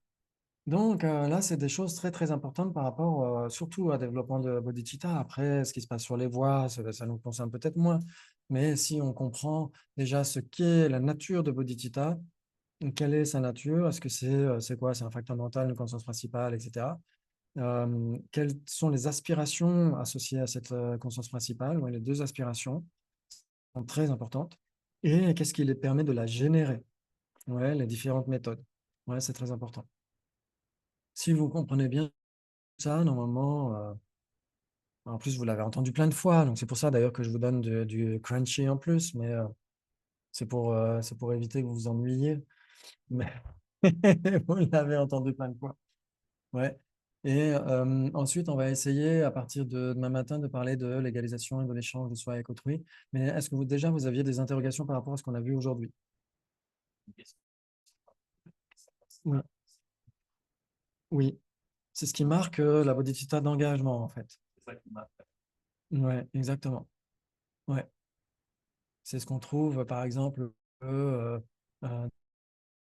Donc là, c'est des choses très, très importantes par rapport surtout au développement de bodhicitta. Après, ce qui se passe sur les voies, ça nous concerne peut-être moins. Mais si on comprend déjà ce qu'est la nature de bodhicitta, quelle est sa nature, est-ce que c'est quoi? C'est un facteur mental, une conscience principale, etc. Quelles sont les aspirations associées à cette conscience principale? Ouais, les deux aspirations sont très importantes. Et qu'est-ce qui les permet de la générer? Ouais, les différentes méthodes. Ouais, c'est très important. Si vous comprenez bien ça, normalement, en plus, vous l'avez entendu plein de fois, donc c'est pour ça d'ailleurs que je vous donne du crunchy en plus, mais c'est pour éviter que vous vous ennuyiez. Mais vous l'avez entendu plein de fois. Ouais. Et ensuite, on va essayer à partir de demain matin de parler de l'égalisation et de l'échange de soi avec autrui. Mais est-ce que déjà vous aviez des interrogations par rapport à ce qu'on a vu aujourd'hui? Oui. Oui, c'est ce qui marque la bodhicitta d'engagement en fait. C'est ça qui marque. Ouais, exactement. Ouais. C'est ce qu'on trouve par exemple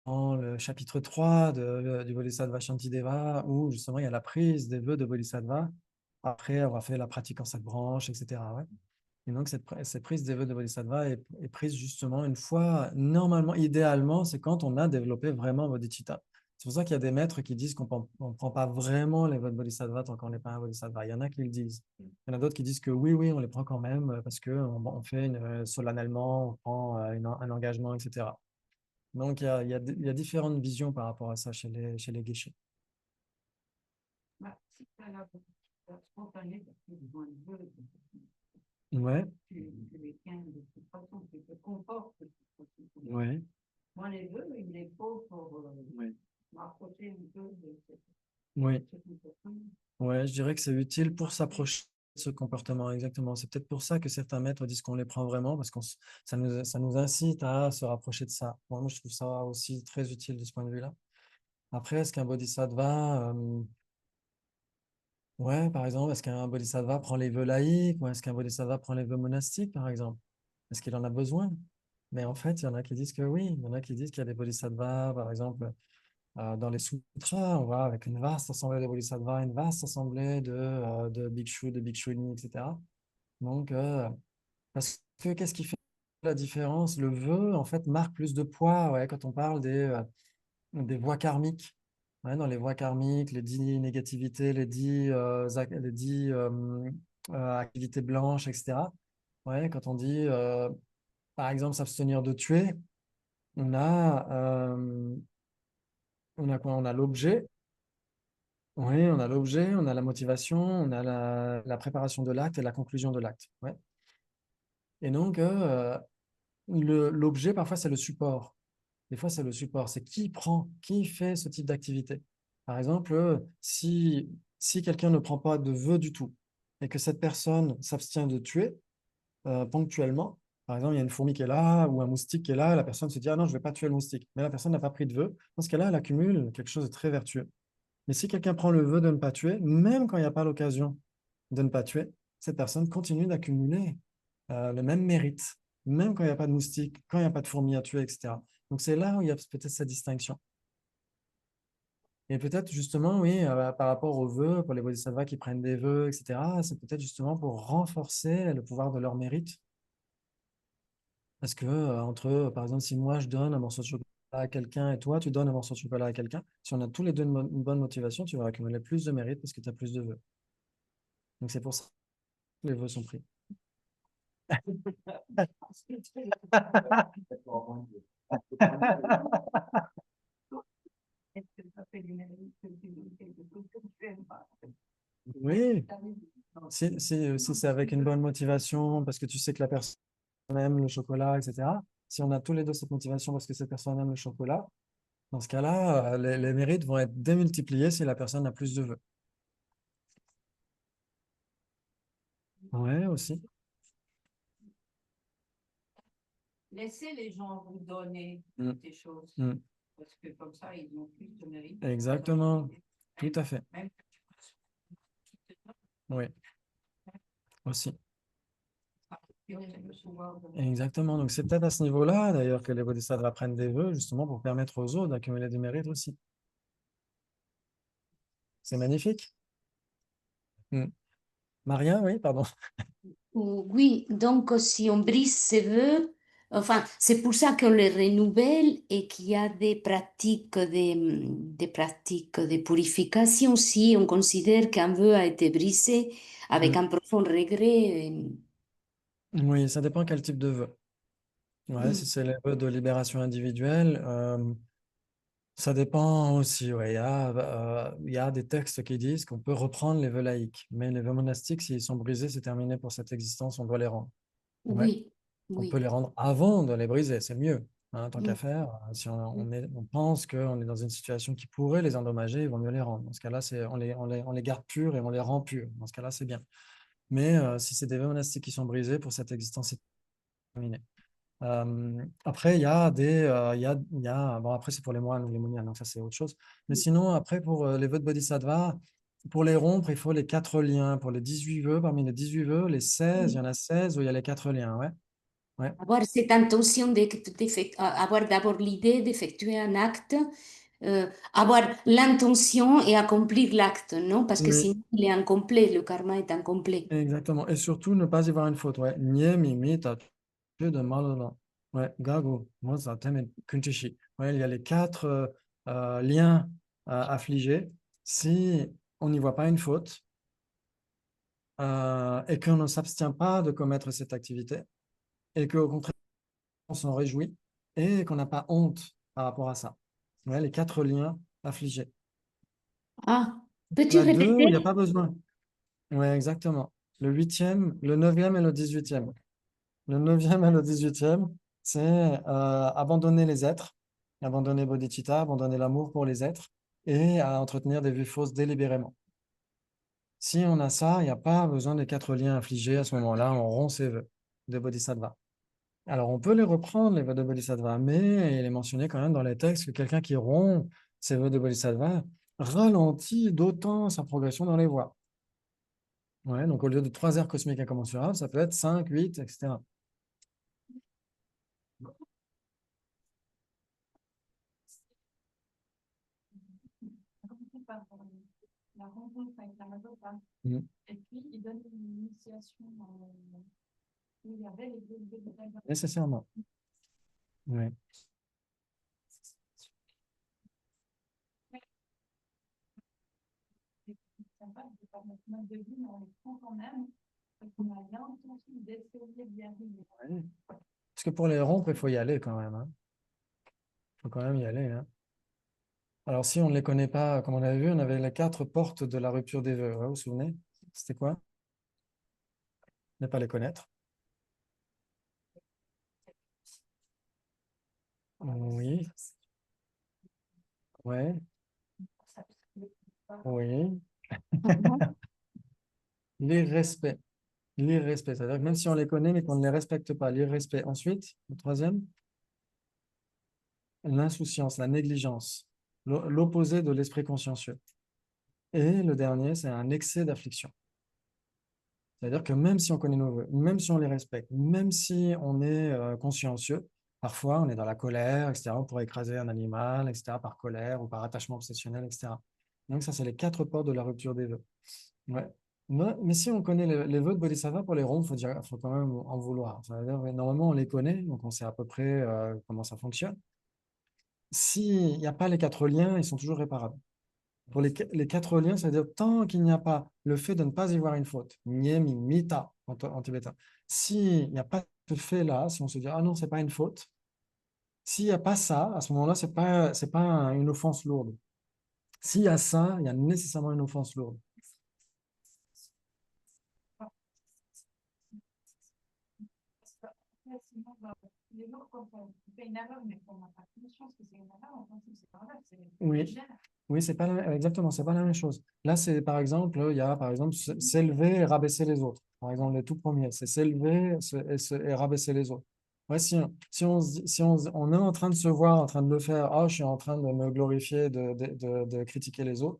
dans le chapitre 3 du Bodhisattva Shantideva, où justement il y a la prise des vœux de Bodhisattva après avoir fait la pratique en 7 branches, etc. Ouais. Et donc cette prise des vœux de Bodhisattva est prise justement une fois, normalement, idéalement, c'est quand on a développé vraiment Bodhicitta. C'est pour ça qu'il y a des maîtres qui disent qu'on ne prend pas vraiment les vœux de Bodhisattva tant qu'on n'est pas un Bodhisattva. Il y en a qui le disent. Il y en a d'autres qui disent que oui, oui, on les prend quand même parce qu'on fait solennellement, on prend un engagement, etc. Donc, il y a différentes visions par rapport à ça chez les geishés. Bah, si tu as la spontanée, parce qu'ils ont un vœu, Ouais, tu les tiens de toute façon, tu te comportes de toute façon. ouais, Moi, les vœux, il les faut pour ouais. m'approcher un peu de Oui. cette personne. Ouais, je dirais que c'est utile pour s'approcher de ce comportement, exactement. C'est peut-être pour ça que certains maîtres disent qu'on les prend vraiment, parce que ça nous incite à se rapprocher de ça. Moi, je trouve ça aussi très utile de ce point de vue-là. Après, est-ce qu'un bodhisattva, ouais, par exemple, est-ce qu'un bodhisattva prend les vœux laïques, ou est-ce qu'un bodhisattva prend les vœux monastiques, par exemple? Est-ce qu'il en a besoin? Mais en fait, il y en a qui disent que oui, il y en a qui disent qu'il y a des bodhisattvas, par exemple, dans les sutras, on voit avec une vaste assemblée de bodhisattvas, une vaste assemblée de bhikshus, de bhikshuni, etc. Donc, parce que qu'est-ce qui fait la différence? Le vœu, en fait, marque plus de poids ouais, quand on parle des voies karmiques. Ouais, dans les voies karmiques, les 10 négativités, les 10 activités blanches, etc. Ouais, quand on dit, par exemple, s'abstenir de tuer, on a, on a quoi? On a l'objet. Oui, on a l'objet, on a la motivation, on a la préparation de l'acte et la conclusion de l'acte. Ouais. Et donc, l'objet, parfois, c'est le support. Des fois, c'est le support. C'est qui prend, qui fait ce type d'activité. Par exemple, si quelqu'un ne prend pas de vœu du tout et que cette personne s'abstient de tuer ponctuellement, par exemple, il y a une fourmi qui est là ou un moustique qui est là, la personne se dit, ah non, je ne vais pas tuer le moustique. Mais la personne n'a pas pris de vœu. Dans ce cas-là, elle accumule quelque chose de très vertueux. Mais si quelqu'un prend le vœu de ne pas tuer, même quand il n'y a pas l'occasion de ne pas tuer, cette personne continue d'accumuler le même mérite, même quand il n'y a pas de moustique, quand il n'y a pas de fourmis à tuer, etc. Donc c'est là où il y a peut-être cette distinction. Et peut-être justement, oui, par rapport aux vœux, pour les bodhisattvas qui prennent des vœux, etc., c'est peut-être justement pour renforcer le pouvoir de leur mérite. Parce que par exemple, si moi je donne un morceau de chocolat à quelqu'un et toi tu donnes un morceau de chocolat à quelqu'un, si on a tous les deux une bonne motivation, tu vas accumuler plus de mérite parce que tu as plus de vœux. Donc c'est pour ça que les vœux sont pris. Est-ce que ça fait du mérite que tu donnes quelque chose que tu n'aimes pas? Oui, si c'est avec une bonne motivation, parce que tu sais que la personne aime le chocolat, etc. Si on a tous les deux cette motivation parce que cette personne aime le chocolat, dans ce cas-là, les mérites vont être démultipliés si la personne a plus de vœux. Ouais, aussi. Laissez les gens vous donner Mm. des choses. Mm. Parce que comme ça, ils ont plus de mérite. Exactement. Tout à fait. Même Oui, aussi. le pouvoir de... Exactement. Donc, c'est peut-être à ce niveau-là, d'ailleurs, que les bodhisattvas prennent des vœux, justement, pour permettre aux autres d'accumuler des mérites aussi. C'est magnifique. Mm. Maria, oui, pardon. Oui, donc si on brise ses vœux, enfin, c'est pour ça qu'on les renouvelle et qu'il y a des pratiques de purification si on considère qu'un vœu a été brisé avec un profond regret. Oui, ça dépend quel type de vœu. Ouais, si c'est les vœux de libération individuelle, ça dépend aussi. Ouais. Il y a des textes qui disent qu'on peut reprendre les vœux laïques, mais les vœux monastiques, s'ils sont brisés, c'est terminé pour cette existence, on doit les rendre. Ouais. Oui, On peut oui. les rendre avant de les briser, c'est mieux. hein, tant qu'à faire. Si on pense qu'on est dans une situation qui pourrait les endommager, il vaut mieux les rendre. Dans ce cas-là, on les garde purs et on les rend purs. Dans ce cas-là, c'est bien. Mais si c'est des vœux monastiques qui sont brisés, pour cette existence, c'est terminé. Après, il y a bon, après, c'est pour les moines ou les mounias, donc ça, c'est autre chose. Mais sinon, après, pour les vœux de Bodhisattva, pour les rompre, il faut les 4 liens. Pour les 18 vœux, parmi les 18 vœux, les 16, il y en a 16 où il y a les 4 liens, ouais. Ouais. Avoir cette intention avoir d'abord l'idée d'effectuer un acte, avoir l'intention et accomplir l'acte, non? Parce que Oui, sinon, il est incomplet, le karma est incomplet. exactement. Et surtout, ne pas y voir une faute. Ouais. Nye, mimi, tatu, de malala. Ouais. Gago, moza, teme, kuntishi. Ouais, il y a les 4 liens affligés. Si on n'y voit pas une faute et qu'on ne s'abstient pas de commettre cette activité et qu'au contraire, on s'en réjouit et qu'on n'a pas honte par rapport à ça. Ouais, les 4 liens affligés. Ah, Il y en peux-tu a 2 où il n'y a répéter? pas besoin. Oui, exactement. Le 8e, le 9e et le 18e. Le 9e et le 18e, c'est abandonner les êtres, abandonner bodhicitta, abandonner l'amour pour les êtres et à entretenir des vues fausses délibérément. Si on a ça, il n'y a pas besoin des 4 liens affligés. À ce moment-là, on rompt ses vœux de bodhisattva. Alors, on peut les reprendre, les vœux de bodhisattva, mais il est mentionné quand même dans les textes que quelqu'un qui rompt ses vœux de bodhisattva ralentit d'autant sa progression dans les voies. Ouais, donc, au lieu de 3 aires cosmiques incommensurables, ça peut être 5, 8, etc. Commencer par la rencontre avec la Madonna. Mm. Et puis, il donne une initiation où il y avait les deux détails. Nécessairement. Oui. C'est sympa de faire notre mode de vie, mais on les prend quand même, parce qu'on a l'intention d'essayer d'y arriver. Ouais. Parce que pour les rompre, il faut y aller quand même. Il faut quand même y aller. Hein. Alors, si on ne les connaît pas, comme on avait vu, on avait les 4 portes de la rupture des vœux. Ouais, vous vous souvenez? C'était quoi? Ne pas les connaître. Oui. Ouais. Oui. L'irrespect. L'irrespect. C'est-à-dire que même si on les connaît, mais qu'on ne les respecte pas. L'irrespect. Ensuite, le 3e, l'insouciance, la négligence. L'opposé de l'esprit consciencieux. Et le dernier, c'est un excès d'affliction. C'est-à-dire que même si on connaît nos vœux, même si on les respecte, même si on est consciencieux, parfois on est dans la colère, etc. On pourrait écraser un animal, etc. par colère ou par attachement obsessionnel, etc. Donc ça, c'est les 4 portes de la rupture des vœux. Ouais. Mais si on connaît les vœux de Bodhisattva, pour les rompre, faut quand même en vouloir. Ça veut dire, ouais, normalement, on les connaît, donc on sait à peu près comment ça fonctionne. S'il n'y a pas les 4 liens, ils sont toujours réparables. Pour les 4 liens, c'est-à-dire tant qu'il n'y a pas le fait de ne pas y voir une faute, nyemi, mita en tibétain, s'il n'y a pas ce fait-là, si on se dit ah non, c'est pas une faute, s'il n'y a pas ça, à ce moment-là, c'est pas une offense lourde. S'il y a ça, il y a nécessairement une offense lourde. Sinon, les jours, quand on fait une erreur, mais qu'on n'a pas conscience que c'est une erreur, on pense que c'est pas grave, c'est Oui. légère. Oui, c'est pas exactement, c'est pas la même chose. Là, c'est par exemple, il y a par exemple s'élever et rabaisser les autres. Par exemple, le tout premier, c'est s'élever et rabaisser les autres. Ouais, on est en train de se voir, en train de le faire, ah, je suis en train de me glorifier, de critiquer les autres,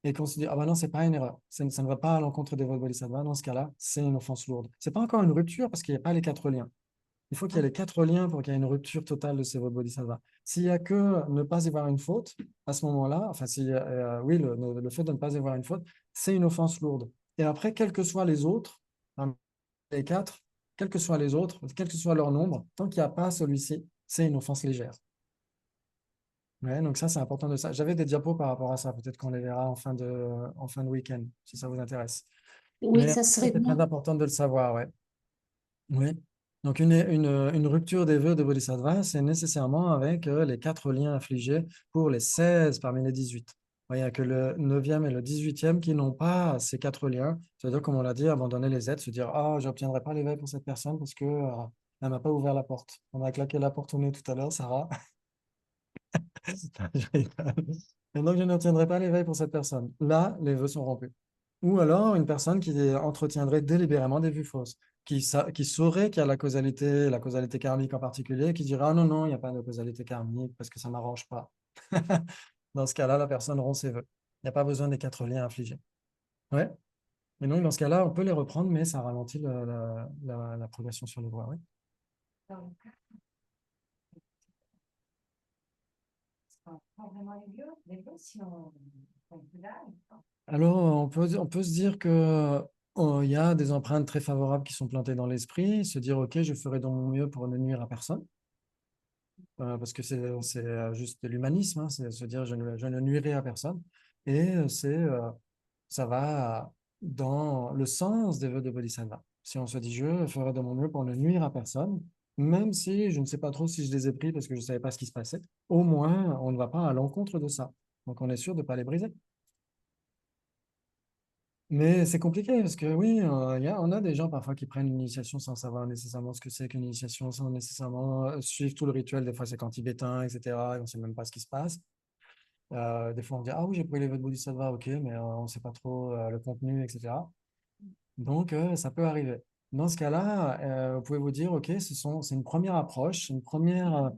et qu'on se dit, ah ben non, c'est pas une erreur, ça ne va pas à l'encontre des voies bodhisattva, dans ce cas-là, c'est une offense lourde. C'est pas encore une rupture parce qu'il n'y a pas les 4 liens. Il faut qu'il y ait les 4 liens pour qu'il y ait une rupture totale de ces voies bodhisattva. S'il n'y a que ne pas y voir une faute, à ce moment-là, enfin, oui, le fait de ne pas y voir une faute, c'est une offense lourde. Et après, quels que soient les autres, hein, les 4, quels que soient les autres, quel que soit leur nombre, tant qu'il n'y a pas celui-ci, c'est une offense légère. Ouais, donc ça, c'est important de ça. J'avais des diapos par rapport à ça. Peut-être qu'on les verra en fin de week-end, si ça vous intéresse. Oui, Mais ça serait c'est très bien. important de le savoir, ouais. Oui. Donc, une rupture des vœux de Bodhisattva, c'est nécessairement avec les 4 liens affligés pour les 16 parmi les 18. Il n'y a que le 9e et le 18e qui n'ont pas ces 4 liens. C'est-à-dire, comme on l'a dit, abandonner les aides, se dire, ah, je n'obtiendrai pas l'éveil pour cette personne parce que Elle m'a pas ouvert la porte. On a claqué la porte au nez tout à l'heure, Sarah. Je rigole. Et donc, je ne tiendrai pas l'éveil pour cette personne. Là, les vœux sont rompus. Ou alors, une personne qui entretiendrait délibérément des vues fausses, qui saurait qu'il y a la causalité karmique en particulier, qui dirait, ah non, non, il n'y a pas de causalité karmique parce que ça ne m'arrange pas. Dans ce cas-là, la personne rompt ses vœux. Il n'y a pas besoin des 4 liens infligés. Ouais. Et donc, dans ce cas-là, on peut les reprendre, mais ça ralentit la progression sur les voies. Oui. Donc, pas vraiment les vœux, si on peut là, Alors, on peut se dire que il y a des empreintes très favorables qui sont plantées dans l'esprit, se dire, OK, je ferai de mon mieux pour ne nuire à personne, parce que c'est juste de l'humanisme, hein, c'est se dire, je ne nuirai à personne. Et ça va dans le sens des vœux de Bodhisattva. Si on se dit, je ferai de mon mieux pour ne nuire à personne, même si je ne sais pas trop si je les ai pris parce que je ne savais pas ce qui se passait, au moins, on ne va pas à l'encontre de ça. Donc, on est sûr de ne pas les briser. Mais c'est compliqué parce que oui, on a des gens parfois qui prennent une initiation sans savoir nécessairement ce que c'est qu'une initiation, sans nécessairement suivre tout le rituel. Des fois, c'est quand tibétain, etc. Et on ne sait même pas ce qui se passe. Des fois, on dit, ah oui, j'ai pris les vœux de Bodhisattva, ok, mais on ne sait pas trop le contenu, etc. Donc, ça peut arriver. Dans ce cas-là, vous pouvez vous dire, ok, c'est une première approche, une première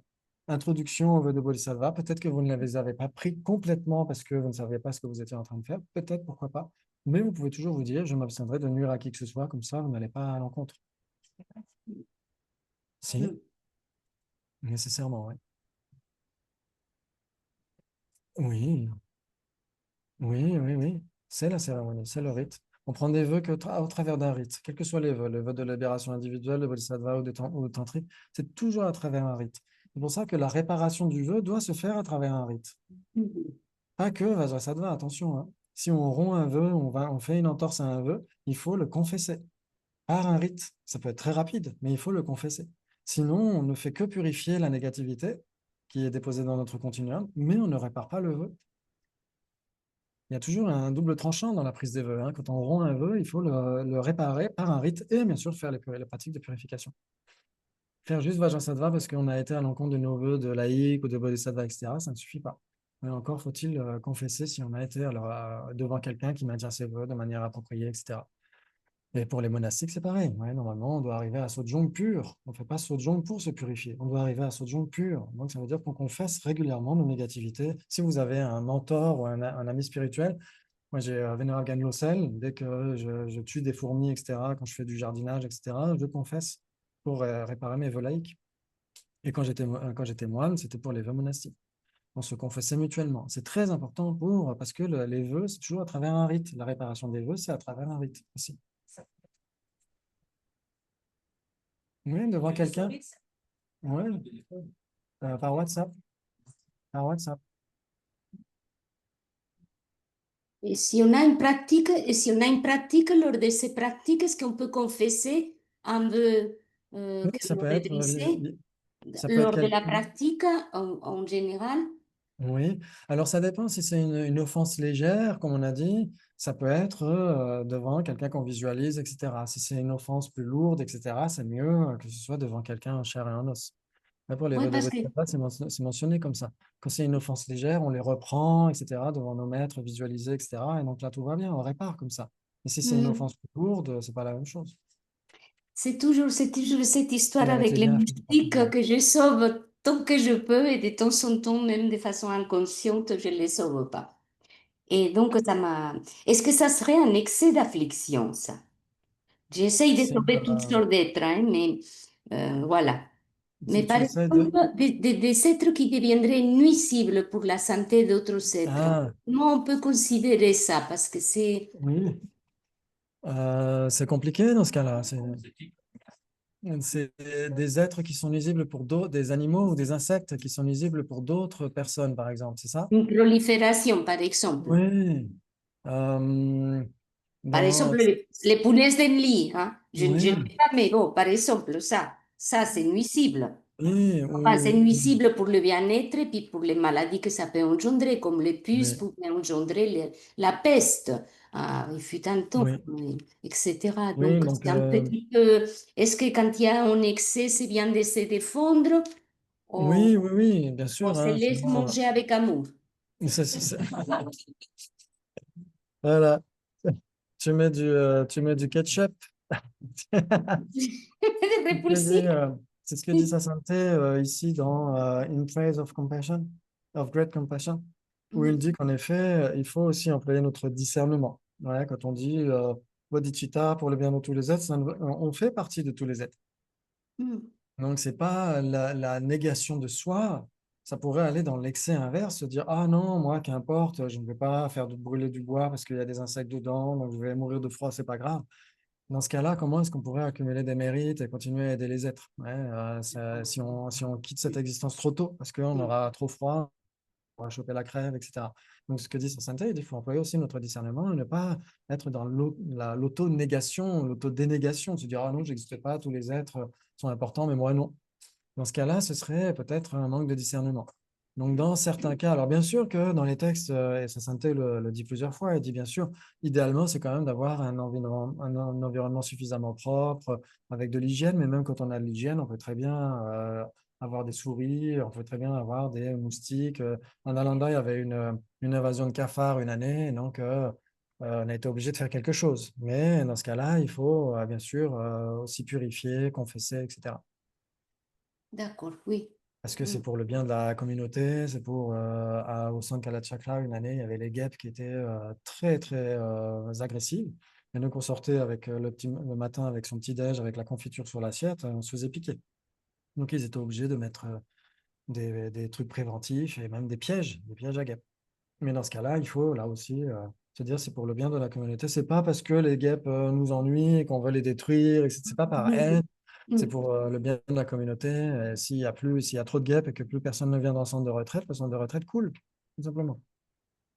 introduction au vœu de Bodhisattva. Peut-être que vous ne les avez pas pris complètement parce que vous ne saviez pas ce que vous étiez en train de faire. Peut-être, pourquoi pas. Mais vous pouvez toujours vous dire, je m'abstiendrai de nuire à qui que ce soit, comme ça, vous n'allez pas à l'encontre. Si, nécessairement, oui. Oui, oui, oui, oui. C'est la cérémonie, c'est le rite. On prend des vœux au travers d'un rite, quels que soient les vœux, le vœu de libération individuelle, le bodhisattva ou de tantrique, c'est toujours à travers un rite. C'est pour ça que la réparation du vœu doit se faire à travers un rite. Pas que Vajrasattva, attention, hein. Si on rompt un vœu, on fait une entorse à un vœu, il faut le confesser par un rite. Ça peut être très rapide, mais il faut le confesser. Sinon, on ne fait que purifier la négativité qui est déposée dans notre continuum, mais on ne répare pas le vœu. Il y a toujours un double tranchant dans la prise des vœux, hein. Quand on rompt un vœu, il faut le réparer par un rite et bien sûr faire les pratiques de purification. Faire juste Vajrasattva parce qu'on a été à l'encontre de nos vœux de laïc ou de bodhisattva, etc., ça ne suffit pas. Mais encore faut-il confesser si on a été devant quelqu'un qui maintient ses vœux de manière appropriée, etc. Et pour les monastiques, c'est pareil. Ouais, normalement, on doit arriver à Sojong pur. On ne fait pas Sojong pour se purifier. On doit arriver à Sojong pur. Donc, ça veut dire qu'on confesse régulièrement nos négativités. Si vous avez un mentor ou un ami spirituel, moi, j'ai Vénérable Gagne Losel. Dès que je tue des fourmis, etc., quand je fais du jardinage, etc., je confesse pour réparer mes vœux laïques. Et quand j'étais moine, c'était pour les vœux monastiques. On se confessait mutuellement. C'est très important parce que les vœux, c'est toujours à travers un rite. La réparation des vœux, c'est à travers un rite aussi. Oui, devant quelqu'un. Oui, par WhatsApp. Par WhatsApp. Et si on a une pratique, lors de ces pratiques, est-ce qu'on peut confesser un vœu Oui, que ça l'on peut veut être, briser ça peut être lors de la quel- pratique en général? Oui, alors ça dépend si c'est une offense légère, comme on a dit, ça peut être devant quelqu'un qu'on visualise, etc. Si c'est une offense plus lourde, etc., c'est mieux que ce soit devant quelqu'un en chair et en os. Mais pour les Oui, vœux de parce que Bodhisattva, c'est mentionné comme ça. Quand c'est une offense légère, on les reprend, etc., devant nos maîtres visualisés, etc. Et donc là, tout va bien, on répare comme ça. Mais si c'est une offense plus lourde, c'est pas la même chose. c'est toujours cette histoire Et avec avec les les liens affligés. mystiques que je sauve tant que je peux et de temps en temps, même de façon inconsciente, je ne les sauve pas. Et donc, ça m'a... Est-ce que ça serait un excès d'affliction, ça? J'essaye de C'est, sauver toutes sortes d'êtres, hein, mais voilà. Mais si tu par essaies de... exemple, des êtres qui deviendraient nuisibles pour la santé d'autres êtres, Ah, comment on peut considérer ça? Parce que c'est... oui. C'est compliqué dans ce cas-là. C'est des êtres qui sont nuisibles pour d'autres, des animaux ou des insectes qui sont nuisibles pour d'autres personnes, par exemple, c'est ça? Une prolifération, par exemple. Oui. Euh, Par dans, exemple, les punaises de lit, hein. Je ne oui. sais pas, mais bon, par exemple, ça c'est nuisible. Oui, Enfin, c'est oui, nuisible pour le bien-être et puis pour les maladies que ça peut engendrer, comme les puces oui, pouvaient engendrer la peste. Ah, il fut un temps, oui, oui, etc. oui, Donc, donc c'est un petit peu. Est-ce que quand il y a un excès, c'est bien de se défendre ou oui, oui, oui, bien on sûr, se hein, laisse sinon, manger avec amour? voilà, tu mets du ketchup. C'est C'est ce que dit, répulsif. c'est ce que dit Sasanté ici dans In Praise of Compassion, of Great Compassion, où il dit qu'en effet, il faut aussi employer notre discernement. Ouais, quand on dit bodhicitta pour le bien de tous les êtres, on fait partie de tous les êtres. Mm. Donc, c'est pas la négation de soi. Ça pourrait aller dans l'excès inverse, se dire, ah non, moi, qu'importe, je ne vais pas faire brûler du bois parce qu'il y a des insectes dedans, donc je vais mourir de froid, c'est pas grave. Dans ce cas-là, comment est-ce qu'on pourrait accumuler des mérites et continuer à aider les êtres? Ouais, si on quitte cette existence trop tôt, parce qu'on aura trop froid, on va choper la crève, etc. Donc, ce que dit Saint Sainte, il faut employer aussi notre discernement et ne pas être dans l'auto-négation, l'auto-dénégation, se dire, ah non, j'existe pas, tous les êtres sont importants, mais moi non. Dans ce cas-là, ce serait peut-être un manque de discernement. Donc, dans certains cas, alors bien sûr que dans les textes, et Saint Sainte le dit plusieurs fois, il dit bien sûr, idéalement, c'est quand même d'avoir un environnement suffisamment propre, avec de l'hygiène, mais même quand on a de l'hygiène, on peut très bien avoir des souris, on peut très bien avoir des moustiques. En Alanda, il y avait une invasion de cafards une année, et donc on a été obligé de faire quelque chose. Mais dans ce cas-là, il faut bien sûr aussi purifier, confesser, etc. D'accord, oui. Parce que c'est Mm. pour le bien de la communauté, c'est pour, au Sankala Chakra, une année, il y avait les guêpes qui étaient très, très agressives. Et donc, on sortait avec le matin avec son petit-déj, avec la confiture sur l'assiette, on se faisait piquer. Donc, ils étaient obligés de mettre des trucs préventifs et même des pièges à guêpes. Mais dans ce cas-là, il faut là aussi se dire c'est pour le bien de la communauté. C'est pas parce que les guêpes nous ennuient et qu'on veut les détruire. C'est pas par haine. C'est Mm. pour le bien de la communauté. S'il y a trop de guêpes et que plus personne ne vient dans le centre de retraite, le centre de retraite coule, tout simplement.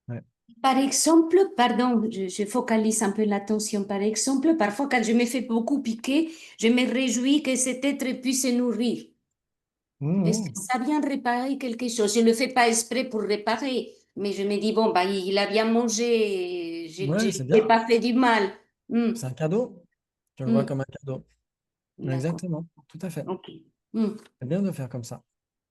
Ouais. Par exemple, pardon, je focalise un peu l'attention. Par exemple, parfois quand je me fais beaucoup piquer, je me réjouis que cet être puisse se nourrir. Est-ce que Mhm. ça vient réparer quelque chose? Je ne le fais pas exprès pour réparer, mais je me dis, bon, bah, il a bien mangé, je Ouais, c'est ne lui ai bien. pas fait du mal. Hmm, C'est un cadeau. Je le vois hmm, comme un cadeau. d'accord, Exactement. Tout à fait. ok. Hmm, C'est bien de faire comme ça.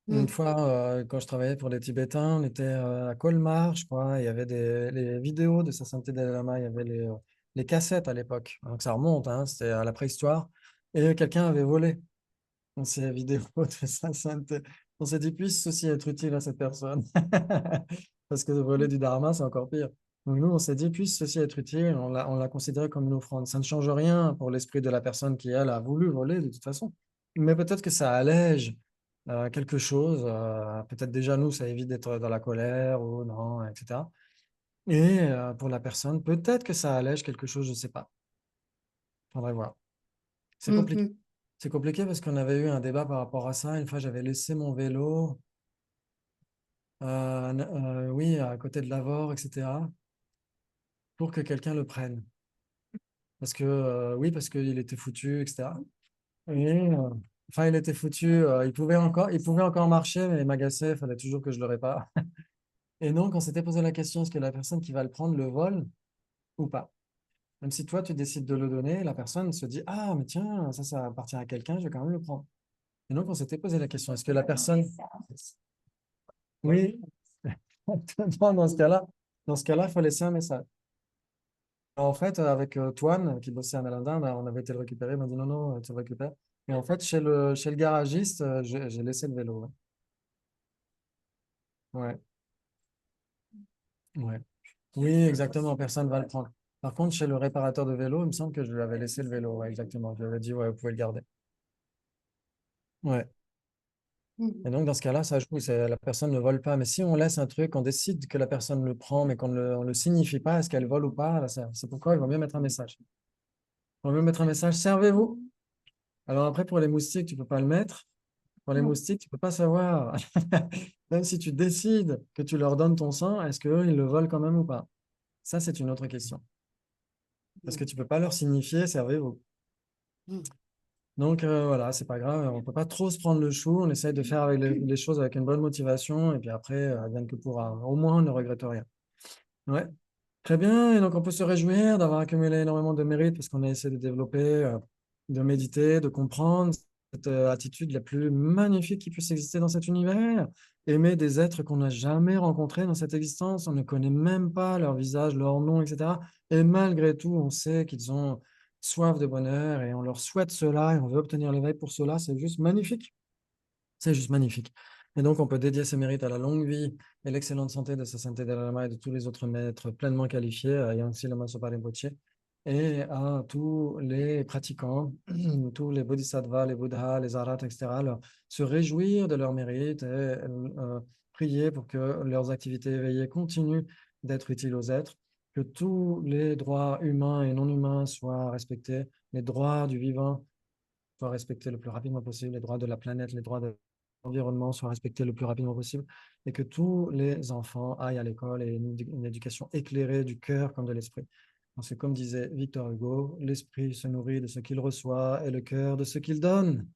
Une hmm, fois, quand je travaillais pour les Tibétains, on était à Colmar, je crois. Il y avait les vidéos de Sasanté Dalai Lama. Il y avait les cassettes à l'époque. Donc ça remonte, hein, c'était à la préhistoire. Et quelqu'un avait volé ces vidéos de Sasanté. On s'est dit, puisse ceci être utile à cette personne? Parce que voler du Dharma, c'est encore pire. Donc nous, on s'est dit, puisse ceci être utile? On l'a considéré comme une offrande. Ça ne change rien pour l'esprit de la personne qui, elle, a voulu voler de toute façon. Mais peut-être que ça allège quelque chose. Peut-être déjà, nous, ça évite d'être dans la colère ou non, etc. Et pour la personne, peut-être que ça allège quelque chose, je ne sais pas. Faudrait voir. C'est hmm, compliqué. hmm. C'est compliqué parce qu'on avait eu un débat par rapport à ça. Une fois, j'avais laissé mon vélo, oui, à côté de l'Avor, etc., pour que quelqu'un le prenne. Parce que, oui, parce qu'il était foutu, etc. Et, enfin, il était foutu. Il pouvait encore marcher, mais il m'agaçait. Il fallait toujours que je le répare. Et donc, on s'était posé la question, est-ce que la personne qui va le prendre le vole ou pas? Même si toi, tu décides de le donner, la personne se dit, ah, mais tiens, ça appartient à quelqu'un, je vais quand même le prendre. Et donc, on s'était posé la question, est-ce que la personne... Oui, dans ce cas-là, il faut laisser un message. En fait, avec Toine, qui bossait à Nalanda, on avait été le récupérer. Il m'a dit non, non, tu le récupères. Et en fait, chez le garagiste, j'ai laissé le vélo. Ouais. Ouais. Ouais. Oui, exactement. Personne ne va le prendre. Par contre, chez le réparateur de vélo, il me semble que je lui avais laissé le vélo. Ouais, exactement. Je lui avais dit, ouais, vous pouvez le garder. Ouais. Hmm. Et donc, dans ce cas-là, ça joue. La personne ne vole pas. Mais si on laisse un truc, on décide que la personne le prend, mais qu'on ne on le signifie pas, est-ce qu'elle vole ou pas, là, c'est pourquoi il vaut mieux mettre un message. Il vaut mieux mettre un message, servez-vous. Alors après, pour les moustiques, tu peux pas le mettre. Pour les Hmm. moustiques, tu peux pas savoir. Même si tu décides que tu leur donnes ton sang, est-ce qu'eux, ils le volent quand même ou pas? Ça, c'est une autre question. Parce que tu peux pas leur signifier, servez-vous. Hmm. Donc voilà, c'est pas grave, on peut pas trop se prendre le chou, on essaye de faire avec les choses avec une bonne motivation, et puis après, advienne que pourra. Au moins, on ne regrette rien. Ouais, très bien. Et donc, on peut se réjouir d'avoir accumulé énormément de mérites parce qu'on a essayé de développer, de méditer, de comprendre cette attitude la plus magnifique qui puisse exister dans cet univers. Aimer des êtres qu'on n'a jamais rencontrés dans cette existence, on ne connaît même pas leur visage, leur nom, etc. Et malgré tout, on sait qu'ils ont soif de bonheur et on leur souhaite cela et on veut obtenir l'éveil pour cela. C'est juste magnifique. C'est juste magnifique. Et donc, on peut dédier ces mérites à la longue vie et l'excellente santé de sa Sainteté Dalai Lama et de tous les autres maîtres pleinement qualifiés, à Yangtze Lama Sopa Rinpoche, et à tous les pratiquants, tous les bodhisattvas, les buddhas, les arhats, etc., se réjouir de leurs mérites et prier pour que leurs activités éveillées continuent d'être utiles aux êtres, que tous les droits humains et non humains soient respectés, les droits du vivant soient respectés le plus rapidement possible, les droits de la planète, les droits de l'environnement soient respectés le plus rapidement possible, et que tous les enfants aillent à l'école et une éducation éclairée du cœur comme de l'esprit. Parce que comme disait Victor Hugo, l'esprit se nourrit de ce qu'il reçoit et le cœur de ce qu'il donne.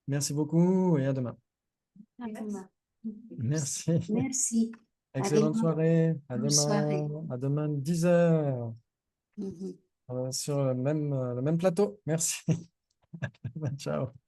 Merci beaucoup et à demain. À demain. Merci. Merci. À Excellente demain. soirée. À Bonne soirée. demain. À demain, 10h. Mhm. Sur le même plateau. Merci. Ciao.